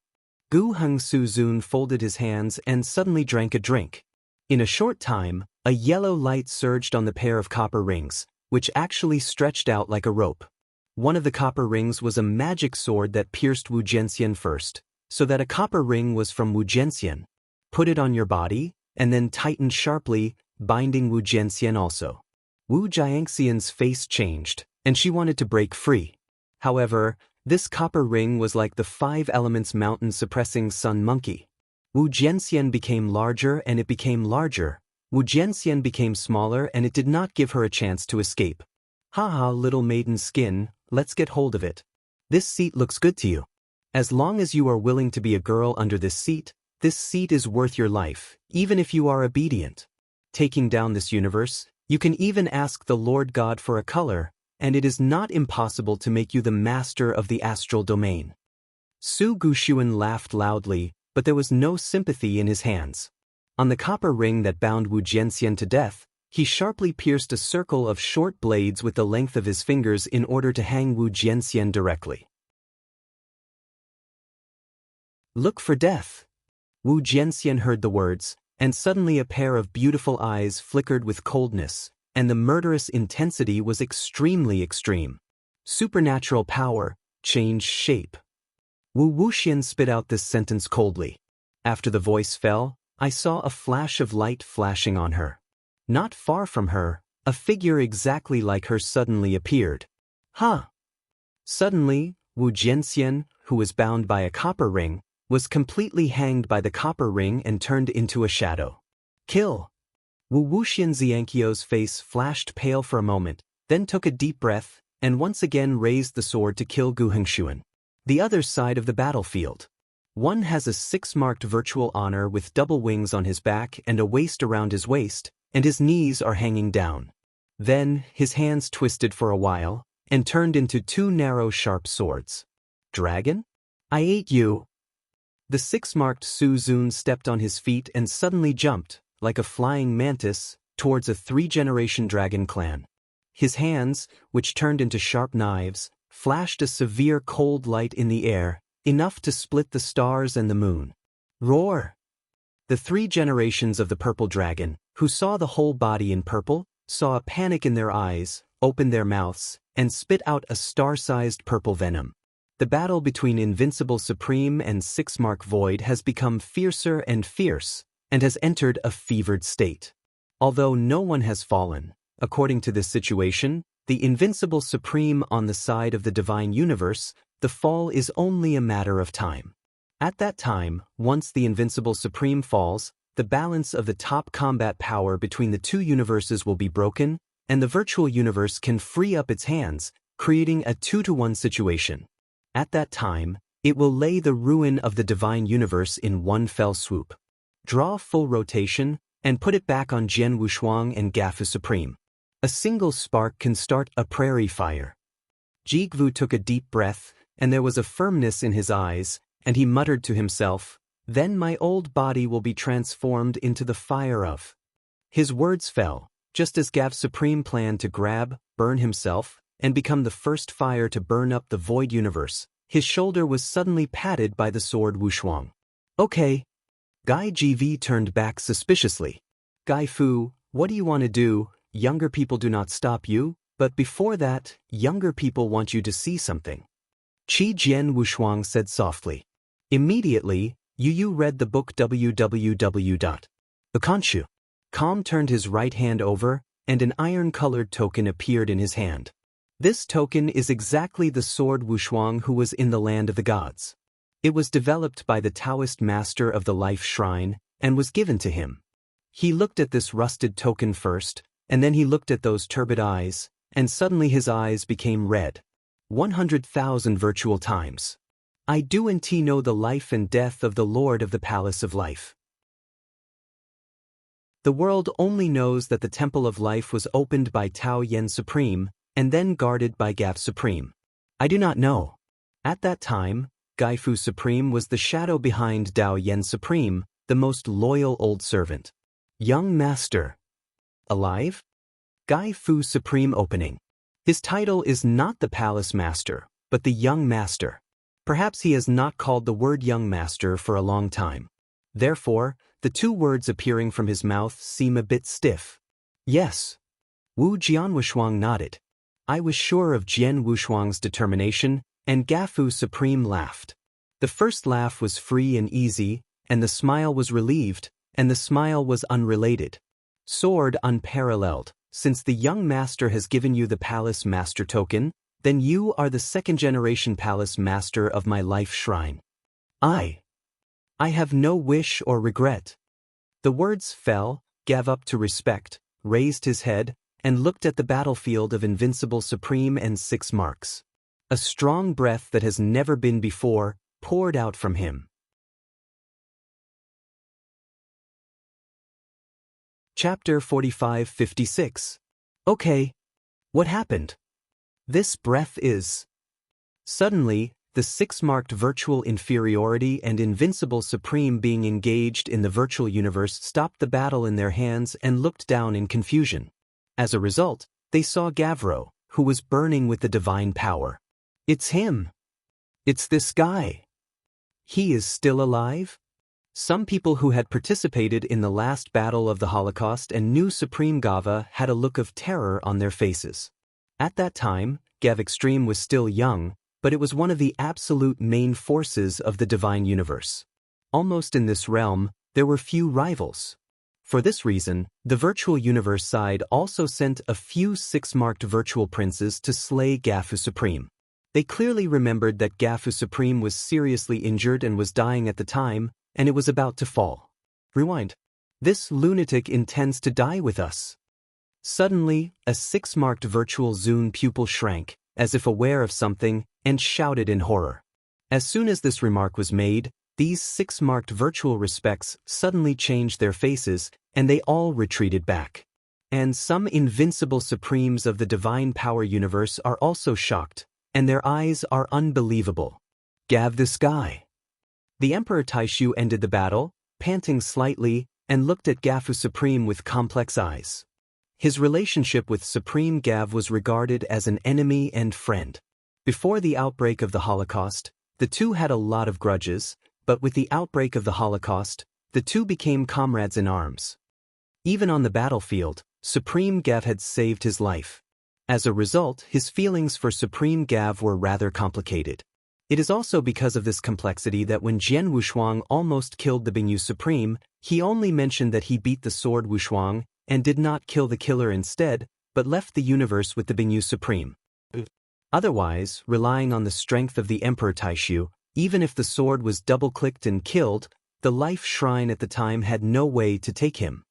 Gu Heng Suzun folded his hands and suddenly drank a drink. In a short time, a yellow light surged on the pair of copper rings, which actually stretched out like a rope. One of the copper rings was a magic sword that pierced Wu Jianxian first, so that a copper ring was from Wu Jianxian. Put it on your body, and then tightened sharply, binding Wu Jianxian also. Wu Jianxian's face changed, and she wanted to break free. However, this copper ring was like the 5 elements mountain-suppressing sun monkey. Wu Jianxian became larger and it became larger. Wu Jianxian became smaller and it did not give her a chance to escape. "Haha, little maiden skin, let's get hold of it. This seat looks good to you. As long as you are willing to be a girl under this seat is worth your life, even if you are obedient. Taking down this universe, you can even ask the Lord God for a color, and it is not impossible to make you the master of the astral domain." Su Gushuan laughed loudly, but there was no sympathy in his hands. On the copper ring that bound Wu Jianxian to death, he sharply pierced a circle of short blades with the length of his fingers in order to hang Wu Jianxian directly. "Look for death." Wu Jianxian heard the words, and suddenly a pair of beautiful eyes flickered with coldness, and the murderous intensity was extremely extreme. Supernatural power, changed shape. Wu Wuxian spit out this sentence coldly. After the voice fell, I saw a flash of light flashing on her. Not far from her, a figure exactly like her suddenly appeared. Huh! Suddenly, Wu Jianxian, who was bound by a copper ring, was completely hanged by the copper ring and turned into a shadow. Kill! Wu Wuxian Xianqiu's face flashed pale for a moment, then took a deep breath, and once again raised the sword to kill Gu Hengshuan. The other side of the battlefield. One has a 6-marked virtual honor with double wings on his back and a waist around his waist, and his knees are hanging down. Then, his hands twisted for a while, and turned into 2 narrow sharp swords. Dragon? I ate you! The 6-marked Su Zun stepped on his feet and suddenly jumped, like a flying mantis, towards a 3-generation dragon clan. His hands, which turned into sharp knives, flashed a severe cold light in the air, enough to split the stars and the moon. Roar! The 3 generations of the purple dragon, who saw the whole body in purple, saw a panic in their eyes, opened their mouths, and spit out a star-sized purple venom. The battle between Invincible Supreme and 6-mark Void has become fiercer and fierce, and has entered a fevered state. Although no one has fallen, according to this situation, the Invincible Supreme on the side of the Divine Universe, the fall is only a matter of time. At that time, once the Invincible Supreme falls, the balance of the top combat power between the 2 universes will be broken, and the virtual universe can free up its hands, creating a 2-to-1 situation. At that time, it will lay the ruin of the Divine Universe in one fell swoop. Draw full rotation, and put it back on Jian Wushuang and Gafu Supreme. A single spark can start a prairie fire. Jigvu took a deep breath, and there was a firmness in his eyes, and he muttered to himself, "Then my old body will be transformed into the fire of." His words fell, just as Gav Supreme planned to grab, burn himself, and become the first fire to burn up the void universe. His shoulder was suddenly patted by the sword Wushuang. Okay. Gai GV turned back suspiciously. Gai Fu, what do you want to do? Younger people do not stop you, but before that, younger people want you to see something. Qi Jian Wushuang said softly. Immediately, Yu read the book www. Calm turned his right hand over, and an iron-colored token appeared in his hand. This token is exactly the sword Wushuang who was in the land of the gods. It was developed by the Taoist master of the Life Shrine, and was given to him. He looked at this rusted token first, and then he looked at those turbid eyes, and suddenly his eyes became red. 100,000 virtual times. I do and know the life and death of the Lord of the Palace of Life. The world only knows that the Temple of Life was opened by Tao Yen Supreme, and then guarded by Gav Supreme. I do not know. At that time, Gai Fu Supreme was the shadow behind Tao Yen Supreme, the most loyal old servant. Young Master. Alive? Gai Fu Supreme opening. His title is not the Palace Master, but the Young Master. Perhaps he has not called the word Young Master for a long time. Therefore, the 2 words appearing from his mouth seem a bit stiff. Yes. Wu Jianwushuang nodded. I was sure of Jian Wushuang's determination, and Gafu Supreme laughed. The first laugh was free and easy, and the smile was relieved, and the smile was unrelated. Sword unparalleled. Since the young master has given you the Palace Master token, then you are the 2nd-generation Palace Master of my Life Shrine. I have no wish or regret. The words fell, gave up to respect, raised his head, and looked at the battlefield of Invincible Supreme and 6 marks. A strong breath that has never been before poured out from him. Chapter 45-56. Okay. What happened? This breath is... Suddenly, the 6-marked virtual inferiority and Invincible Supreme being engaged in the virtual universe stopped the battle in their hands and looked down in confusion. As a result, they saw Gavro, who was burning with the divine power. It's him. It's this guy. He is still alive? Some people who had participated in the last battle of the Holocaust and knew Supreme Gava had a look of terror on their faces. At that time, Gav Extreme was still young, but it was one of the absolute main forces of the divine universe. Almost in this realm, there were few rivals. For this reason, the virtual universe side also sent a few 6-marked virtual princes to slay Gafu Supreme. They clearly remembered that Gafu Supreme was seriously injured and was dying at the time, and it was about to fall. Rewind. This lunatic intends to die with us. Suddenly, a 6-marked virtual Zune pupil shrank, as if aware of something, and shouted in horror. As soon as this remark was made, these 6-marked virtual respects suddenly changed their faces, and they all retreated back. And some invincible supremes of the divine power universe are also shocked, and their eyes are unbelievable. Gav this guy. The Emperor Taishu ended the battle, panting slightly, and looked at Gafu Supreme with complex eyes. His relationship with Supreme Gav was regarded as an enemy and friend. Before the outbreak of the Holocaust, the two had a lot of grudges, but with the outbreak of the Holocaust, the two became comrades in arms. Even on the battlefield, Supreme Gav had saved his life. As a result, his feelings for Supreme Gav were rather complicated. It is also because of this complexity that when Jian Wushuang almost killed the Bingyu Supreme, he only mentioned that he beat the sword Wushuang and did not kill the killer instead, but left the universe with the Bingyu Supreme. Otherwise, relying on the strength of the Emperor Taishu, even if the sword was double-clicked and killed, the life shrine at the time had no way to take him.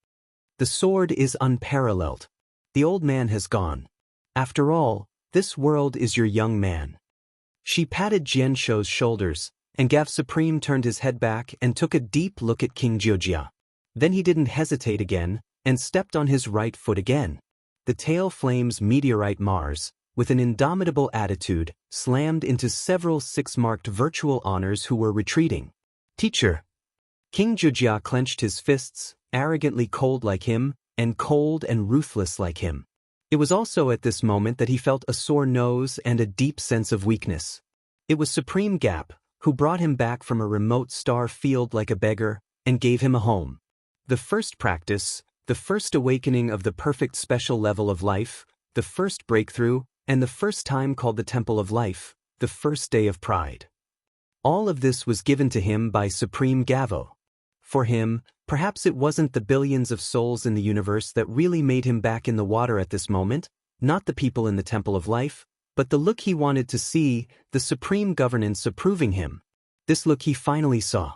The sword is unparalleled. The old man has gone. After all, this world is your young man. She patted Jian Shou's shoulders, and Gav Supreme turned his head back and took a deep look at King Jiujia. Then he didn't hesitate again, and stepped on his right foot again. The tail flames meteorite Mars, with an indomitable attitude, slammed into several 6-marked virtual honors who were retreating. Teacher. King Jiujia clenched his fists, arrogantly cold like him, and cold and ruthless like him. It was also at this moment that he felt a sore nose and a deep sense of weakness. It was Supreme Gap, who brought him back from a remote star field like a beggar, and gave him a home. The first practice, the first awakening of the perfect special level of life, the first breakthrough, and the first time called the Temple of Life, the first day of pride. All of this was given to him by Supreme Gavo. For him, perhaps it wasn't the billions of souls in the universe that really made him back in the water at this moment, not the people in the Temple of Life, but the look he wanted to see, the supreme governance approving him. This look he finally saw.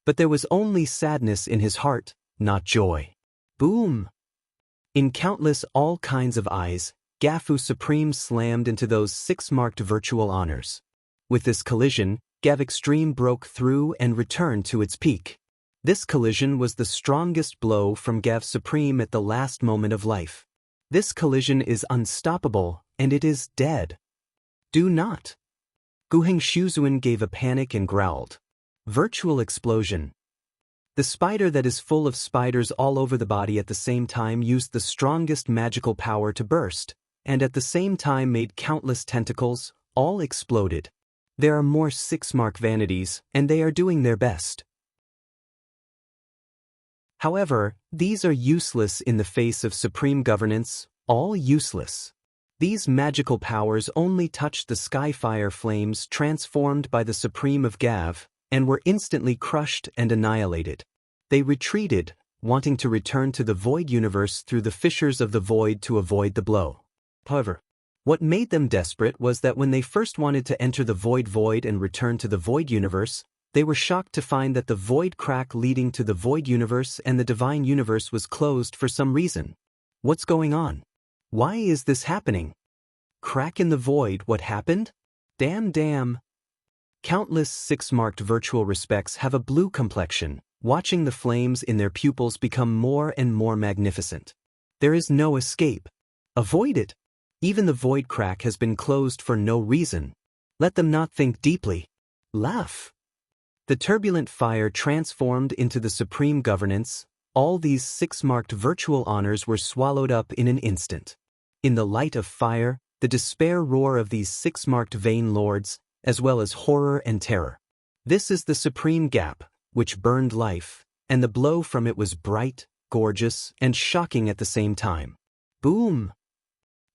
But there was only sadness in his heart, not joy. Boom! In countless all kinds of eyes, Gafu Supreme slammed into those 6-marked virtual honors. With this collision, Gav Extreme broke through and returned to its peak. This collision was the strongest blow from Gav Supreme at the last moment of life. This collision is unstoppable, and it is dead. Do not. Guheng Shuzuan gave a panic and growled. Virtual explosion. The spider that is full of spiders all over the body at the same time used the strongest magical power to burst, and at the same time made countless tentacles, all exploded. There are more 6-mark vanities, and they are doing their best. However, these are useless in the face of supreme governance, all useless. These magical powers only touched the skyfire flames transformed by the Supreme of Gav, and were instantly crushed and annihilated. They retreated, wanting to return to the void universe through the fissures of the void to avoid the blow. However, what made them desperate was that when they first wanted to enter the void and return to the void universe, they were shocked to find that the void crack leading to the void universe and the divine universe was closed for some reason. What's going on? Why is this happening? Crack in the void, what happened? Damn. Countless 6-marked virtual respects have a blue complexion, watching the flames in their pupils become more and more magnificent. There is no escape. Avoid it. Even the void crack has been closed for no reason. Let them not think deeply. Laugh. The turbulent fire transformed into the supreme governance. All these 6-marked virtual honors were swallowed up in an instant. In the light of fire, the despair roar of these 6-marked vain lords, as well as horror and terror. This is the supreme gap, which burned life, and the blow from it was bright, gorgeous, and shocking at the same time. Boom!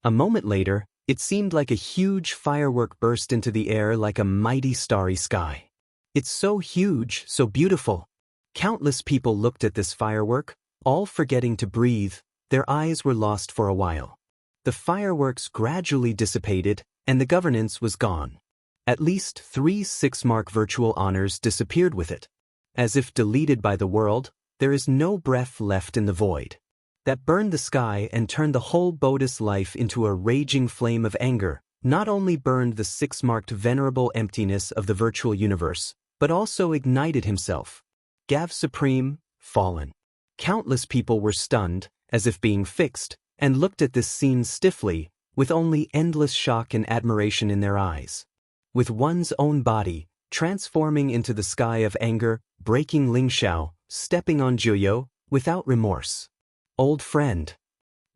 A moment later, it seemed like a huge firework burst into the air like a mighty starry sky. It's so huge, so beautiful. Countless people looked at this firework, all forgetting to breathe. Their eyes were lost for a while. The fireworks gradually dissipated, and the governance was gone. At least 3 6-mark virtual honors disappeared with it. As if deleted by the world, there is no breath left in the void. That burned the sky and turned the whole Buddhist life into a raging flame of anger, not only burned the 6-marked venerable emptiness of the virtual universe, but also ignited himself. Gav Supreme, fallen. Countless people were stunned, as if being fixed, and looked at this scene stiffly, with only endless shock and admiration in their eyes. With one's own body, transforming into the sky of anger, breaking Lingxiao, stepping on Juyo, without remorse. Old friend.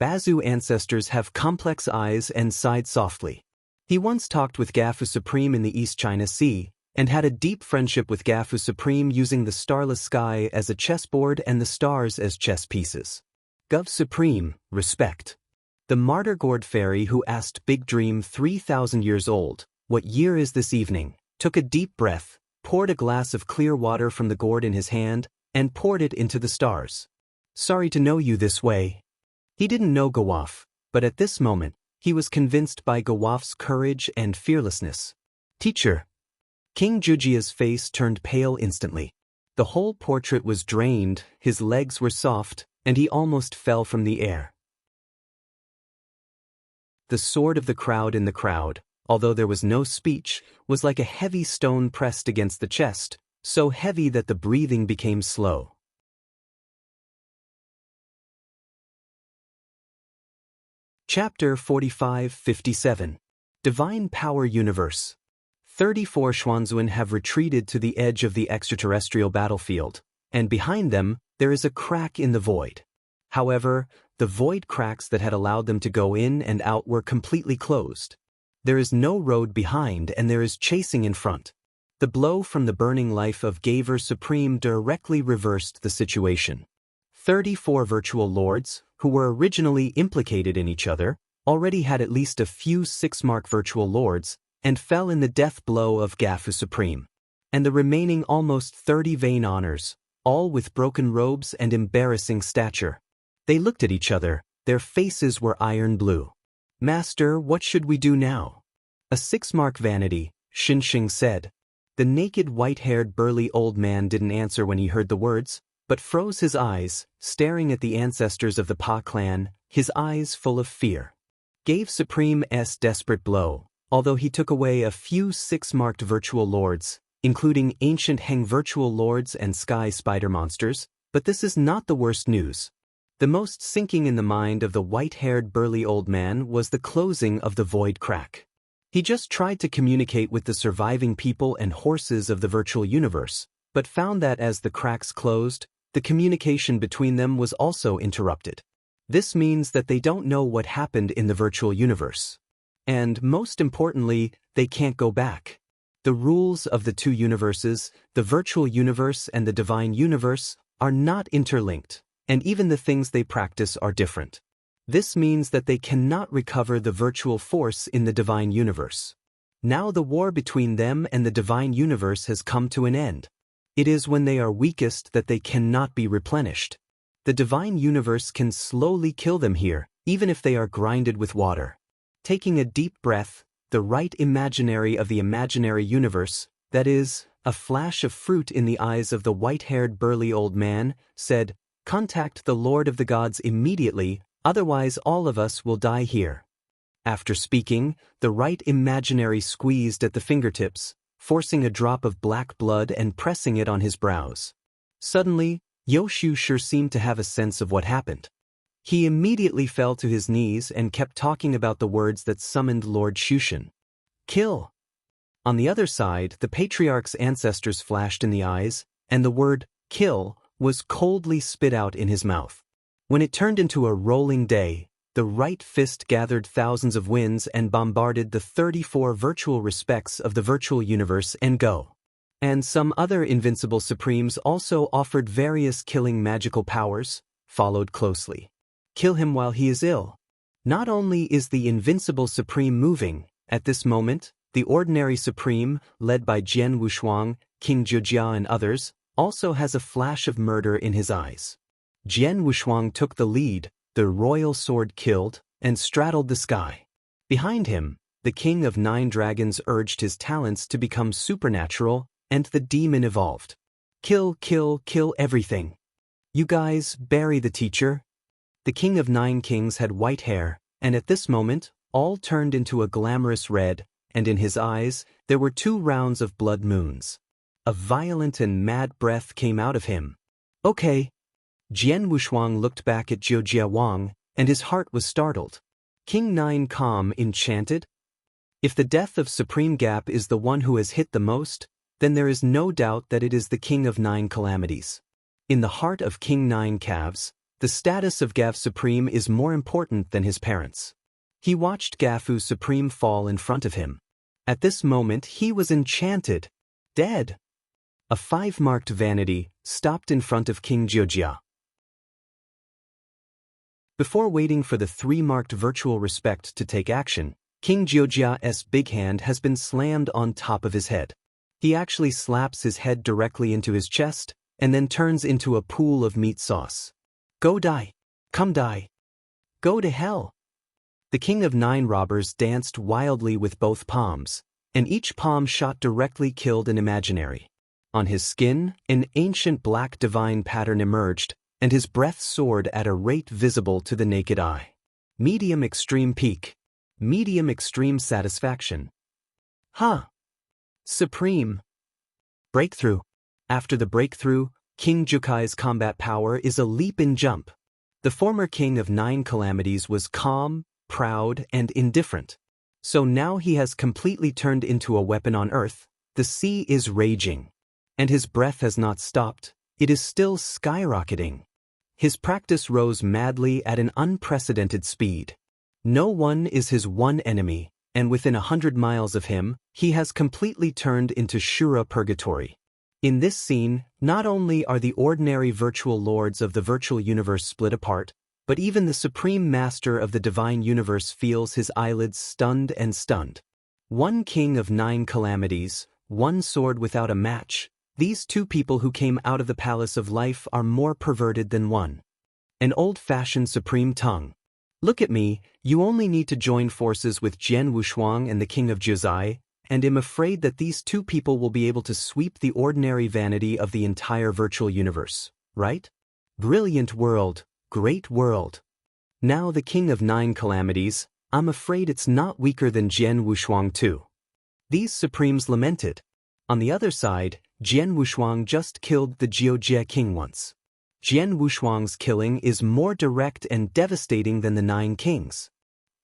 Bazu ancestors have complex eyes and sighed softly. He once talked with Gafu Supreme in the East China Sea, and had a deep friendship with Gafu Supreme using the starless sky as a chessboard and the stars as chess pieces. Gov Supreme, respect. The martyr gourd fairy who asked Big Dream 3,000 years old, "What year is this evening?" took a deep breath, poured a glass of clear water from the gourd in his hand, and poured it into the stars. "Sorry to know you this way." He didn't know Gawaf, but at this moment, he was convinced by Gawaf's courage and fearlessness. "Teacher." King Jujia's face turned pale instantly. The whole portrait was drained, his legs were soft, and he almost fell from the air. The sword of the crowd in the crowd, although there was no speech, was like a heavy stone pressed against the chest, so heavy that the breathing became slow. Chapter 45-57. Divine Power Universe. 34 Swordsman have retreated to the edge of the extraterrestrial battlefield, and behind them, there is a crack in the void. However, the void cracks that had allowed them to go in and out were completely closed. There is no road behind and there is chasing in front. The blow from the burning life of Gaver Supreme directly reversed the situation. 34 virtual lords, who were originally implicated in each other, already had at least a few 6-mark virtual lords, and fell in the death blow of Gafu Supreme. And the remaining almost 30 vain honors, all with broken robes and embarrassing stature. They looked at each other, their faces were iron blue. "Master, what should we do now?" A 6-mark vanity, Xinxing said. The naked white-haired burly old man didn't answer when he heard the words, but froze his eyes, staring at the ancestors of the Pa clan, his eyes full of fear. Gave Supreme's desperate blow, although he took away a few 6-marked virtual lords, including ancient Heng virtual lords and sky spider monsters, but this is not the worst news. The most sinking in the mind of the white-haired burly old man was the closing of the void crack. He just tried to communicate with the surviving people and horses of the virtual universe, but found that as the cracks closed, the communication between them was also interrupted. This means that they don't know what happened in the virtual universe. And most importantly, they can't go back. The rules of the two universes, the virtual universe and the divine universe, are not interlinked, and even the things they practice are different. This means that they cannot recover the virtual force in the divine universe. Now the war between them and the divine universe has come to an end. It is when they are weakest that they cannot be replenished. The divine universe can slowly kill them here, even if they are grinded with water. Taking a deep breath, the right imaginary of the imaginary universe, that is, a flash of fruit in the eyes of the white-haired burly old man, said, "Contact the Lord of the Gods immediately, otherwise all of us will die here." After speaking, the right imaginary squeezed at the fingertips, forcing a drop of black blood and pressing it on his brows. Suddenly, Yoshu sure seemed to have a sense of what happened. He immediately fell to his knees and kept talking about the words that summoned Lord Shushin. "Kill!" On the other side, the patriarch's ancestors flashed in the eyes, and the word, "kill," was coldly spit out in his mouth. When it turned into a rolling day, the right fist gathered thousands of winds and bombarded the 34 virtual respects of the virtual universe and go. And some other invincible supremes also offered various killing magical powers, followed closely. Kill him while he is ill. Not only is the invincible supreme moving, at this moment, the ordinary supreme, led by Jian Wushuang, King Jiujia and others, also has a flash of murder in his eyes. Jian Wushuang took the lead, the royal sword killed, and straddled the sky. Behind him, the king of 9 dragons urged his talents to become supernatural, and the demon evolved. Kill, kill, kill everything. You guys, bury the teacher. The king of 9 kings had white hair, and at this moment, all turned into a glamorous red, and in his eyes, there were 2 rounds of blood moons. A violent and mad breath came out of him. Okay. Jian Wushuang looked back at Jiujia Wang, and his heart was startled. King 9 calm, enchanted? If the death of Supreme Gap is the one who has hit the most, then there is no doubt that it is the king of 9 calamities. In the heart of King 9 Calves, the status of Gav Supreme is more important than his parents. He watched Gafu Supreme fall in front of him. At this moment he was enchanted. Dead. A 5-marked vanity stopped in front of King Jiujia. Before waiting for the 3-marked virtual respect to take action, King Jiojia's big hand has been slammed on top of his head. He actually slaps his head directly into his chest, and then turns into a pool of meat sauce. Go die. Come die. Go to hell. The king of 9 robbers danced wildly with both palms, and each palm shot directly killed an imaginary. On his skin, an ancient black divine pattern emerged, and his breath soared at a rate visible to the naked eye. Medium extreme peak. Medium extreme satisfaction. Huh. Supreme. Breakthrough. After the breakthrough, King Jukai's combat power is a leap and jump. The former king of 9 calamities was calm, proud, and indifferent. So now he has completely turned into a weapon on earth. The sea is raging. And his breath has not stopped, it is still skyrocketing. His practice rose madly at an unprecedented speed. No one is his one enemy, and within 100 miles of him, he has completely turned into Shura Purgatory. In this scene, not only are the ordinary virtual lords of the virtual universe split apart, but even the supreme master of the divine universe feels his eyelids stunned and stunned. 1 king of 9 calamities, 1 sword without a match. These 2 people who came out of the palace of life are more perverted than one. An old-fashioned supreme tongue. Look at me, you only need to join forces with Jian Wushuang and the king of Jiuzai, and am afraid that these 2 people will be able to sweep the ordinary vanity of the entire virtual universe, right? Brilliant world, great world. Now the king of 9 calamities, I'm afraid it's not weaker than Jian Wushuang too. These supremes lamented. On the other side, Jian Wushuang just killed the Jiujia king once. Jian Wushuang's killing is more direct and devastating than the 9 kings.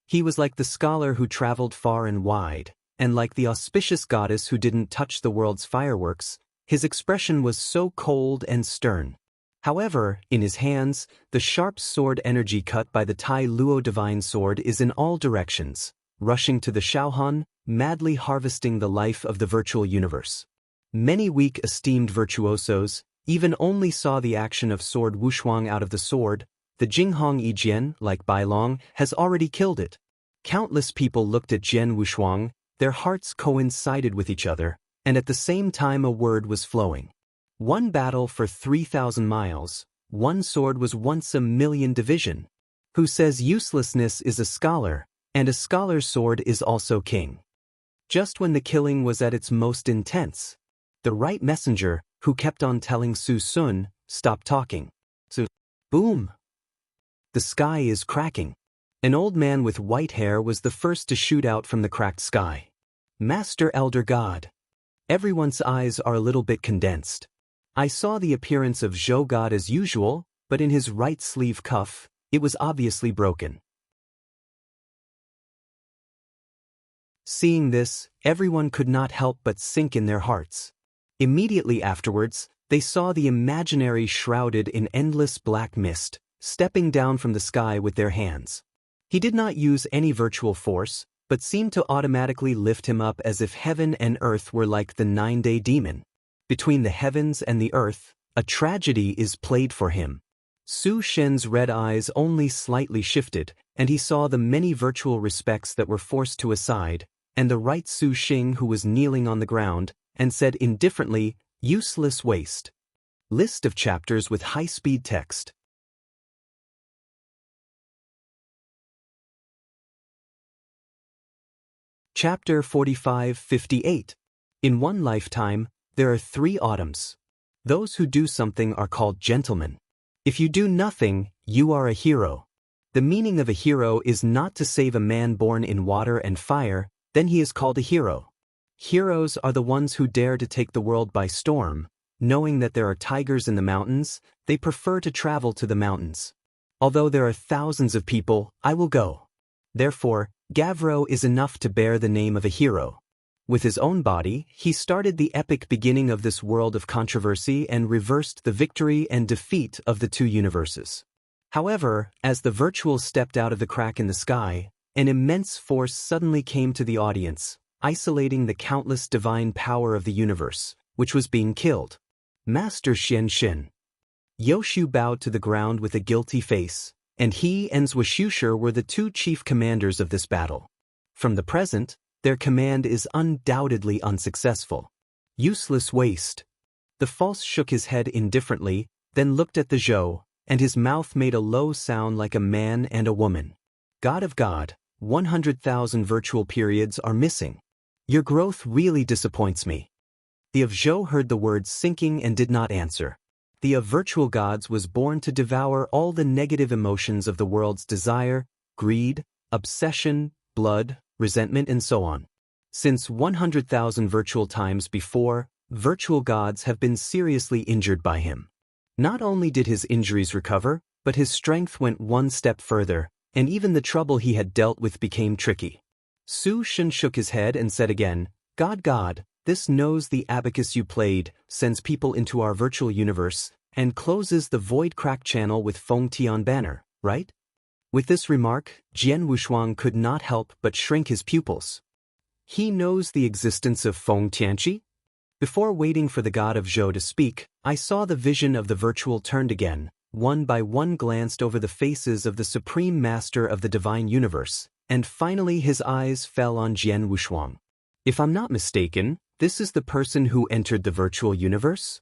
He was like the scholar who traveled far and wide, and like the auspicious goddess who didn't touch the world's fireworks, his expression was so cold and stern. However, in his hands, the sharp sword energy cut by the Tai Luo divine sword is in all directions, rushing to the Shaohan, madly harvesting the life of the virtual universe. Many weak esteemed virtuosos even only saw the action of sword Wushuang out of the sword. The Jinghong Yijian, like Bailong, has already killed it. Countless people looked at Jian Wushuang, their hearts coincided with each other, and at the same time a word was flowing. 1 battle for 3,000 miles, 1 sword was once a million division. Who says uselessness is a scholar, and a scholar's sword is also king? Just when the killing was at its most intense, the right messenger, who kept on telling Su Sun, stopped talking. So, boom! The sky is cracking. An old man with white hair was the first to shoot out from the cracked sky. Master Elder God. Everyone's eyes are a little bit condensed. I saw the appearance of Zhou God as usual, but in his right sleeve cuff, it was obviously broken. Seeing this, everyone could not help but sink in their hearts. Immediately afterwards, they saw the imaginary shrouded in endless black mist, stepping down from the sky with their hands. He did not use any virtual force, but seemed to automatically lift him up as if heaven and earth were like the 9-day demon. Between the heavens and the earth, a tragedy is played for him. Su Shen's red eyes only slightly shifted, and he saw the many virtual respects that were forced to a side, and the right Su Xing who was kneeling on the ground, and said indifferently, "Useless waste." List of chapters with high-speed text. Chapter 45-58. In one lifetime, there are 3 autumns. Those who do something are called gentlemen. If you do nothing, you are a hero. The meaning of a hero is not to save a man born in water and fire, then he is called a hero. Heroes are the ones who dare to take the world by storm. Knowing that there are tigers in the mountains, they prefer to travel to the mountains. Although there are thousands of people, I will go. Therefore, Gavro is enough to bear the name of a hero. With his own body, he started the epic beginning of this world of controversy and reversed the victory and defeat of the 2 universes. However, as the virtual stepped out of the crack in the sky, an immense force suddenly came to the audience, isolating the countless divine power of the universe, which was being killed. Master Xian Xin. Yoshu bowed to the ground with a guilty face, and he and Zhushusher were the 2 chief commanders of this battle. From the present, their command is undoubtedly unsuccessful. Useless waste. The false shook his head indifferently, then looked at the Zhou, and his mouth made a low sound like a man and a woman. God of God, 100,000 virtual periods are missing. Your growth really disappoints me. The of Zhou heard the words sinking and did not answer. The of virtual gods was born to devour all the negative emotions of the world's desire, greed, obsession, blood, resentment, and so on. Since 100,000 virtual times before, virtual gods have been seriously injured by him. Not only did his injuries recover, but his strength went one step further, and even the trouble he had dealt with became tricky. Su Shen shook his head and said again, God, this knows the abacus you played, sends people into our virtual universe, and closes the void crack channel with Feng Tian banner, right? With this remark, Jian Wushuang could not help but shrink his pupils. He knows the existence of Feng Tianqi? Before waiting for the god of Zhou to speak, I saw the vision of the virtual turned again, one by one glanced over the faces of the Supreme Master of the Divine Universe, and finally his eyes fell on Jian Wushuang. If I'm not mistaken, this is the person who entered the virtual universe?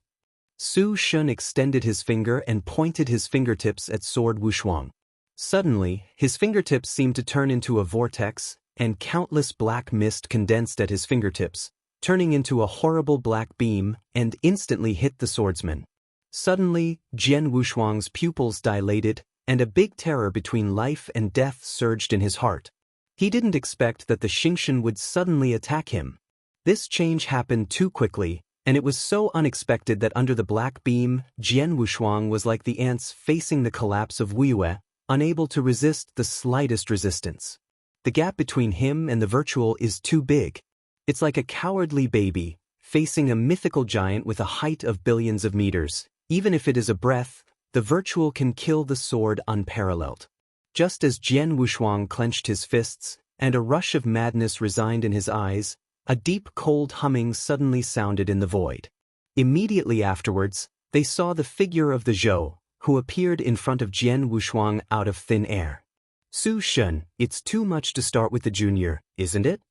Su Shen extended his finger and pointed his fingertips at Sword Wushuang. Suddenly, his fingertips seemed to turn into a vortex, and countless black mist condensed at his fingertips, turning into a horrible black beam, and instantly hit the swordsman. Suddenly, Jian Wushuang's pupils dilated, and a big terror between life and death surged in his heart. He didn't expect that the Xingshan would suddenly attack him. This change happened too quickly, and it was so unexpected that under the black beam, Jian Wushuang was like the ants facing the collapse of Wuyue, unable to resist the slightest resistance. The gap between him and the virtual is too big. It's like a cowardly baby, facing a mythical giant with a height of billions of meters. Even if it is a breath, the virtual can kill the sword unparalleled. Just as Jian Wushuang clenched his fists, and a rush of madness resigned in his eyes, a deep cold humming suddenly sounded in the void. Immediately afterwards, they saw the figure of the Zhou, who appeared in front of Jian Wushuang out of thin air. Su Shen, it's too much to start with the junior, isn't it?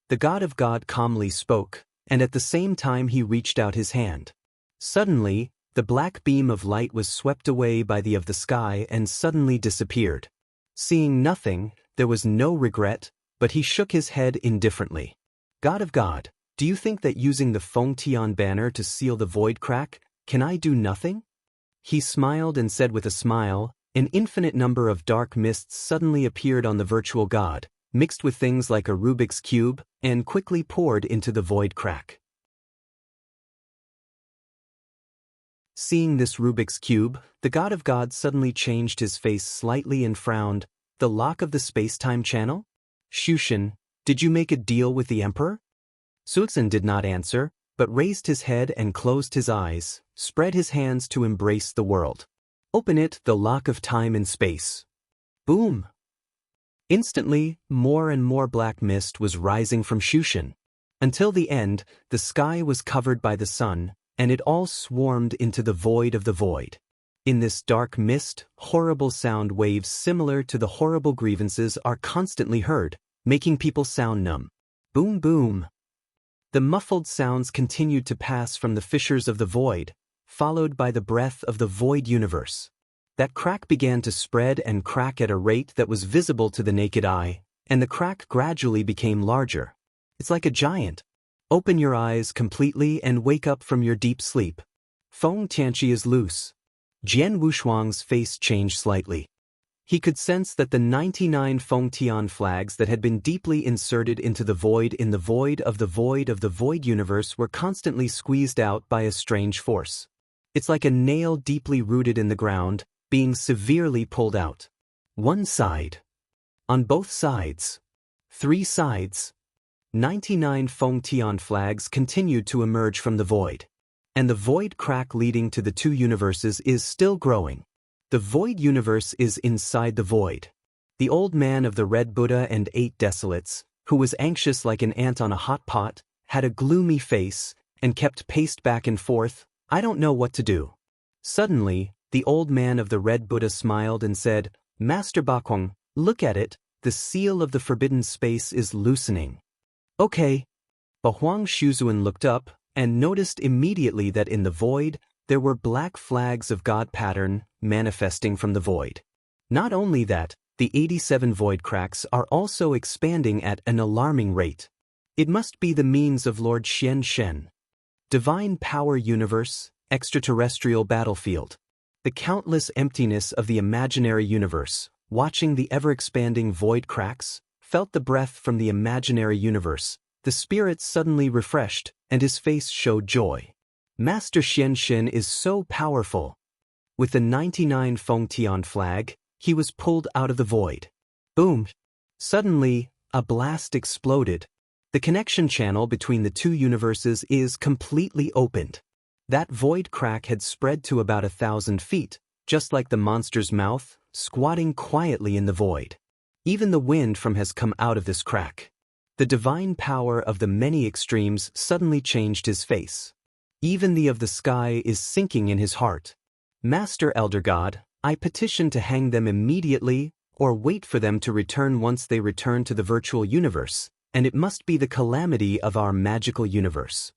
The god of God calmly spoke, and at the same time he reached out his hand. Suddenly, the black beam of light was swept away by the of the sky and suddenly disappeared. Seeing nothing, there was no regret, but he shook his head indifferently. God of God, do you think that using the Feng Tian banner to seal the void crack, can I do nothing? He smiled and said with a smile, an infinite number of dark mists suddenly appeared on the virtual god, mixed with things like a Rubik's cube, and quickly poured into the void crack. Seeing this Rubik's cube, the god of God suddenly changed his face slightly and frowned. The lock of the space-time channel? Shushin, did you make a deal with the emperor? Suxin did not answer, but raised his head and closed his eyes, spread his hands to embrace the world. Open it, the lock of time and space. Boom! Instantly, more and more black mist was rising from Shushin. Until the end, the sky was covered by the sun, and it all swarmed into the void of the void. In this dark mist, horrible sound waves similar to the horrible grievances are constantly heard, making people sound numb. Boom boom. The muffled sounds continued to pass from the fissures of the void, followed by the breath of the void universe. That crack began to spread and crack at a rate that was visible to the naked eye, and the crack gradually became larger. It's like a giant. Open your eyes completely and wake up from your deep sleep. Feng Tianqi is loose. Jian Wushuang's face changed slightly. He could sense that the 99 Feng Tian flags that had been deeply inserted into the void in the void of the void universe were constantly squeezed out by a strange force. It's like a nail deeply rooted in the ground, being severely pulled out. One side. On both sides. 3 sides. 99 Feng Tian flags continued to emerge from the void. And the void crack leading to the 2 universes is still growing. The void universe is inside the void. The old man of the red Buddha and 8 desolates, who was anxious like an ant on a hot pot, had a gloomy face, and kept paced back and forth. I don't know what to do. Suddenly, the old man of the red Buddha smiled and said, Master Bakwang, look at it, the seal of the forbidden space is loosening. Okay. Bahuang Shuzuan looked up, and noticed immediately that in the void, there were black flags of God pattern manifesting from the void. Not only that, the 87 void cracks are also expanding at an alarming rate. It must be the means of Lord Xian Shen. Divine power universe, extraterrestrial battlefield. The countless emptiness of the imaginary universe, watching the ever-expanding void cracks, felt the breath from the imaginary universe. The spirit suddenly refreshed, and his face showed joy. Master Xian Shen is so powerful. With the 99 Feng Tian flag, he was pulled out of the void. Boom! Suddenly, a blast exploded. The connection channel between the 2 universes is completely opened. That void crack had spread to about 1,000 feet, just like the monster's mouth, squatting quietly in the void. Even the wind from has come out of this crack. The divine power of the many extremes suddenly changed his face. Even the of the sky is sinking in his heart. Master Elder God, I petition to hang them immediately, or wait for them to return once they return to the virtual universe, and it must be the calamity of our magical universe.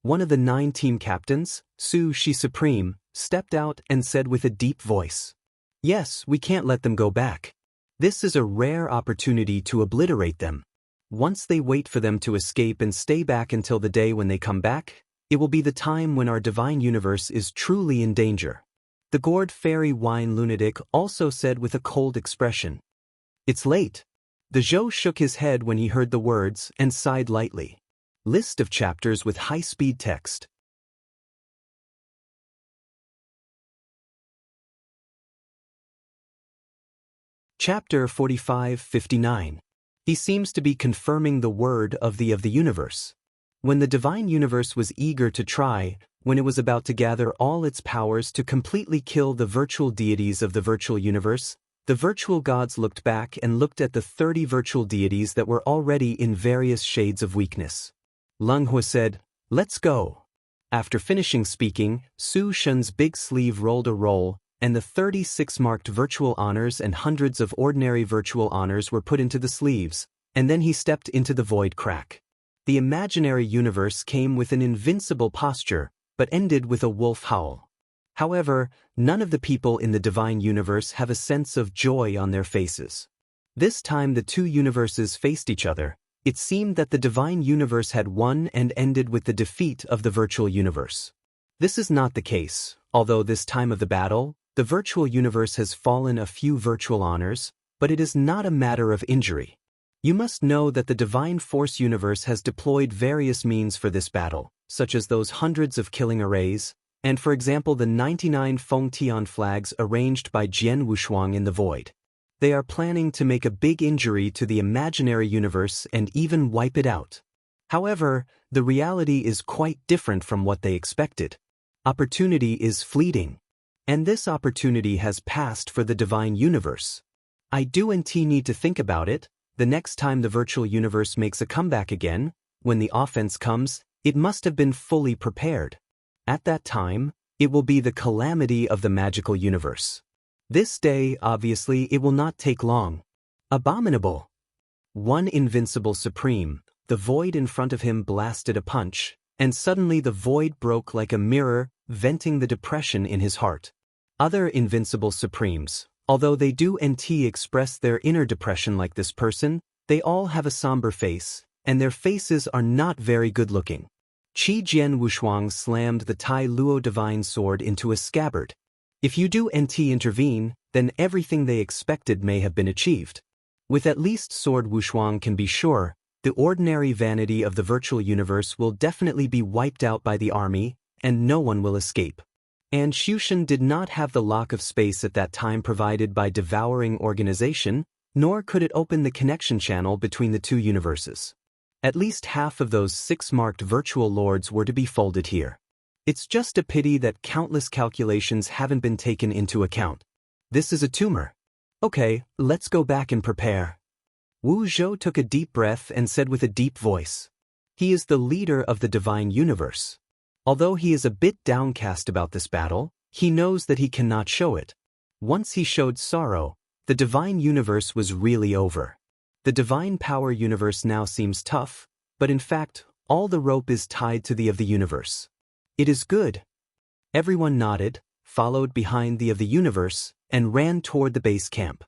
One of the 9 team captains, Su Shi Supreme, stepped out and said with a deep voice, Yes, we can't let them go back. This is a rare opportunity to obliterate them. Once they wait for them to escape and stay back until the day when they come back, it will be the time when our divine universe is truly in danger. The gourd fairy wine lunatic also said with a cold expression. It's late. The Zhou shook his head when he heard the words and sighed lightly. List of chapters with high-speed text. Chapter 45-59. He seems to be confirming the word of the universe. When the divine universe was eager to try, when it was about to gather all its powers to completely kill the virtual deities of the virtual universe, the virtual gods looked back and looked at the 30 virtual deities that were already in various shades of weakness. Leng Hu said, Let's go. After finishing speaking, Su Shen's big sleeve rolled a roll, and the 36 marked virtual honors and hundreds of ordinary virtual honors were put into the sleeves, and then he stepped into the void crack. The imaginary universe came with an invincible posture, but ended with a wolf howl. However, none of the people in the divine universe have a sense of joy on their faces. This time the 2 universes faced each other. It seemed that the divine universe had won and ended with the defeat of the virtual universe. This is not the case, although this time of the battle, the virtual universe has fallen a few virtual honors, but it is not a matter of injury. You must know that the divine force universe has deployed various means for this battle, such as those hundreds of killing arrays, and for example the 99 Feng Tian flags arranged by Jian Wushuang in the void. They are planning to make a big injury to the imaginary universe and even wipe it out. However, the reality is quite different from what they expected. Opportunity is fleeting. And this opportunity has passed for the divine universe. I do and need to think about it. The next time the virtual universe makes a comeback again, When the offense comes, it must have been fully prepared. At that time, it will be the calamity of the magical universe. This day, obviously, it will not take long. Abominable. One invincible supreme, the void in front of him blasted a punch, and suddenly the void broke like a mirror, venting the depression in his heart. Other invincible supremes, although they do express their inner depression like this person, they all have a somber face, and their faces are not very good-looking. Qi Jian Wushuang slammed the Tai Luo divine sword into a scabbard. If you do intervene, then everything they expected may have been achieved. With at least sword Wushuang can be sure, the ordinary vanity of the virtual universe will definitely be wiped out by the army, and no one will escape. And Shushan did not have the lock of space at that time provided by devouring organization, nor could it open the connection channel between the two universes. At least half of those 6 marked virtual lords were to be folded here. It's just a pity that countless calculations haven't been taken into account. This is a tumor. Okay, let's go back and prepare. Wu Zhou took a deep breath and said with a deep voice, "He is the leader of the divine universe. Although he is a bit downcast about this battle, he knows that he cannot show it. Once he showed sorrow, the divine universe was really over. The divine power universe now seems tough, but in fact, all the rope is tied to the of the universe. It is good." Everyone nodded, followed behind the of the universe, and ran toward the base camp.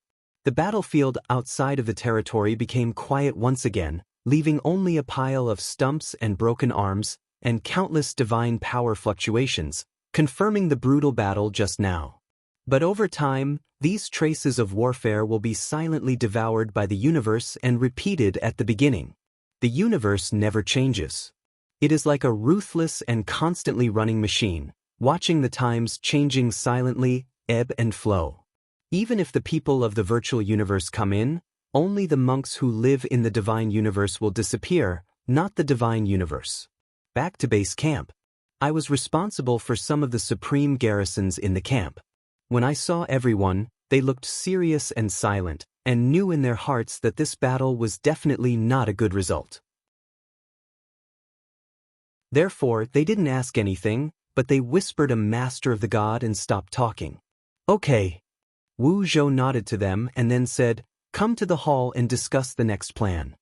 The battlefield outside of the territory became quiet once again, leaving only a pile of stumps and broken arms, and countless divine power fluctuations, confirming the brutal battle just now. But over time, these traces of warfare will be silently devoured by the universe and repeated at the beginning. The universe never changes. It is like a ruthless and constantly running machine, watching the times changing silently, ebb and flow. Even if the people of the virtual universe come in, only the monks who live in the divine universe will disappear, not the divine universe. Back to base camp. I was responsible for some of the supreme garrisons in the camp. When I saw everyone, they looked serious and silent, and knew in their hearts that this battle was definitely not a good result. Therefore, they didn't ask anything, but they whispered a master of the god and stopped talking. "Okay." Wu Zhou nodded to them and then said, "Come to the hall and discuss the next plan."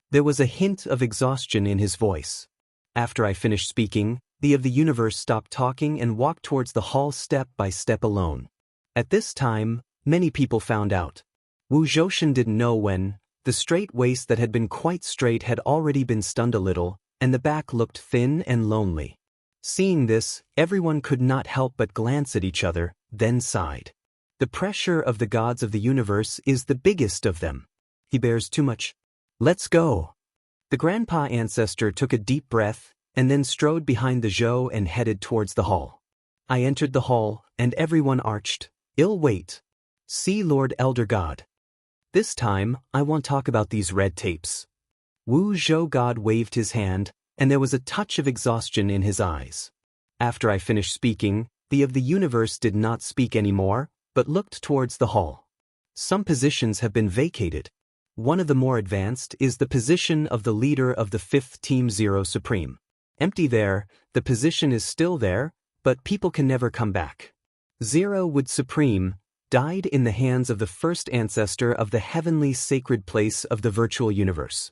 There was a hint of exhaustion in his voice. After I finished speaking, the of the universe stopped talking and walked towards the hall step by step alone. At this time, many people found out. Wu Zhoushan didn't know when. The straight waist that had been quite straight had already been stunned a little, and the back looked thin and lonely. Seeing this, everyone could not help but glance at each other, then sighed. The pressure of the gods of the universe is the biggest of them. He bears too much. Let's go. The grandpa ancestor took a deep breath, and then strode behind the Zhou and headed towards the hall. I entered the hall, and everyone arched. "Ill wait. See Lord Elder God. This time, I won't talk about these red tapes." Wu Zhou God waved his hand, and there was a touch of exhaustion in his eyes. After I finished speaking, the of the universe did not speak anymore, but looked towards the hall. Some positions have been vacated. One of the more advanced is the position of the leader of the 5th Team 0 Supreme. Empty there, the position is still there, but people can never come back. 0 Wood Supreme died in the hands of the first ancestor of the heavenly sacred place of the virtual universe.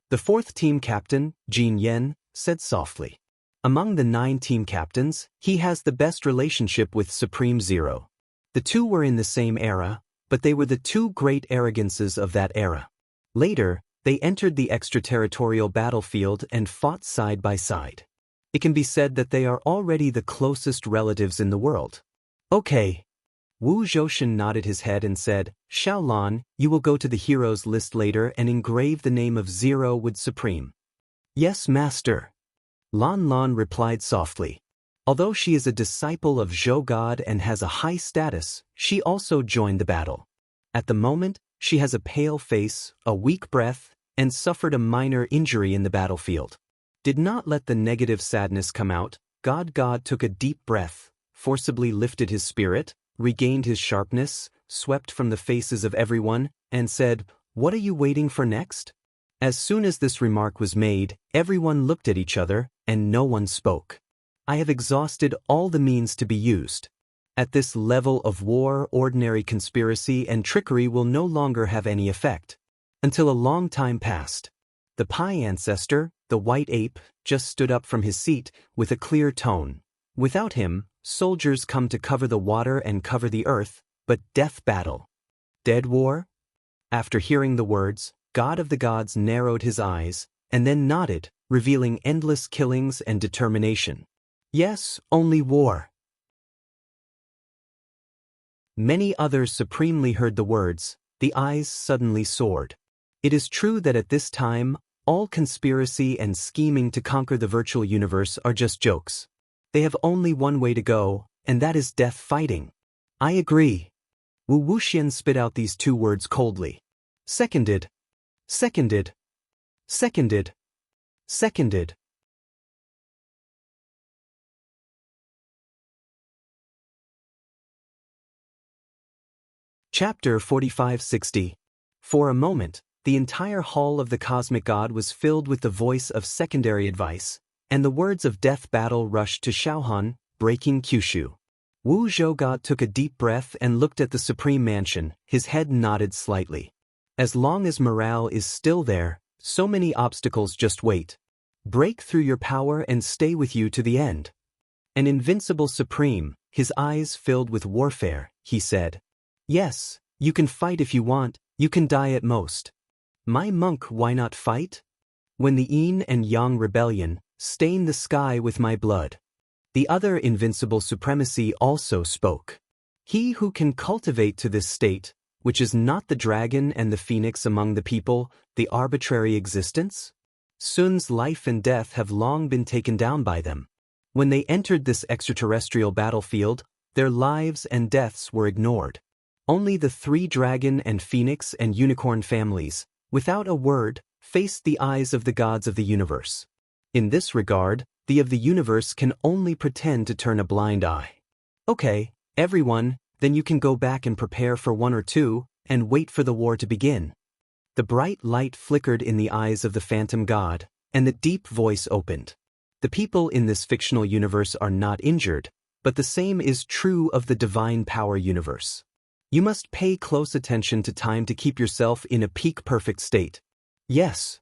The 4th team captain, Jin Yen, said softly. Among the 9 team captains, he has the best relationship with Supreme 0. The two were in the same era, but they were the 2 great arrogances of that era. Later, they entered the extraterritorial battlefield and fought side by side. It can be said that they are already the closest relatives in the world. Okay. Wu Zhoushan nodded his head and said, "Xiaolan, you will go to the heroes list later and engrave the name of 0 Wood Supreme." "Yes, master." Lan Lan replied softly. Although she is a disciple of Zhou God and has a high status, she also joined the battle. At the moment, she has a pale face, a weak breath, and suffered a minor injury in the battlefield. Did not let the negative sadness come out. God took a deep breath, forcibly lifted his spirit, regained his sharpness, swept from the faces of everyone, and said, "What are you waiting for next?" As soon as this remark was made, everyone looked at each other, and no one spoke. I have exhausted all the means to be used. At this level of war, ordinary conspiracy and trickery will no longer have any effect. Until a long time passed. The Pi ancestor, the white ape, just stood up from his seat, with a clear tone. Without him, soldiers come to cover the water and cover the earth, but death battle. Dead war? After hearing the words, God of the gods narrowed his eyes, and then nodded, revealing endless killings and determination. Yes, only war. Many others supremely heard the words, the eyes suddenly soared. It is true that at this time, all conspiracy and scheming to conquer the virtual universe are just jokes. They have only one way to go, and that is death fighting. I agree. Wu Wuxian spit out these two words coldly. Seconded. Seconded. Seconded. Seconded. Chapter 45-60. For a moment, the entire hall of the cosmic god was filled with the voice of secondary advice, and the words of death battle rushed to Shaohan, breaking Kyushu. Wu Zhouga took a deep breath and looked at the supreme mansion, his head nodded slightly. As long as morale is still there, so many obstacles just wait. Break through your power and stay with you to the end. An invincible supreme, his eyes filled with warfare, he said. Yes, you can fight if you want, you can die at most. My monk, why not fight? When the yin and yang rebellion, stain the sky with my blood. The other invincible supremacy also spoke. He who can cultivate to this state, which is not the dragon and the phoenix among the people, the arbitrary existence? Sun's life and death have long been taken down by them. When they entered this extraterrestrial battlefield, their lives and deaths were ignored. Only the three dragon and phoenix and unicorn families, without a word, faced the eyes of the gods of the universe. In this regard, the of the universe can only pretend to turn a blind eye. Okay, everyone, then you can go back and prepare for 1 or 2, and wait for the war to begin. The bright light flickered in the eyes of the phantom god, and the deep voice opened. The people in this fictional universe are not injured, but the same is true of the divine power universe. You must pay close attention to time to keep yourself in a peak-perfect state. Yes.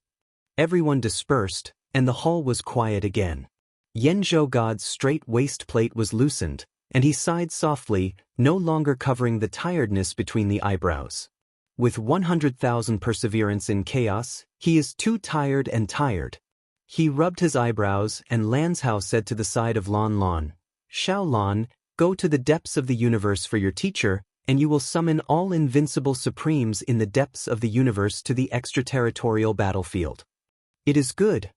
Everyone dispersed, and the hall was quiet again. Yenzhou God's straight waistplate was loosened, and he sighed softly, no longer covering the tiredness between the eyebrows. With 100,000 perseverance in chaos, he is too tired and tired. He rubbed his eyebrows, and Lanzhao said to the side of Lan Lan, Xiao Lan, go to the depths of the universe for your teacher, and you will summon all invincible supremes in the depths of the universe to the extraterritorial battlefield. It is good.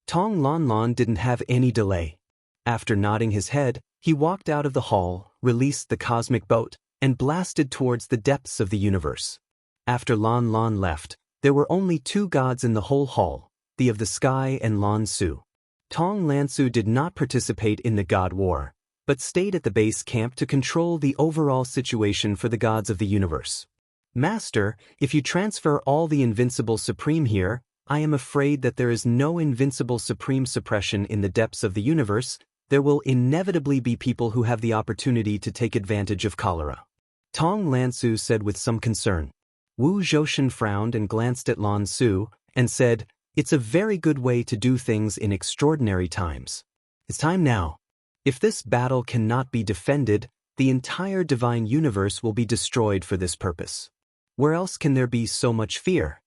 Tong Lan Lan didn't have any delay. After nodding his head, he walked out of the hall, released the cosmic boat, and blasted towards the depths of the universe. After Lan Lan left, there were only 2 gods in the whole hall, the of the sky and Lan Su. Tong Lansu did not participate in the god war, but stayed at the base camp to control the overall situation for the gods of the universe. Master, if you transfer all the invincible supreme here, I am afraid that there is no invincible supreme suppression in the depths of the universe. There will inevitably be people who have the opportunity to take advantage of cholera. Tong Lansu said with some concern. Wu Zhoushan frowned and glanced at Lan Su, and said, It's a very good way to do things in extraordinary times. It's time now. If this battle cannot be defended, the entire divine universe will be destroyed for this purpose. Where else can there be so much fear?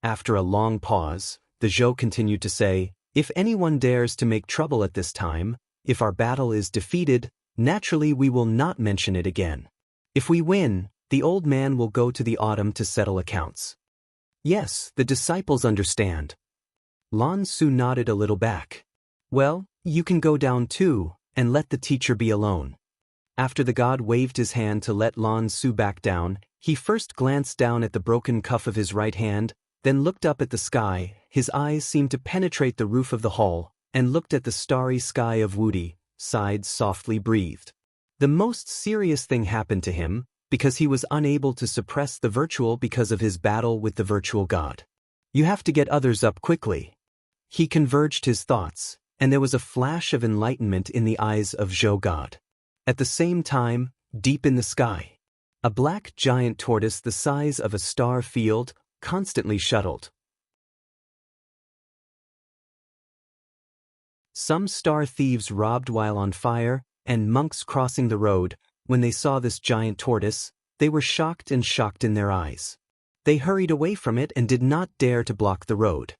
After a long pause, the Zhou continued to say, If anyone dares to make trouble at this time, if our battle is defeated, naturally we will not mention it again. If we win, the old man will go to the autumn to settle accounts. Yes, the disciples understand. Lan Su nodded a little back. Well, you can go down too, and let the teacher be alone. After the god waved his hand to let Lan Su back down, he first glanced down at the broken cuff of his right hand, then looked up at the sky. His eyes seemed to penetrate the roof of the hall, and looked at the starry sky of Wudi, sighed softly, breathed. The most serious thing happened to him, because he was unable to suppress the virtual because of his battle with the virtual god. You have to get others up quickly. He converged his thoughts, and there was a flash of enlightenment in the eyes of Zhou God. At the same time, deep in the sky, a black giant tortoise the size of a star field constantly shuttled. Some star thieves robbed while on fire, and monks crossing the road, when they saw this giant tortoise, they were shocked and shocked in their eyes. They hurried away from it and did not dare to block the road.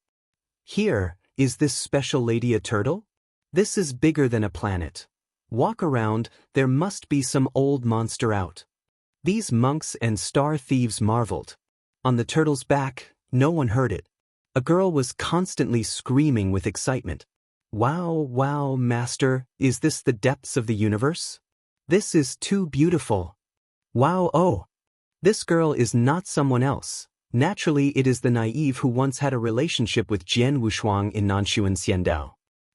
Here, is this special lady a turtle? This is bigger than a planet. Walk around, there must be some old monster out. These monks and star thieves marveled. On the turtle's back, no one heard it. A girl was constantly screaming with excitement. Wow, wow, master, is this the depths of the universe? This is too beautiful. Wow, oh. This girl is not someone else. Naturally, it is the naive who once had a relationship with Jian Wushuang in Nanshuan Xiandao.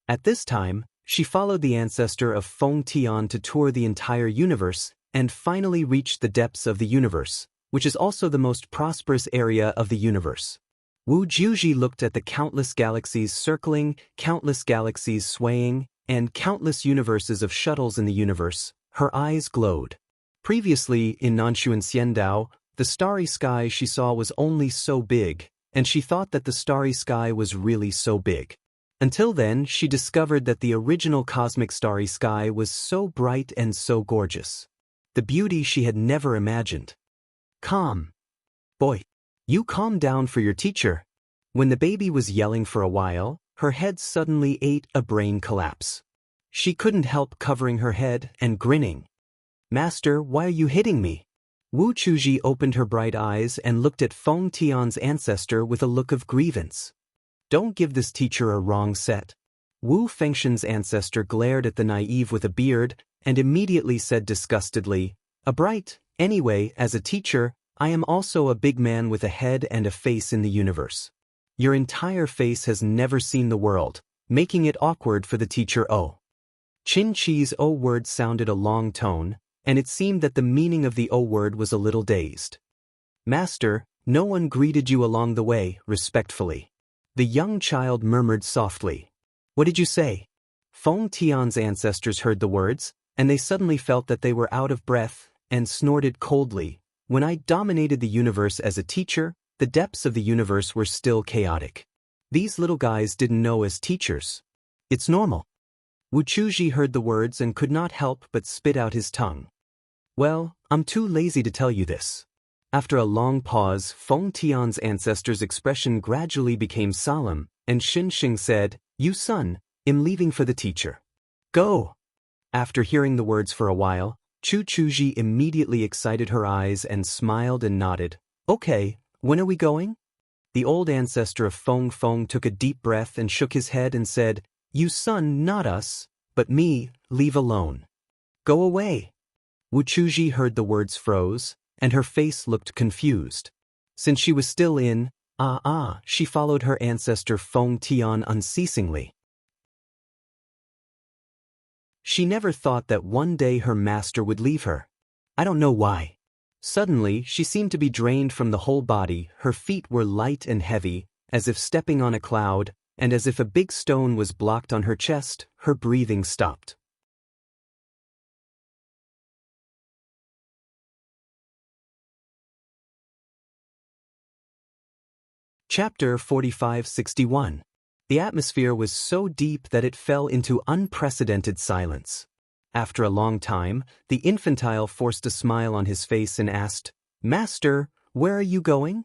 At this time, she followed the ancestor of Feng Tian to tour the entire universe, and finally reached the depths of the universe, which is also the most prosperous area of the universe. Wu Jiuji looked at the countless galaxies circling, countless galaxies swaying, and countless universes of shuttles in the universe. Her eyes glowed. Previously, in Nanshuan Xiandao, the starry sky she saw was only so big, and she thought that the starry sky was really so big. Until then, she discovered that the original cosmic starry sky was so bright and so gorgeous. The beauty she had never imagined. Calm. Boy, you calm down for your teacher. When the baby was yelling for a while, her head suddenly ate a brain collapse. She couldn't help covering her head and grinning. Master, why are you hitting me? Wu Chuji opened her bright eyes and looked at Feng Tian's ancestor with a look of grievance. Don't give this teacher a wrong set. Wu Fengshen's ancestor glared at the naive with a beard and immediately said disgustedly, "A bright, anyway, as a teacher, I am also a big man with a head and a face in the universe. Your entire face has never seen the world, making it awkward for the teacher O." Qin Chi's O word sounded a long tone, and it seemed that the meaning of the O word was a little dazed. Master, no one greeted you along the way, respectfully. The young child murmured softly. What did you say? Feng Tian's ancestors heard the words, and they suddenly felt that they were out of breath, and snorted coldly. When I dominated the universe as a teacher, the depths of the universe were still chaotic. These little guys didn't know as teachers. It's normal. Wu Chuji heard the words and could not help but spit out his tongue. Well, I'm too lazy to tell you this. After a long pause, Feng Tian's ancestor's expression gradually became solemn, and Xin Xing said, "You son, am leaving for the teacher. Go." After hearing the words for a while, Chu Chuji immediately excited her eyes and smiled and nodded. Okay, when are we going? The old ancestor of Feng Feng took a deep breath and shook his head and said, "You son, not us, but me, leave alone. Go away." Wu Chuji heard the words froze, and her face looked confused. Since she was still in, she followed her ancestor Feng Tian unceasingly. She never thought that one day her master would leave her. I don't know why. Suddenly, she seemed to be drained from the whole body, her feet were light and heavy, as if stepping on a cloud, and as if a big stone was blocked on her chest, her breathing stopped. Chapter 4561. The atmosphere was so deep that it fell into unprecedented silence. After a long time, the infantile forced a smile on his face and asked, "Master, where are you going?"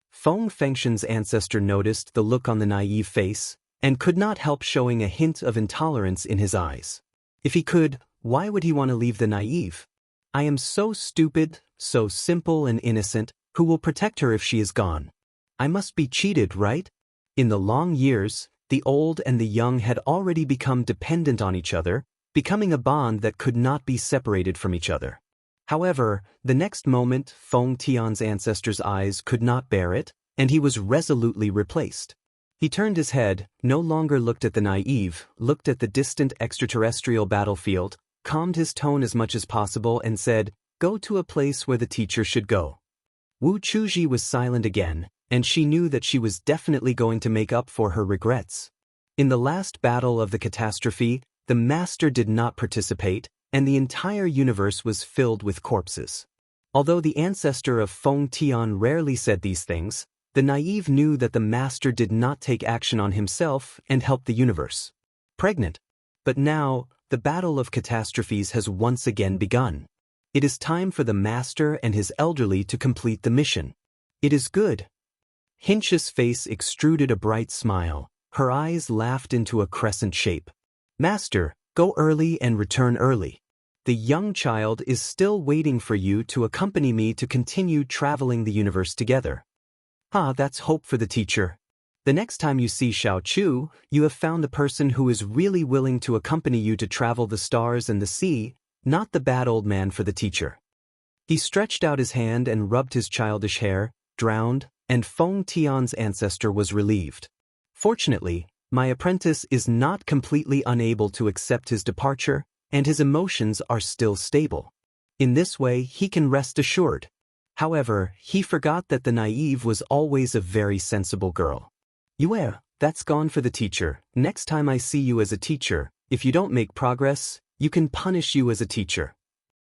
Feng Fengshen's ancestor noticed the look on the naive face, and could not help showing a hint of intolerance in his eyes. If he could, why would he want to leave the naive? I am so stupid, so simple and innocent, who will protect her if she is gone? I must be cheated, right? In the long years, the old and the young had already become dependent on each other, becoming a bond that could not be separated from each other. However, the next moment, Feng Tian's ancestor's eyes could not bear it, and he was resolutely replaced. He turned his head, no longer looked at the naive, looked at the distant extraterrestrial battlefield, calmed his tone as much as possible and said, "Go to a place where the teacher should go." Wu Chuji was silent again, and she knew that she was definitely going to make up for her regrets. In the last battle of the catastrophe, the master did not participate, and the entire universe was filled with corpses. Although the ancestor of Feng Tian rarely said these things, the naive knew that the master did not take action on himself and help the universe. Pregnant. But now, the battle of catastrophes has once again begun. It is time for the master and his elderly to complete the mission. It is good. Hinch's face extruded a bright smile. Her eyes laughed into a crescent shape. Master, go early and return early. The young child is still waiting for you to accompany me to continue traveling the universe together. That's hope for the teacher. The next time you see Xiao Chu, you have found a person who is really willing to accompany you to travel the stars and the sea, not the bad old man for the teacher. He stretched out his hand and rubbed his childish hair, drowned, and Feng Tian's ancestor was relieved. Fortunately, my apprentice is not completely unable to accept his departure, and his emotions are still stable. In this way, he can rest assured. However, he forgot that the naive was always a very sensible girl. Yue, that's gone for the teacher. Next time I see you as a teacher, if you don't make progress, you can punish you as a teacher.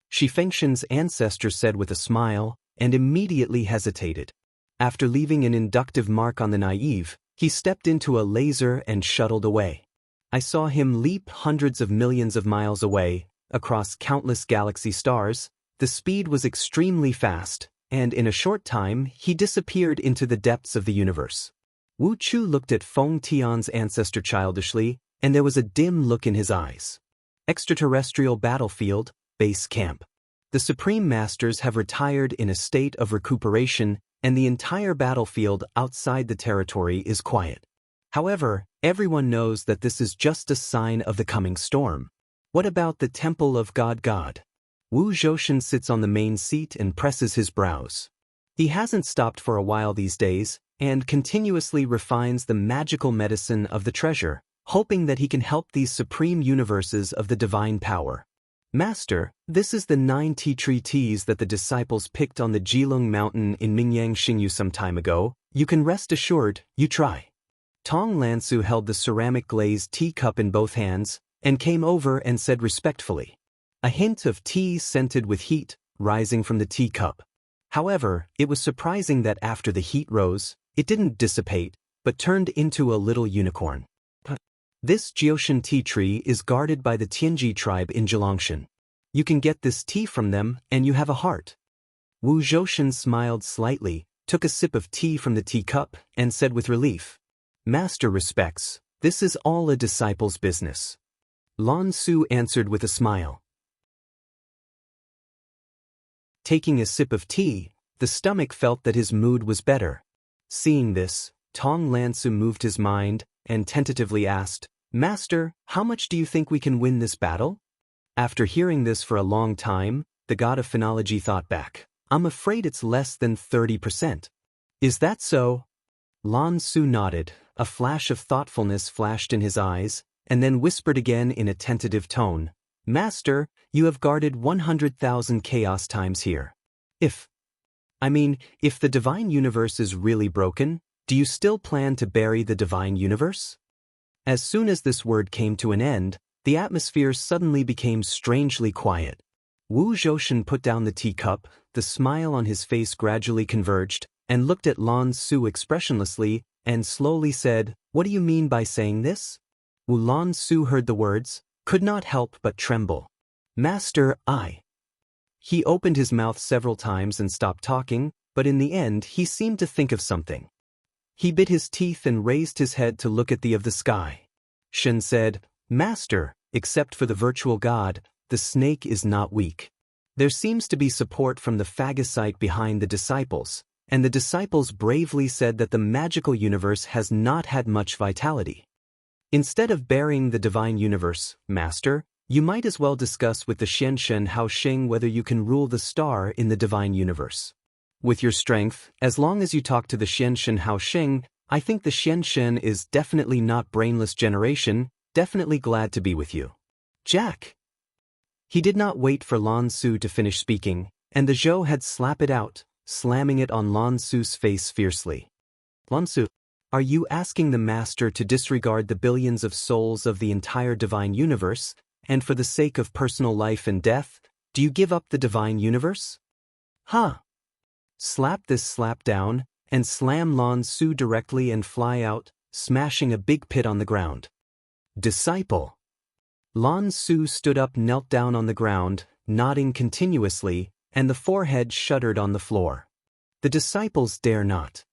Shi Fengshen's ancestor said with a smile, and immediately hesitated. After leaving an inductive mark on the naive, he stepped into a laser and shuttled away. I saw him leap hundreds of millions of miles away, across countless galaxy stars. The speed was extremely fast, and in a short time, he disappeared into the depths of the universe. Wu Chu looked at Feng Tian's ancestor childishly, and there was a dim look in his eyes. Extraterrestrial battlefield, base camp. The Supreme Masters have retired in a state of recuperation, and the entire battlefield outside the territory is quiet. However, everyone knows that this is just a sign of the coming storm. What about the Temple of God? Wu Zhoushan sits on the main seat and presses his brows. He hasn't stopped for a while these days, and continuously refines the magical medicine of the treasure, hoping that he can help these supreme universes of the divine power. Master, this is the 9 tea tree teas that the disciples picked on the Jilong Mountain in Mingyang Xingyu some time ago. You can rest assured, you try. Tong Lansu held the ceramic glazed teacup in both hands, and came over and said respectfully. A hint of tea scented with heat, rising from the teacup. However, it was surprising that after the heat rose, it didn't dissipate, but turned into a little unicorn. This Jioshan tea tree is guarded by the Tianji tribe in Jilongshan. You can get this tea from them, and you have a heart. Wu Zhoushan smiled slightly, took a sip of tea from the teacup, and said with relief, Master respects, this is all a disciple's business. Lan Su answered with a smile. Taking a sip of tea, the stomach felt that his mood was better. Seeing this, Tong Lansu moved his mind, and tentatively asked, Master, how much do you think we can win this battle? After hearing this for a long time, the god of phenology thought back. I'm afraid it's less than 30%. Is that so? Lan Su nodded, a flash of thoughtfulness flashed in his eyes, and then whispered again in a tentative tone, Master, you have guarded 100,000 chaos times here. If the divine universe is really broken, do you still plan to bury the divine universe? As soon as this word came to an end, the atmosphere suddenly became strangely quiet. Wu Zhoushan put down the teacup, the smile on his face gradually converged, and looked at Lan Su expressionlessly, and slowly said, What do you mean by saying this? Wu Lan Su heard the words, could not help but tremble. Master, He opened his mouth several times and stopped talking, but in the end he seemed to think of something. He bit his teeth and raised his head to look at the sky. Shen said, Master, except for the virtual god, the snake is not weak. There seems to be support from the phagocyte behind the disciples, and the disciples bravely said that the magical universe has not had much vitality. Instead of burying the divine universe, Master, you might as well discuss with the Xianshen Haoxing whether you can rule the star in the divine universe. With your strength, as long as you talk to the Xianshen Haoxing, I think the Xianshen is definitely not brainless generation, definitely glad to be with you. Jack! He did not wait for Lan Su to finish speaking, and the Zhou had slapped it out, slamming it on Lan Su's face fiercely. Lansu, are you asking the Master to disregard the billions of souls of the entire divine universe, and for the sake of personal life and death, do you give up the divine universe? Huh. Slap this slap down, and slam Lan Su directly and fly out, smashing a big pit on the ground. Disciple. Lan Su stood up, knelt down on the ground, nodding continuously, and the forehead shuddered on the floor. The disciples dare not.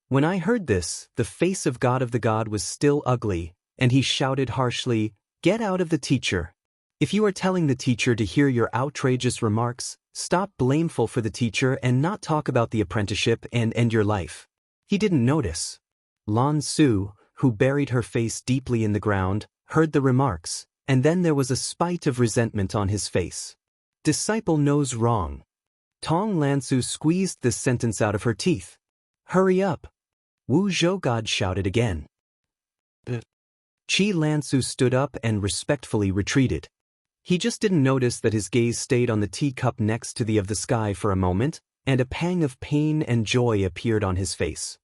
When I heard this, the face of God of the God was still ugly, and he shouted harshly, "Get out of the teacher. If you are telling the teacher to hear your outrageous remarks, stop blameful for the teacher and not talk about the apprenticeship and end your life." He didn't notice. Lan Su, who buried her face deeply in the ground, heard the remarks, and then there was a spite of resentment on his face. Disciple knows wrong. Tong Lansu squeezed this sentence out of her teeth. Hurry up. Wu Zhou shouted again. Qi Lansu stood up and respectfully retreated. He just didn't notice that his gaze stayed on the teacup next to the of the sky for a moment, and a pang of pain and joy appeared on his face.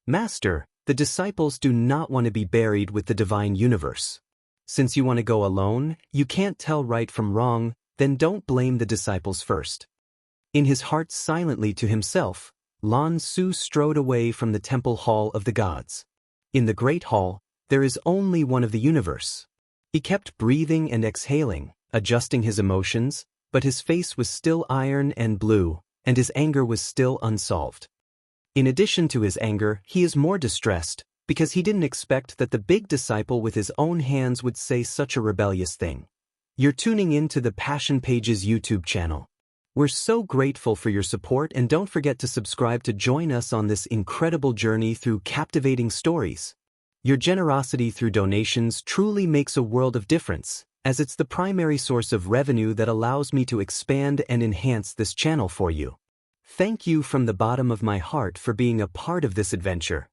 Master, the disciples do not want to be buried with the divine universe. Since you want to go alone, you can't tell right from wrong, then don't blame the disciples first. In his heart silently to himself, Lan Su strode away from the temple hall of the gods. In the great hall, there is only one of the universe. He kept breathing and exhaling, adjusting his emotions, but his face was still iron and blue, and his anger was still unsolved. In addition to his anger, he is more distressed, because he didn't expect that the big disciple with his own hands would say such a rebellious thing. You're tuning in to the Passion Pages YouTube channel. We're so grateful for your support, and don't forget to subscribe to join us on this incredible journey through captivating stories. Your generosity through donations truly makes a world of difference, as it's the primary source of revenue that allows me to expand and enhance this channel for you. Thank you from the bottom of my heart for being a part of this adventure.